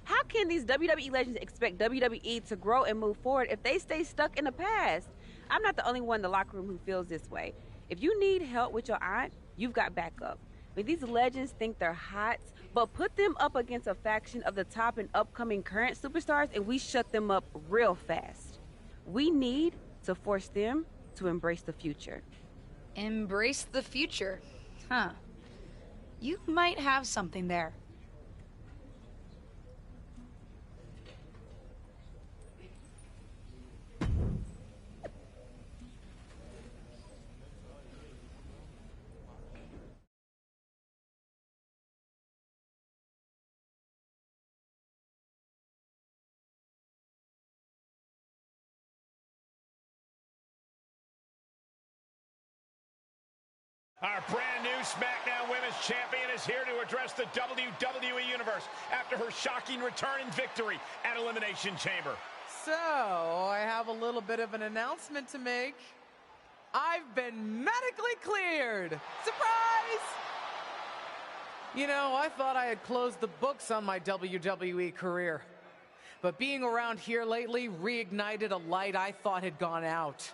How can these WWE legends expect WWE to grow and move forward if they stay stuck in the past? I'm not the only one in the locker room who feels this way. If you need help with your aunt, you've got backup. I mean, these legends think they're hot, but put them up against a faction of the top and upcoming current superstars and we shut them up real fast. We need to force them to embrace the future. Embrace the future? Huh. You might have something there. Our brand new SmackDown Women's Champion is here to address the WWE Universe after her shocking return and victory at Elimination Chamber. So, I have a little bit of an announcement to make. I've been medically cleared! Surprise! You know, I thought I had closed the books on my WWE career. But being around here lately reignited a light I thought had gone out.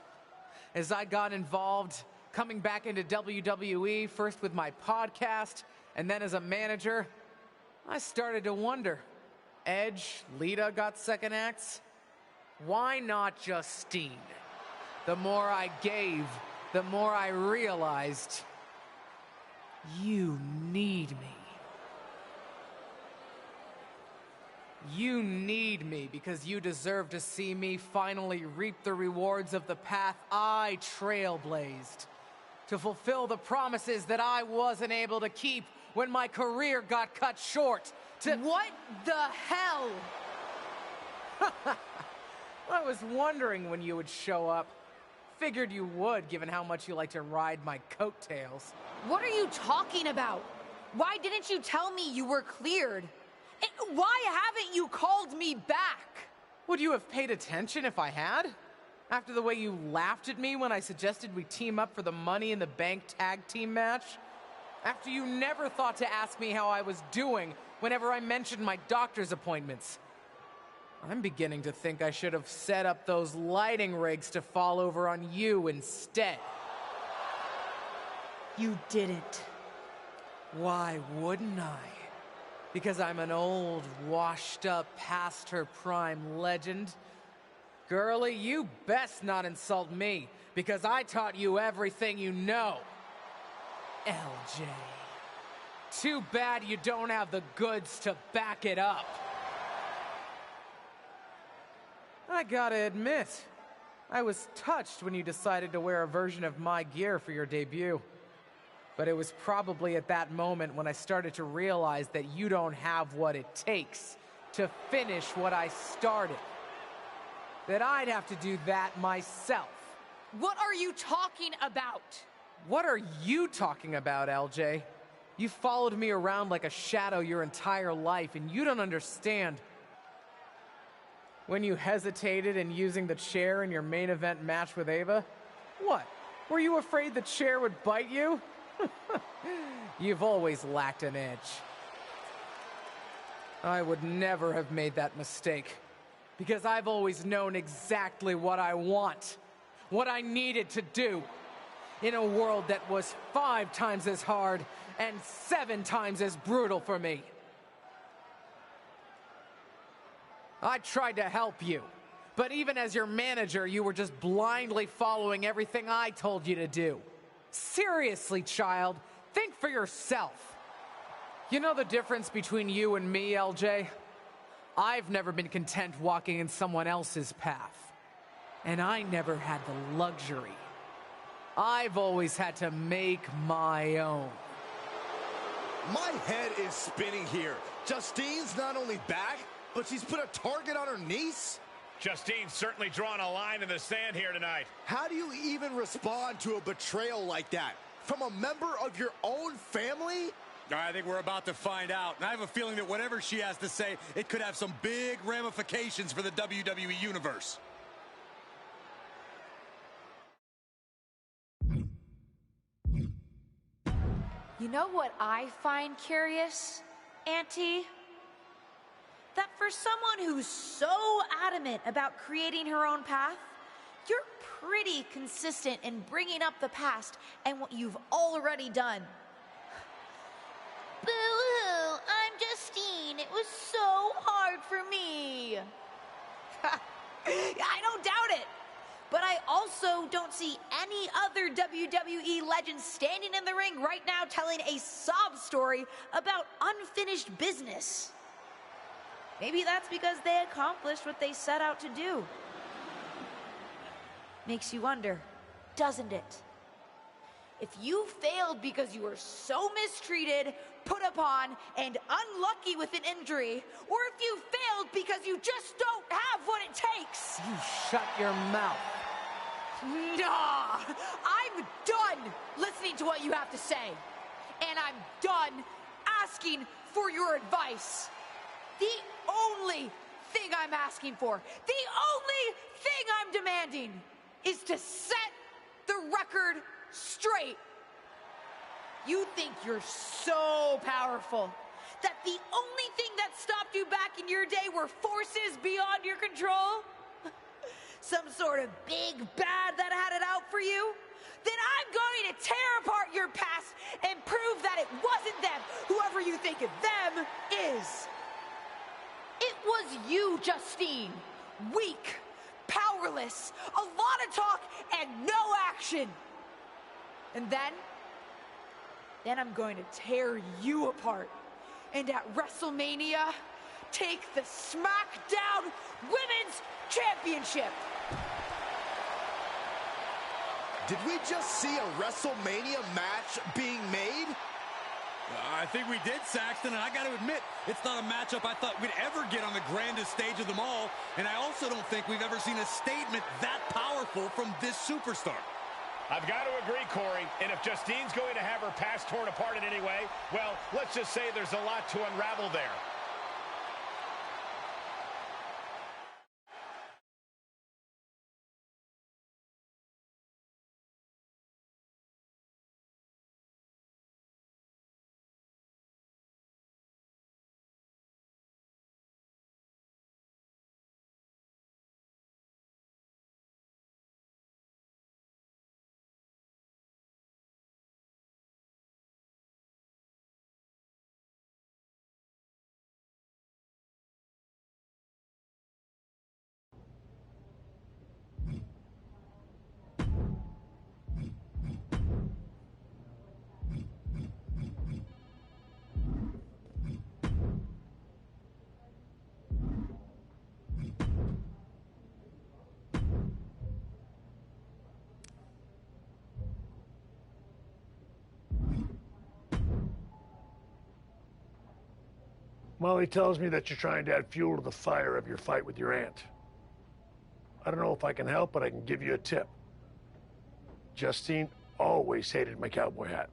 As I got involved, coming back into WWE, first with my podcast, and then as a manager, I started to wonder. Edge, Lita got second acts. Why not Justine? The more I gave, the more I realized, you need me. You need me because you deserve to see me finally reap the rewards of the path I trailblazed. To fulfill the promises that I wasn't able to keep when my career got cut short. What the hell? I was wondering when you would show up. Figured you would, given how much you like to ride my coattails. What are you talking about? Why didn't you tell me you were cleared? And why haven't you called me back? Would you have paid attention if I had? After the way you laughed at me when I suggested we team up for the Money in the Bank tag team match? After you never thought to ask me how I was doing whenever I mentioned my doctor's appointments? I'm beginning to think I should have set up those lighting rigs to fall over on you instead. You didn't. Why wouldn't I? Because I'm an old, washed-up, past-her-prime legend. Girlie, you best not insult me, because I taught you everything you know. LJ. Too bad you don't have the goods to back it up. I gotta admit, I was touched when you decided to wear a version of my gear for your debut. But it was probably at that moment when I started to realize that you don't have what it takes to finish what I started. That I'd have to do that myself. What are you talking about? What are you talking about, LJ? You followed me around like a shadow your entire life, and you don't understand. When you hesitated in using the chair in your main event match with Ava, what? Were you afraid the chair would bite you? You've always lacked an edge. I would never have made that mistake, because I've always known exactly what I want, what I needed to do, in a world that was 5 times as hard and 7 times as brutal for me. I tried to help you, but even as your manager, you were just blindly following everything I told you to do. Seriously, child, think for yourself. You know the difference between you and me, LJ? I've never been content walking in someone else's path, and I never had the luxury. I've always had to make my own. My head is spinning here. Justine's not only back, but she's put a target on her niece? Justine's certainly drawn a line in the sand here tonight. How do you even respond to a betrayal like that? From a member of your own family? I think we're about to find out. And I have a feeling that whatever she has to say, it could have some big ramifications for the WWE Universe. You know what I find curious, Auntie? That for someone who's so adamant about creating her own path, you're pretty consistent in bringing up the past and what you've already done. Boo-hoo, I'm Justine. It was so hard for me. I don't doubt it. But I also don't see any other WWE legends standing in the ring right now telling a sob story about unfinished business. Maybe that's because they accomplished what they set out to do. Makes you wonder, doesn't it? If you failed because you were so mistreated, put upon, and unlucky with an injury, or if you failed because you just don't have what it takes. You shut your mouth. Nah, I'm done listening to what you have to say. And I'm done asking for your advice. The only thing I'm asking for, the only thing I'm demanding is to set the record straight. You think you're so powerful that the only thing that stopped you back in your day were forces beyond your control? Some sort of big bad that had it out for you? Then I'm going to tear apart your past and prove that it wasn't them, whoever you think of them is. It was you, Justine. Weak, powerless, a lot of talk and no action. And then I'm going to tear you apart. And at WrestleMania, take the SmackDown Women's Championship. Did we just see a WrestleMania match being made? I think we did, Saxton, and I got to admit, it's not a matchup I thought we'd ever get on the grandest stage of them all, and I also don't think we've ever seen a statement that powerful from this superstar. I've got to agree, Corey, and if Justine's going to have her past torn apart in any way, well, let's just say there's a lot to unravel there. Molly tells me that you're trying to add fuel to the fire of your fight with your aunt. I don't know if I can help, but I can give you a tip. Justine always hated my cowboy hat.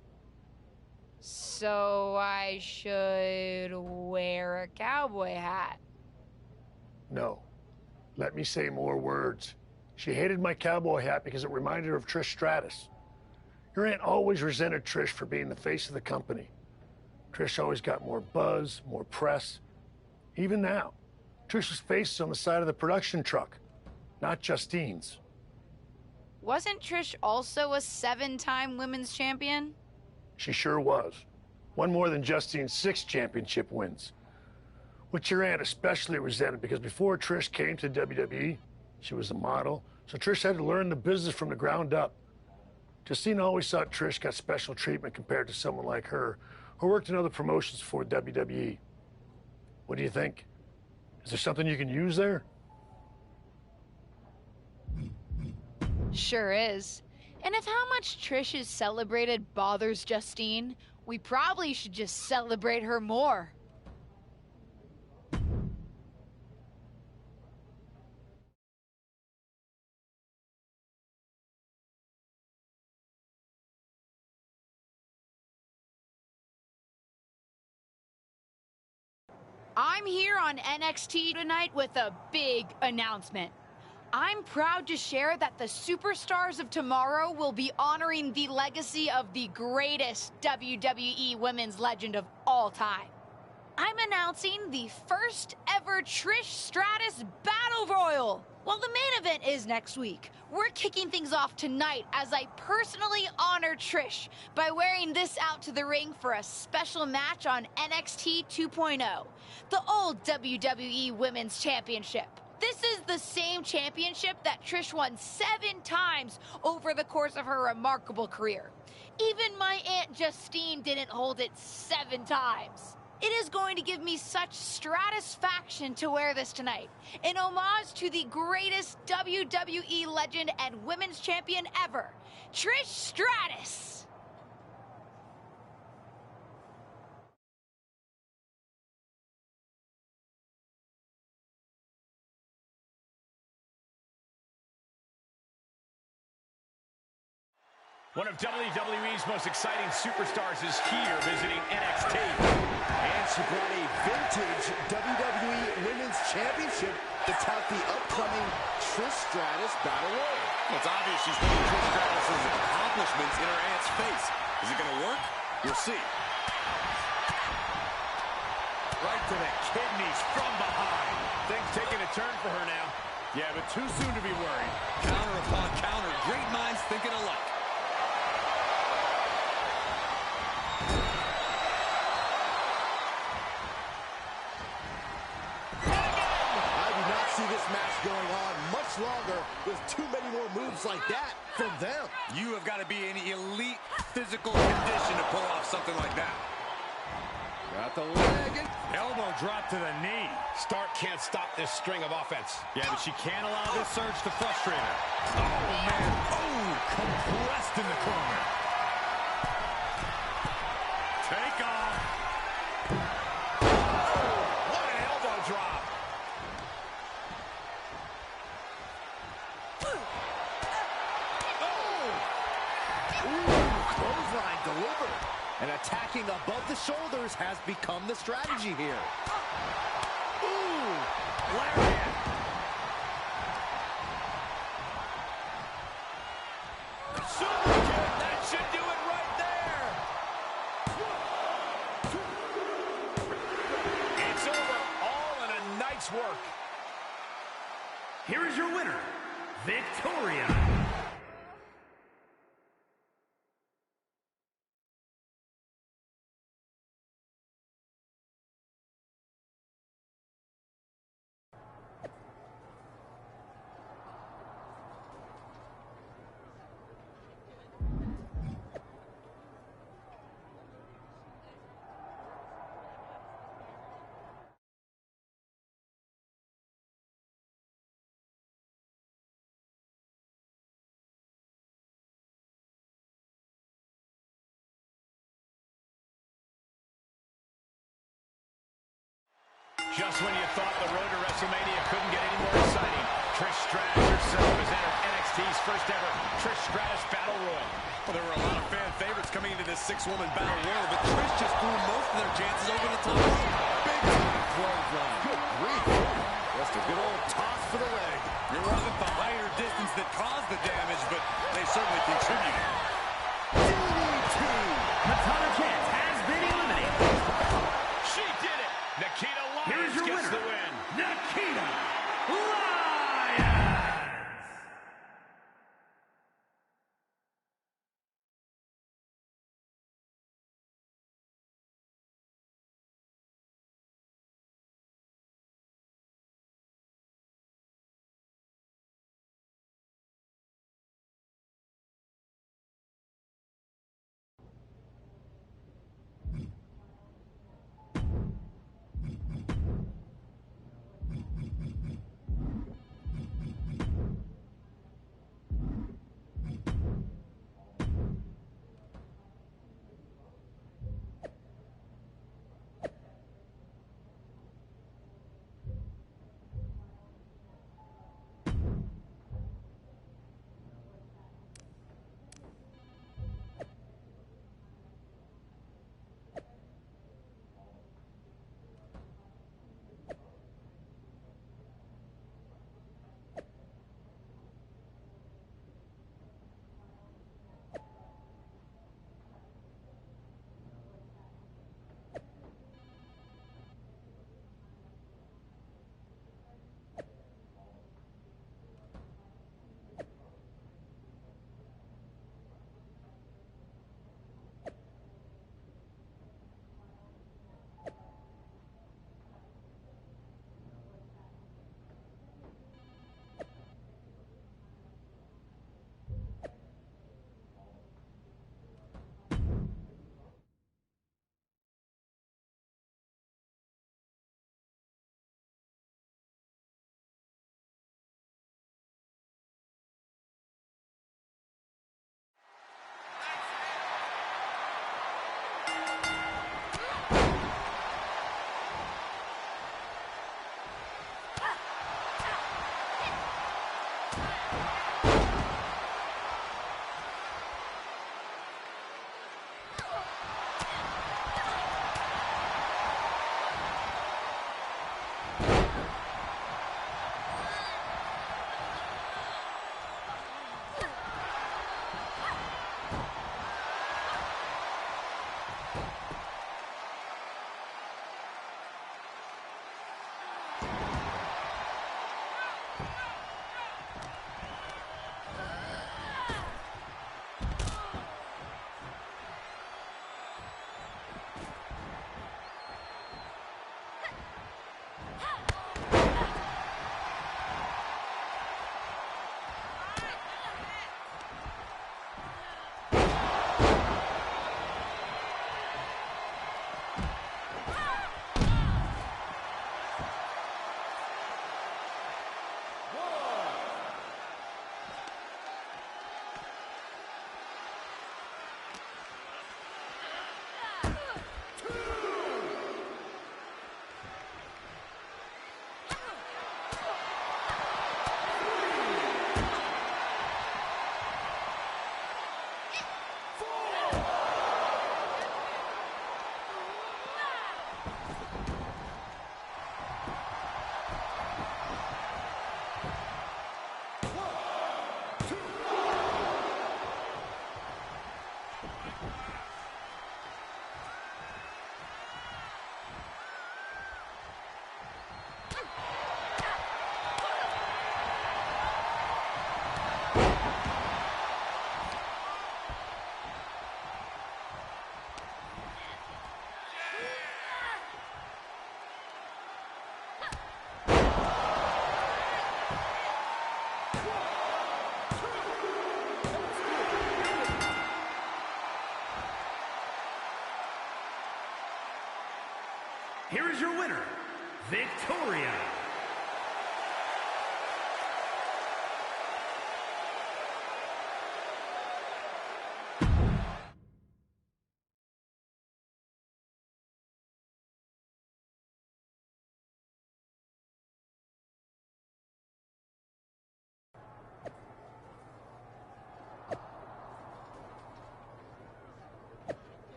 So I should wear a cowboy hat. No. Let me say more words. She hated my cowboy hat because it reminded her of Trish Stratus. Your aunt always resented Trish for being the face of the company. Trish always got more buzz, more press. Even now, Trish's face is on the side of the production truck, not Justine's. Wasn't Trish also a 7-time women's champion? She sure was. One more than Justine's 6 championship wins. Which your aunt especially resented because before Trish came to WWE, she was a model, so Trish had to learn the business from the ground up. Justine always thought Trish got special treatment compared to someone like her, who worked in other promotions before WWE. What do you think? Is there something you can use there? Sure is. And if how much Trish is celebrated bothers Justine, we probably should just celebrate her more. I'm here on NXT tonight with a big announcement. I'm proud to share that the Superstars of Tomorrow will be honoring the legacy of the greatest WWE women's legend of all time. I'm announcing the first ever Trish Stratus Battle Royal. Well, the main event is next week. We're kicking things off tonight as I personally honor Trish by wearing this out to the ring for a special match on NXT 2.0, the old WWE Women's Championship. This is the same championship that Trish won 7 times over the course of her remarkable career. Even my Aunt Justine didn't hold it 7 times. It is going to give me such stratisfaction to wear this tonight, in homage to the greatest WWE legend and women's champion ever, Trish Stratus. One of WWE's most exciting superstars is here visiting NXT. And she brought a vintage WWE Women's Championship to tout the upcoming Trish Stratus Battle Royal. Well, it's obvious she's putting Trish Stratus' accomplishments in her aunt's face. Is it going to work? We'll see. Right to the kidneys from behind. Things taking a turn for her now. Yeah, but too soon to be worried. Counter upon counter. Great minds thinking alike. Match going on much longer with too many more moves like that from them. You have got to be in elite physical condition to pull off something like that. Got the leg and elbow drop to the knee. Stark can't stop this string of offense. Yeah, but she can't allow this surge to frustrate her. Oh, man. Oh, compressed in the corner. Take off. Oh, what an elbow drop. Clothesline delivered. And attacking above the shoulders has become the strategy here. Ooh, lariat. Super kick, that should do it right there. It's over, all in a night's work. Here is your winner, Victoria. Just when you thought the road to WrestleMania couldn't get any more exciting, Trish Stratus herself has entered NXT's first ever Trish Stratus Battle Royal. Well, there were a lot of fan favorites coming into this 6-woman battle royal, but Trish just threw most of their chances over the top. Big time clothesline. Good grief. Just a good old toss for the leg. It wasn't the height or distance that caused the damage, but they certainly contributed. Katana Chance has been eliminated. She did it! Nikita Here's Lyons your gets winner, the win. Nikita Lyons. Here is your winner, Victoria.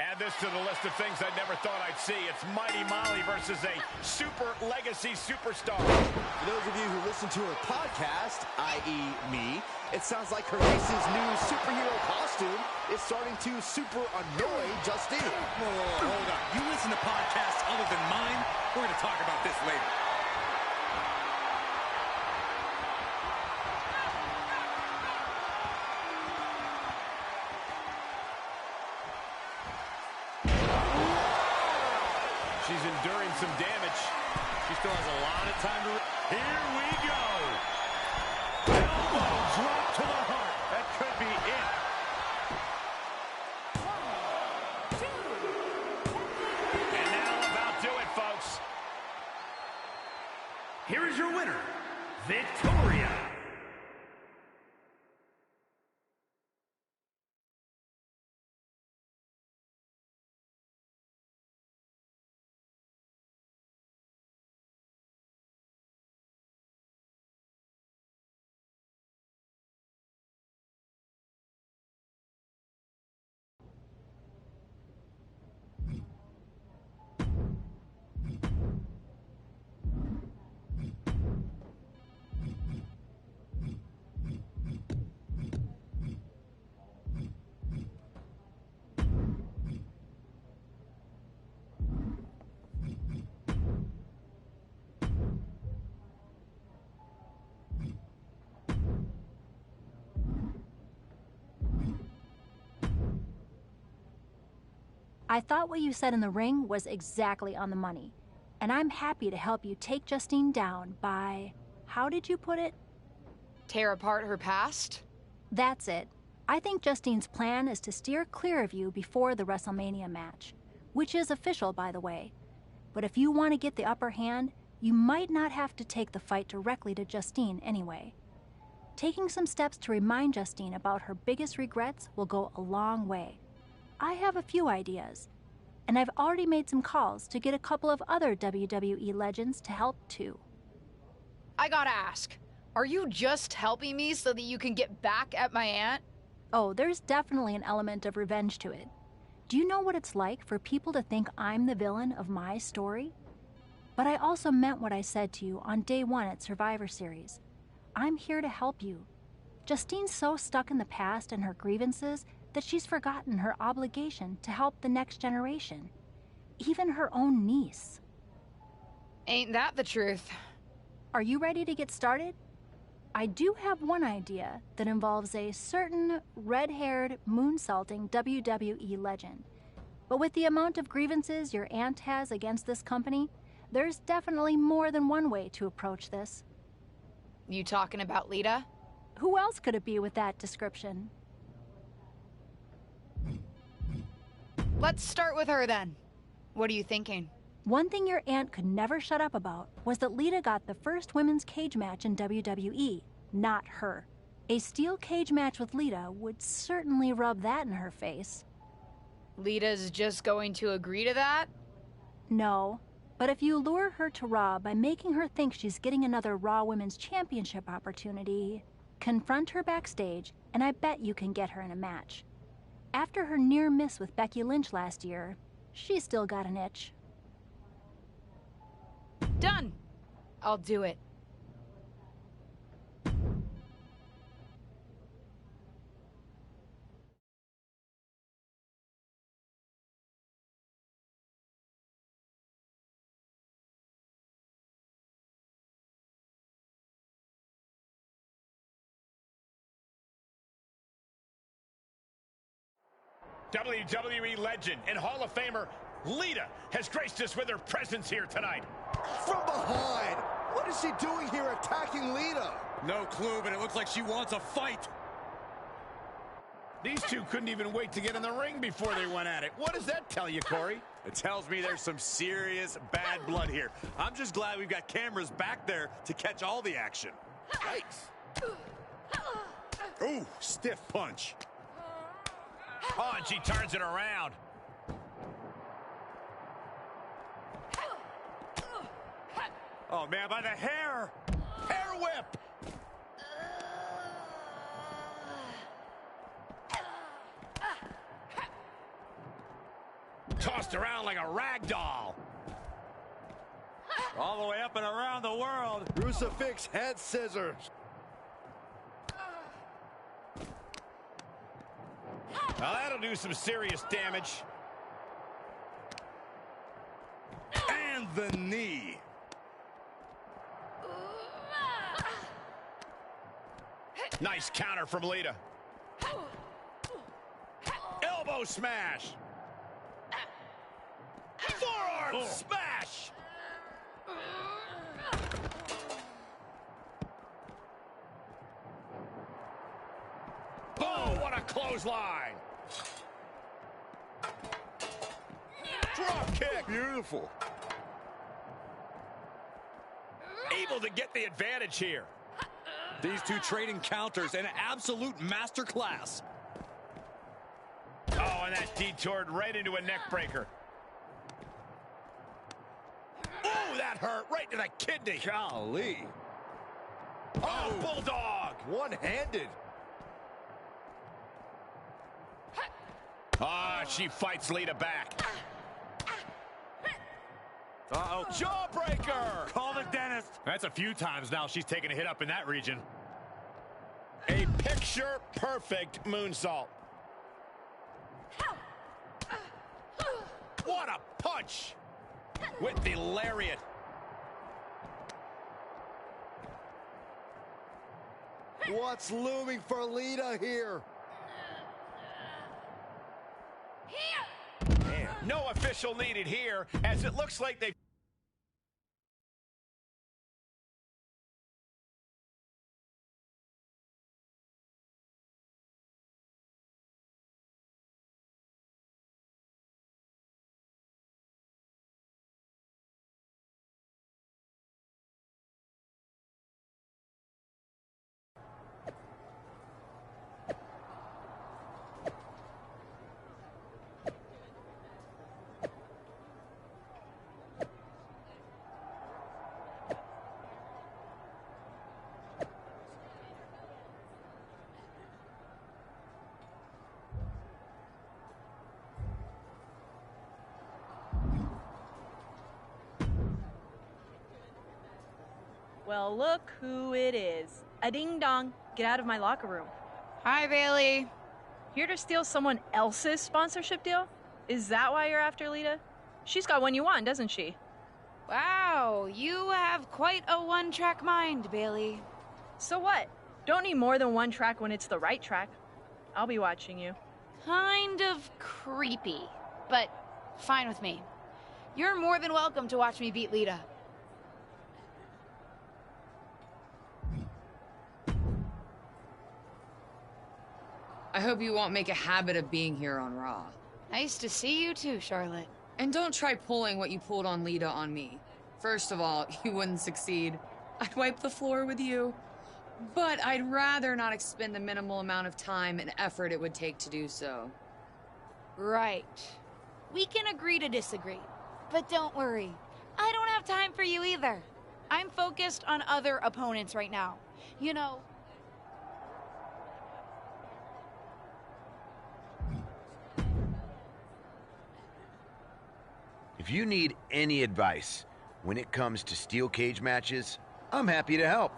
Add this to the list of things I never thought I'd see. It's Mighty Molly versus a super legacy superstar. For those of you who listen to her podcast, i.e. me, it sounds like her niece's new superhero costume is starting to super annoy Justine. Whoa, hold on. You listen to podcasts other than mine? We're going to talk about this later. She's enduring some damage. She still has a lot of time to... Here we go. Elbow drop to the heart. That could be it. 1, 2. And that'll about do it, folks. Here is your winner, Victoria. I thought what you said in the ring was exactly on the money, and I'm happy to help you take Justine down by, how did you put it? Tear apart her past? That's it. I think Justine's plan is to steer clear of you before the WrestleMania match, which is official, by the way. But if you want to get the upper hand, you might not have to take the fight directly to Justine anyway. Taking some steps to remind Justine about her biggest regrets will go a long way. I have a few ideas, and I've already made some calls to get a couple of other WWE legends to help too. I gotta ask, are you just helping me so that you can get back at my aunt? Oh, there's definitely an element of revenge to it. Do you know what it's like for people to think I'm the villain of my story? But I also meant what I said to you on day 1 at Survivor Series. I'm here to help you. Justine's so stuck in the past and her grievances that she's forgotten her obligation to help the next generation, even her own niece. Ain't that the truth? Are you ready to get started? I do have one idea that involves a certain red-haired, moonsaulting WWE legend. But with the amount of grievances your aunt has against this company, there's definitely more than one way to approach this. You talking about Lita? Who else could it be with that description? Let's start with her then. What are you thinking? One thing your aunt could never shut up about was that Lita got the first women's cage match in WWE, not her. A steel cage match with Lita would certainly rub that in her face. Lita's just going to agree to that? No, but if you lure her to Raw by making her think she's getting another Raw Women's Championship opportunity, confront her backstage, and I bet you can get her in a match. After her near miss with Becky Lynch last year, she's still got an itch. Done. I'll do it. WWE legend and Hall of Famer Lita has graced us with her presence here tonight. From behind! What is she doing here attacking Lita? No clue, but it looks like she wants a fight. These two couldn't even wait to get in the ring before they went at it. What does that tell you, Corey? It tells me there's some serious bad blood here. I'm just glad we've got cameras back there to catch all the action. Yikes. Ooh, stiff punch. Oh, and she turns it around. Oh, man, by the hair. Hair whip. tossed around like a rag doll. All the way up and around the world. Crucifix head scissors. Now that'll do some serious damage. And the knee. Nice counter from Lita. Elbow smash. Forearm smash. Oh, what a clothesline. Drop kick. Beautiful. Able to get the advantage here. These two trading counters, an absolute masterclass. Oh, and that detoured right into a neck breaker. Oh, that hurt right to the kidney. Golly. Oh, bulldog. One-handed. Ah, she fights Lita back. Uh-oh. Jawbreaker. Call the dentist. That's a few times now she's taken a hit up in that region. A picture-perfect moonsault. What a punch! With the lariat. What's looming for Lita here? No official needed here, as it looks like they've... Well, look who it is. A ding-dong. Get out of my locker room. Hi, Bailey. Here to steal someone else's sponsorship deal? Is that why you're after Lita? She's got one you want, doesn't she? Wow, you have quite a one-track mind, Bailey. So what? Don't need more than one track when it's the right track. I'll be watching you. Kind of creepy, but fine with me. You're more than welcome to watch me beat Lita. I hope you won't make a habit of being here on Raw. Nice to see you too, Charlotte. And don't try pulling what you pulled on Lita on me. First of all, you wouldn't succeed. I'd wipe the floor with you. But I'd rather not expend the minimal amount of time and effort it would take to do so. Right. We can agree to disagree. But don't worry, I don't have time for you either. I'm focused on other opponents right now. You know... If you need any advice when it comes to steel cage matches, I'm happy to help.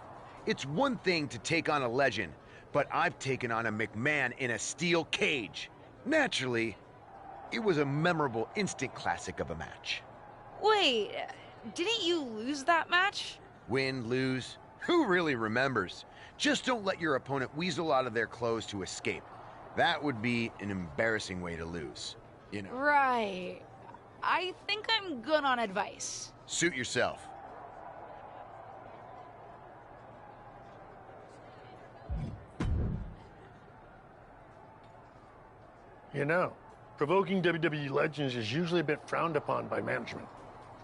It's one thing to take on a legend, but I've taken on a McMahon in a steel cage. Naturally, it was a memorable instant classic of a match. Wait, didn't you lose that match? Win, lose, who really remembers? Just don't let your opponent weasel out of their clothes to escape. That would be an embarrassing way to lose, you know. Right. I think I'm good on advice. Suit yourself. You know, provoking WWE legends is usually a bit frowned upon by management.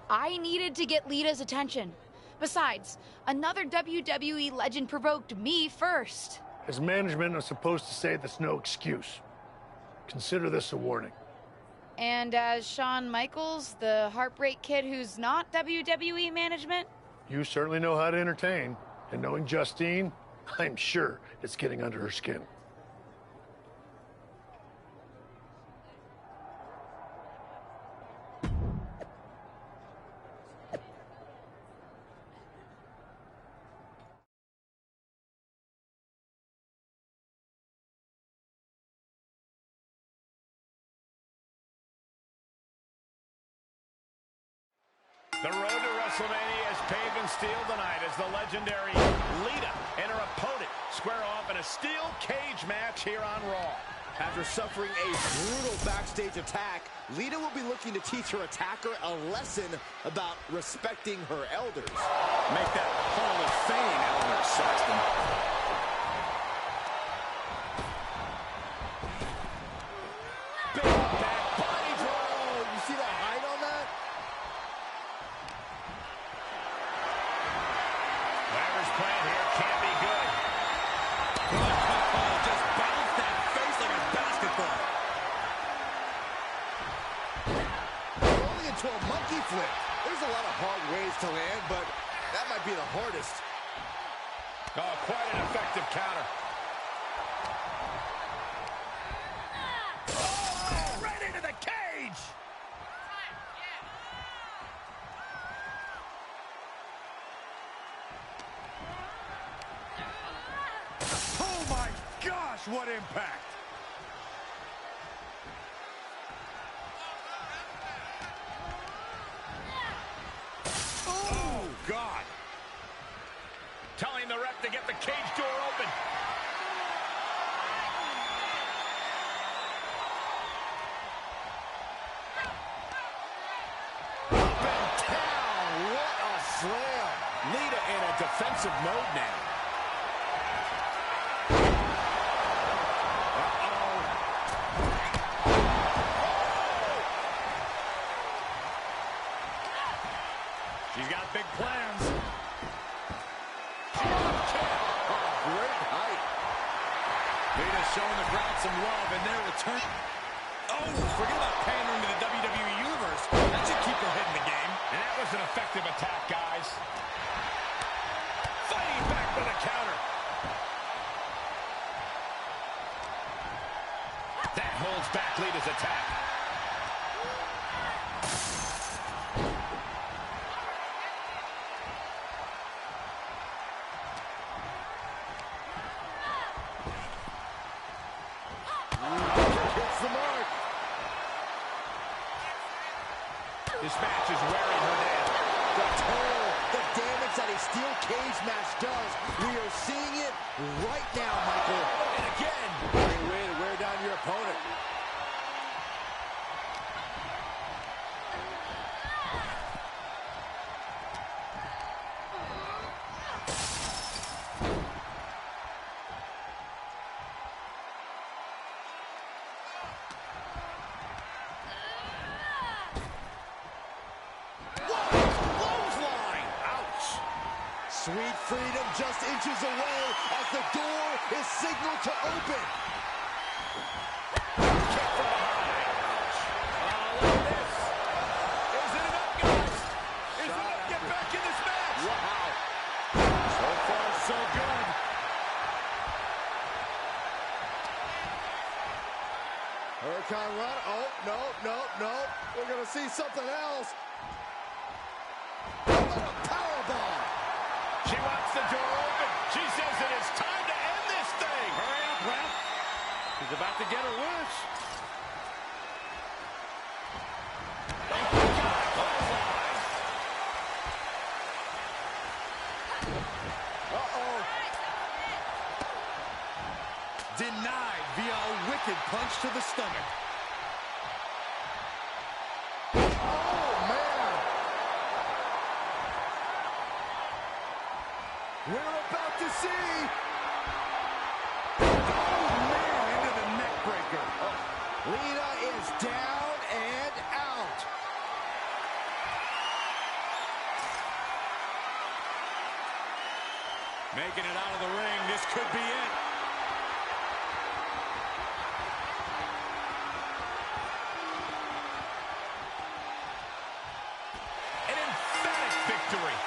I needed to get Lita's attention. Besides, another WWE legend provoked me first. As management, I'm supposed to say that's no excuse. Consider this a warning. And as Shawn Michaels, the Heartbreak Kid who's not WWE management? You certainly know how to entertain. And knowing Justine, I'm sure it's getting under her skin. The road to WrestleMania is paved in steel tonight as the legendary Lita and her opponent square off in a steel cage match here on Raw. After suffering a brutal backstage attack, Lita will be looking to teach her attacker a lesson about respecting her elders. Make that Hall of Fame, Elder Saxton. Big back body draw. You see that height on that? Whatever's playing here can't be good. Just bounced that face like a basketball. Rolling into a monkey flip. There's a lot of hard ways to land, but that might be the hardest. Oh, quite an effective counter. Oh, right into the cage. Oh my gosh, what impact! Oh God! Telling the ref to get the cage door open. Up and down. What a slam. Lita in a defensive mode now. She's got big plans. Great height. Lita's showing the crowd some love, and their return. Oh, forget about pandering to the WWE Universe. That should keep her head in the game. And that was an effective attack, guys. Fighting back with a counter. That holds back Lita's attack. Hits the mark. This match is wearing her down. The toll, the damage that a steel cage match does. We are seeing it right now, Michael. And again. Great way to wear down your opponent. Sweet freedom just inches away as the door is signaled to open. Kick from behind. Oh, look at this. Is it enough, guys? Is it enough to get back in this match? Wow. So far, so good. Hurricane run. Oh, no, no, no. We're going to see something else. Powerbomb. She wants the door open. She says it is time to end this thing. Hurry up, ref. She's about to get her wish. Uh-oh. Denied via a wicked punch to the stomach. We're about to see. Oh, man, into the neck breaker. Lita is down and out. Making it out of the ring. This could be it. An emphatic victory.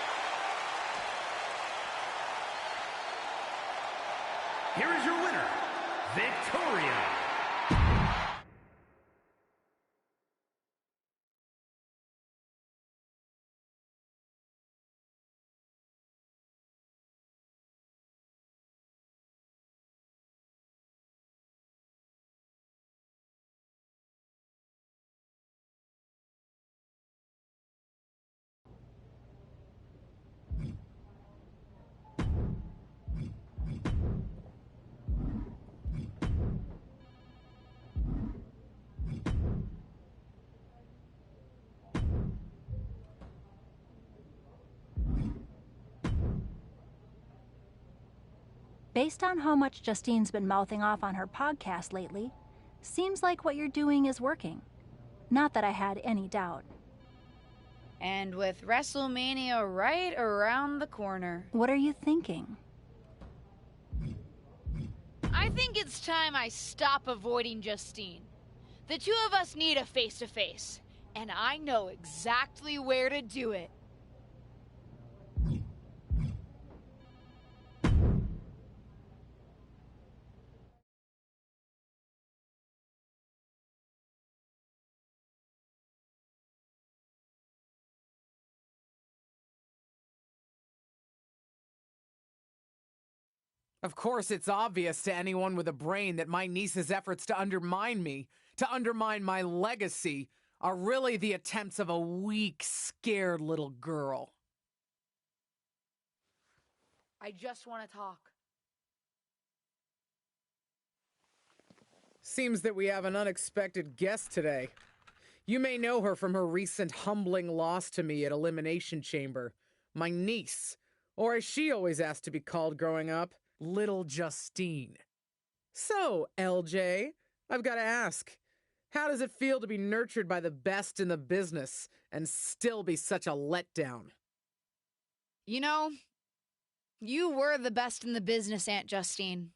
Here is your winner, Victoria. Based on how much Justine's been mouthing off on her podcast lately, seems like what you're doing is working. Not that I had any doubt. And with WrestleMania right around the corner. What are you thinking? I think it's time I stop avoiding Justine. The two of us need a face-to-face, and I know exactly where to do it. Of course, it's obvious to anyone with a brain that my niece's efforts to undermine me, to undermine my legacy, are really the attempts of a weak, scared little girl. I just want to talk. Seems that we have an unexpected guest today. You may know her from her recent humbling loss to me at Elimination Chamber. My niece, or as she always asked to be called growing up, Little Justine. So, LJ, I've got to ask, how does it feel to be nurtured by the best in the business and still be such a letdown? You know, you were the best in the business, Aunt Justine.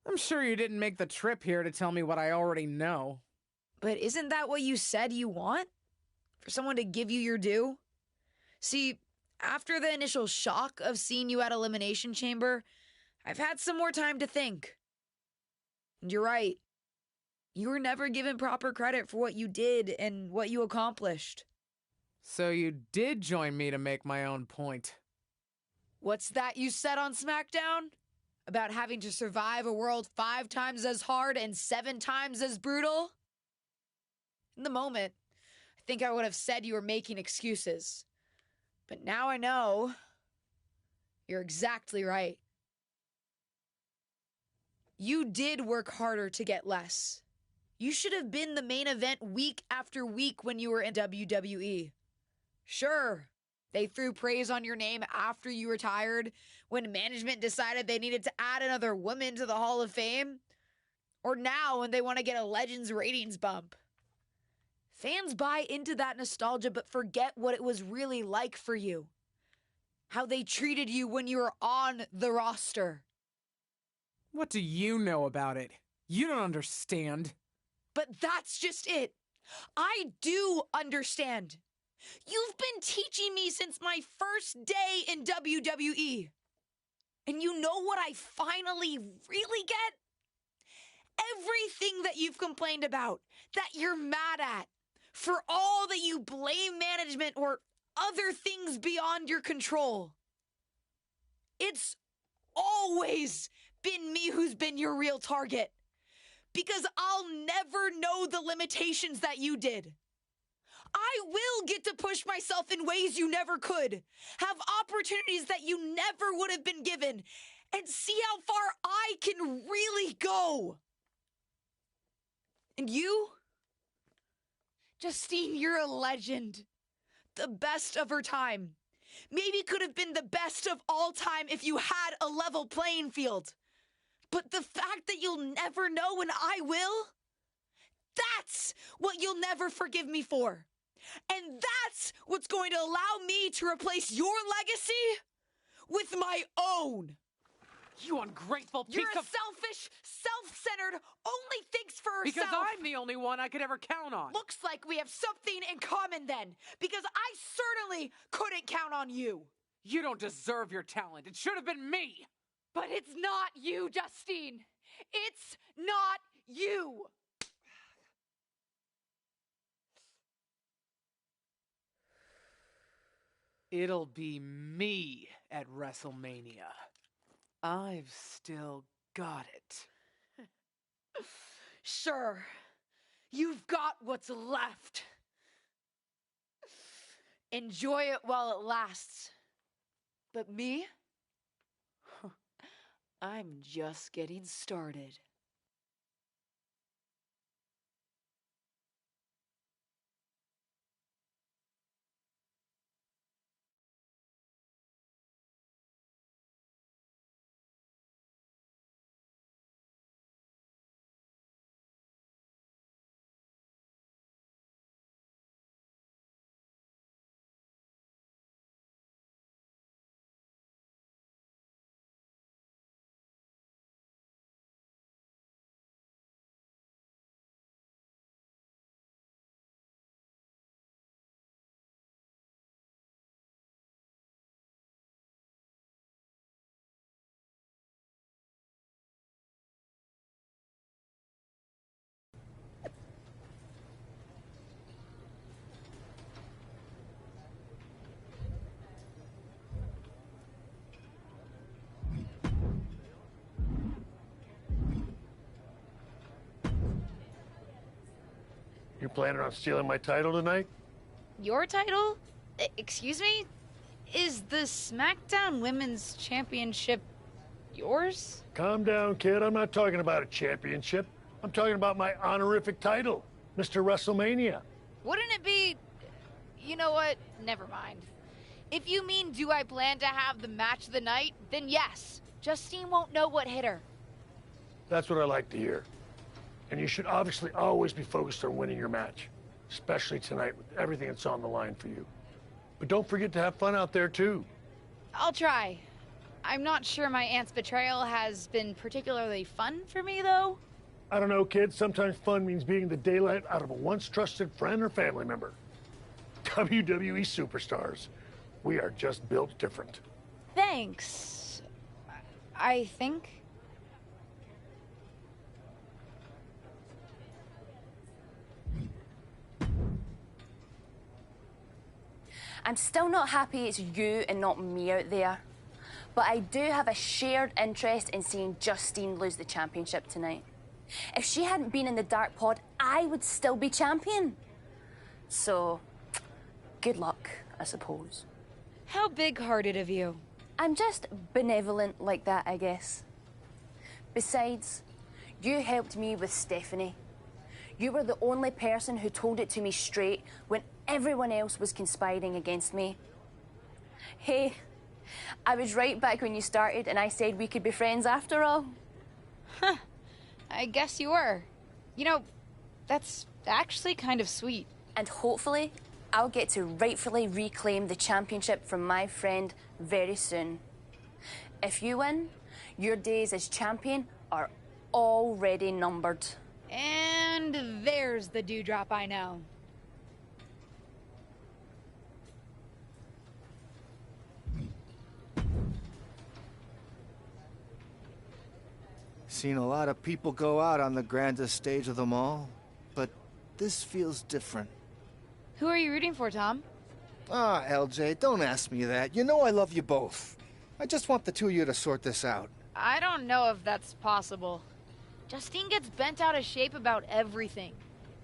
I'm sure you didn't make the trip here to tell me what I already know. But isn't that what you said you want? For someone to give you your due? See, after the initial shock of seeing you at Elimination Chamber, I've had some more time to think. And you're right. You were never given proper credit for what you did and what you accomplished. So you did join me to make my own point. What's that you said on SmackDown? About having to survive a world 5 times as hard and 7 times as brutal? In the moment, I think I would have said you were making excuses. But now I know you're exactly right. You did work harder to get less. You should have been the main event week after week when you were in WWE. Sure, they threw praise on your name after you retired when management decided they needed to add another woman to the Hall of Fame. Or now when they want to get a Legends ratings bump. Fans buy into that nostalgia but forget what it was really like for you. How they treated you when you were on the roster. What do you know about it? You don't understand. But that's just it. I do understand. You've been teaching me since my first day in WWE. And you know what I finally really get? Everything that you've complained about, that you're mad at, for all that you blame management or other things beyond your control. It's always been me who's been your real target. Because I'll never know the limitations that you did. I will get to push myself in ways you never could, have opportunities that you never would have been given, and see how far I can really go. And you? Justine, you're a legend. The best of her time. Maybe could have been the best of all time if you had a level playing field. But the fact that you'll never know and I will, that's what you'll never forgive me for. And that's what's going to allow me to replace your legacy with my own. You ungrateful piece You're a of... selfish, self-centered, only thinks for herself. Because I'm the only one I could ever count on. Looks like we have something in common then, because I certainly couldn't count on you. You don't deserve your talent. It should have been me. But it's not you, Justine. It's not you. It'll be me at WrestleMania. I've still got it. Sure, you've got what's left. Enjoy it while it lasts. But me? I'm just getting started. planning on stealing my title tonight? Your title? Excuse me? Is the SmackDown Women's Championship yours? Calm down, kid. I'm not talking about a championship. I'm talking about my honorific title, Mr. WrestleMania. Wouldn't it be... You know what? Never mind. If you mean do I plan to have the match of the night, then yes. Justine won't know what hit her. That's what I like to hear. And you should obviously always be focused on winning your match, especially tonight with everything that's on the line for you. But don't forget to have fun out there, too. I'll try. I'm not sure my aunt's betrayal has been particularly fun for me, though. I don't know, kid. Sometimes fun means beating the daylight out of a once trusted friend or family member. WWE superstars. We are just built different. Thanks. I think. I'm still not happy it's you and not me out there. But I do have a shared interest in seeing Justine lose the championship tonight. If she hadn't been in the Dark Pod, I would still be champion. So, good luck, I suppose. How big-hearted of you. I'm just benevolent like that, I guess. Besides, you helped me with Stephanie. You were the only person who told it to me straight when everyone else was conspiring against me. Hey, I was right back when you started and I said we could be friends after all. Huh. I guess you were. You know, that's actually kind of sweet. And hopefully, I'll get to rightfully reclaim the championship from my friend very soon. If you win, your days as champion are already numbered. And there's the dewdrop I know. Seen a lot of people go out on the grandest stage of them all, but this feels different. Who are you rooting for, Tom? Ah, LJ, don't ask me that. You know I love you both. I just want the two of you to sort this out. I don't know if that's possible. Justine gets bent out of shape about everything.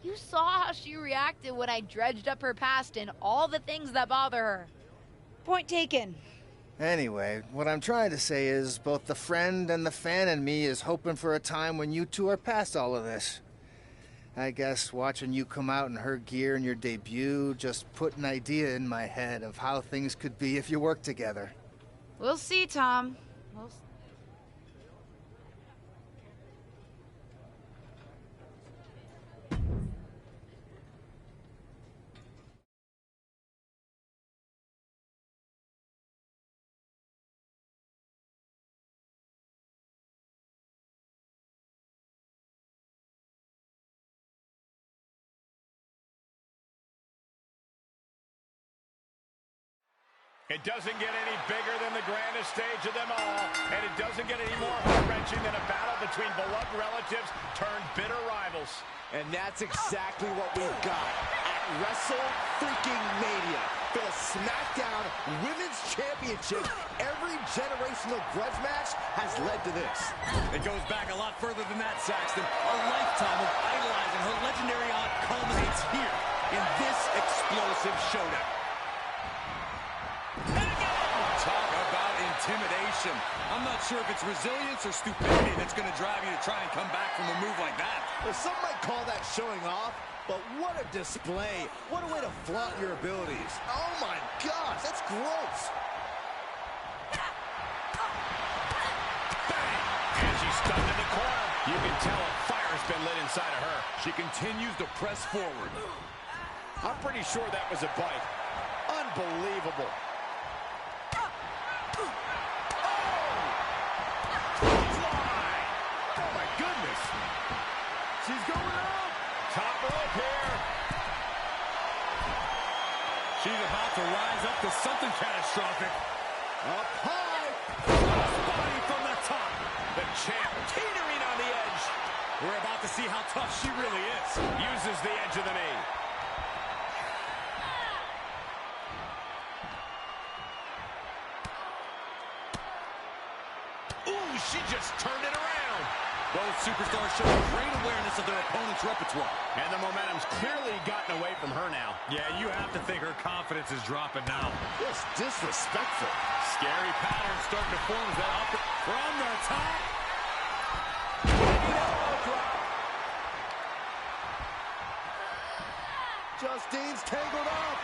You saw how she reacted when I dredged up her past and all the things that bother her. Point taken. Anyway, what I'm trying to say is both the friend and the fan in me is hoping for a time when you two are past all of this. I guess watching you come out in her gear in your debut just put an idea in my head of how things could be if you worked together. We'll see, Tom. It doesn't get any bigger than the grandest stage of them all, and it doesn't get any more heart-wrenching than a battle between beloved relatives turned bitter rivals. And that's exactly what we've got at WrestleFreaking-Mania. For the SmackDown Women's Championship, every generational grudge match has led to this. It goes back a lot further than that, Saxton. A lifetime of idolizing her legendary aunt culminates here in this explosive showdown. Talk about intimidation. I'm not sure if it's resilience or stupidity that's going to drive you to try and come back from a move like that. Well, some might call that showing off, but what a display. What a way to flaunt your abilities. Oh my gosh, that's gross. Bang! And she's stunned in the corner. You can tell a fire's been lit inside of her. She continues to press forward. I'm pretty sure that was a bite. Unbelievable. She's going up. Top rope here. She's about to rise up to something catastrophic. Up high. Body from the top. The champ teetering on the edge. We're about to see how tough she really is. Uses the edge of the knee. Ooh, she just turned it around. Both superstars showing great awareness of their opponent's repertoire. And the momentum's clearly gotten away from her now. Yeah, you have to think her confidence is dropping now. Just disrespectful. Scary pattern starting to form as that up from the top. Justine's tangled up.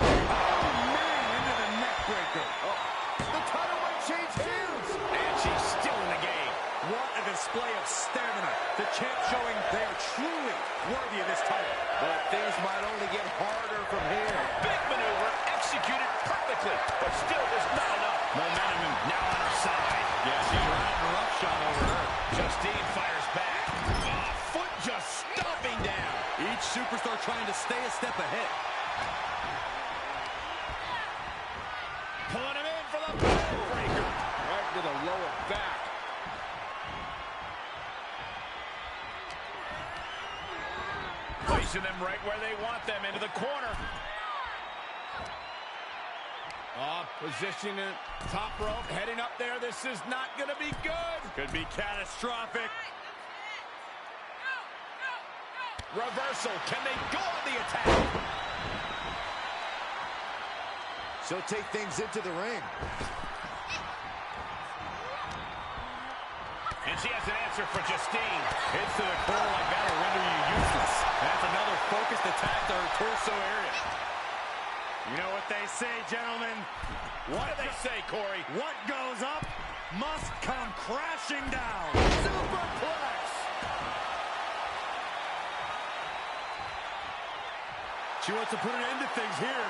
Oh, man, into the neck breaker. Oh, the title might change hands. And she's still in the game. What a display of stamina. The champ showing they are truly worthy of this title. But things might only get harder from here. Big maneuver, executed perfectly, but still there's not enough. Momentum now on her side. Yeah, she's riding a rough shot over her. Justine fires back. Foot just stomping down. Each superstar trying to stay a step ahead. Pulling him in for the backbreaker. Right to the lower back. Placing them right where they want them, into the corner. Positioning top rope, heading up there. This is not going to be good. Could be catastrophic. Reversal. Can they go on the attack? She'll take things into the ring. And she has an answer for Justine. Hits to the core like that will render you useless. That's another focused attack to her torso area. You know what they say, gentlemen? What do they say, Corey? What goes up must come crashing down. Superplex. She wants to put an end to things here.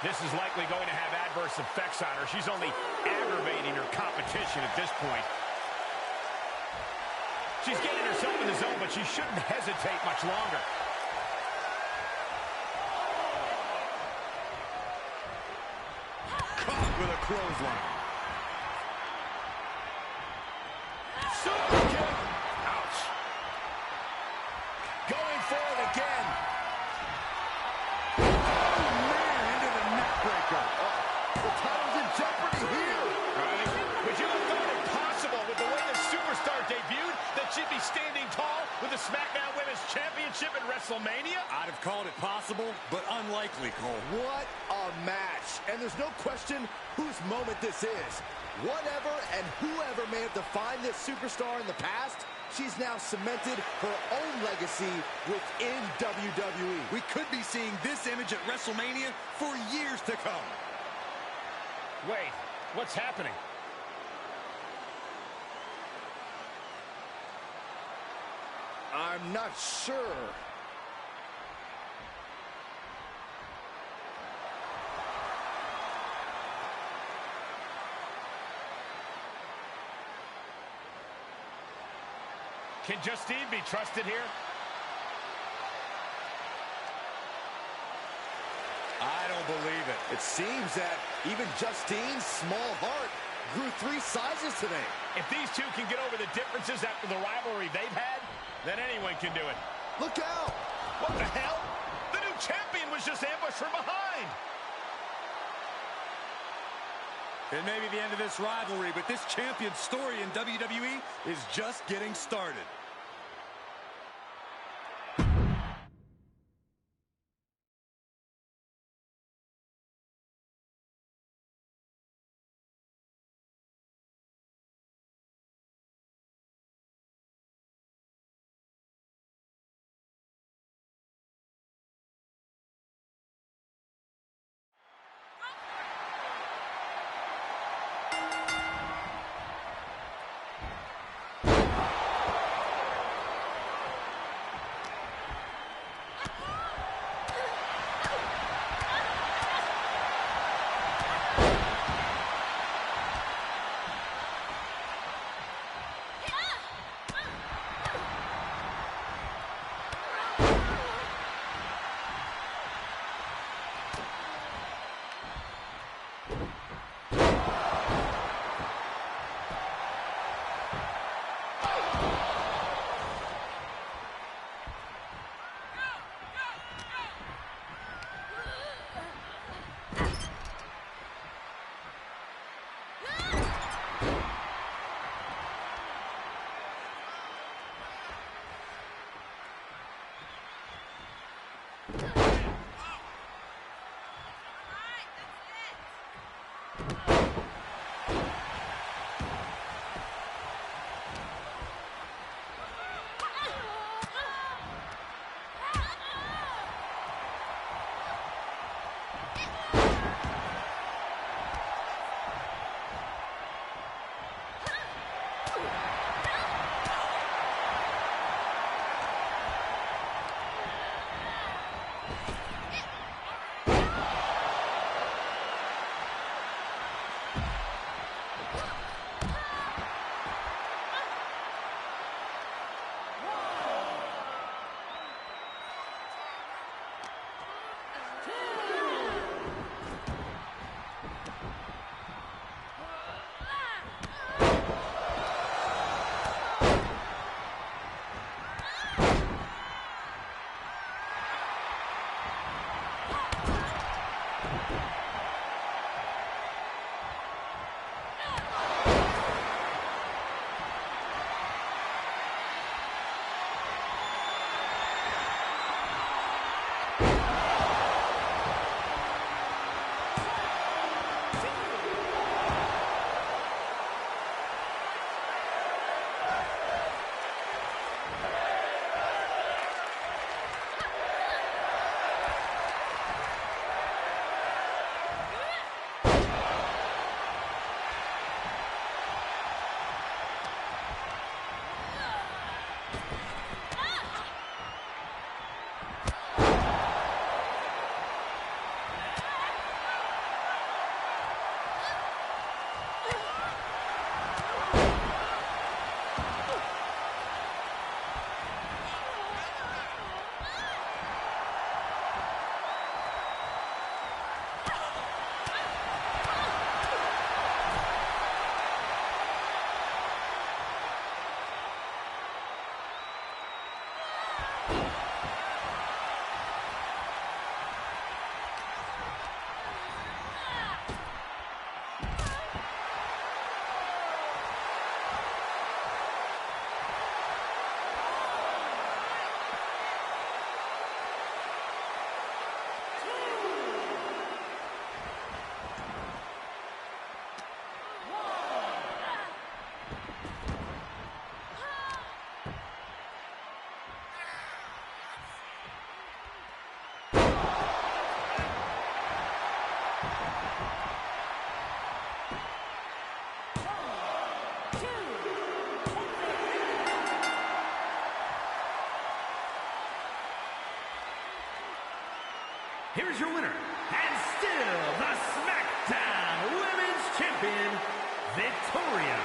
This is likely going to have adverse effects on her. She's only aggravating her competition at this point. She's getting herself in the zone, but she shouldn't hesitate much longer. Caught with a clothesline. Super kick. Ouch. Going for it again. Oh, man, into the neck breaker. The title's in jeopardy here. Would you have thought it possible with the way the superstar debuted that she'd be standing tall with the SmackDown Women's Championship at WrestleMania? I'd have called it possible, but unlikely, Cole. What a match. And there's no question whose moment this is. Whatever and whoever may have defined this superstar in the past, she's now cemented her own legacy within WWE. We could be seeing this image at WrestleMania for years to come. Wait, what's happening? I'm not sure. Can Justine be trusted here? I don't believe it. It seems that even Justine's small heart grew 3 sizes today. If these two can get over the differences after the rivalry they've had, then anyone can do it. Look out! What the hell? The new champion was just ambushed from behind. It may be the end of this rivalry, but this champion's story in WWE is just getting started. Here's your winner, and still the SmackDown Women's Champion, Victoria.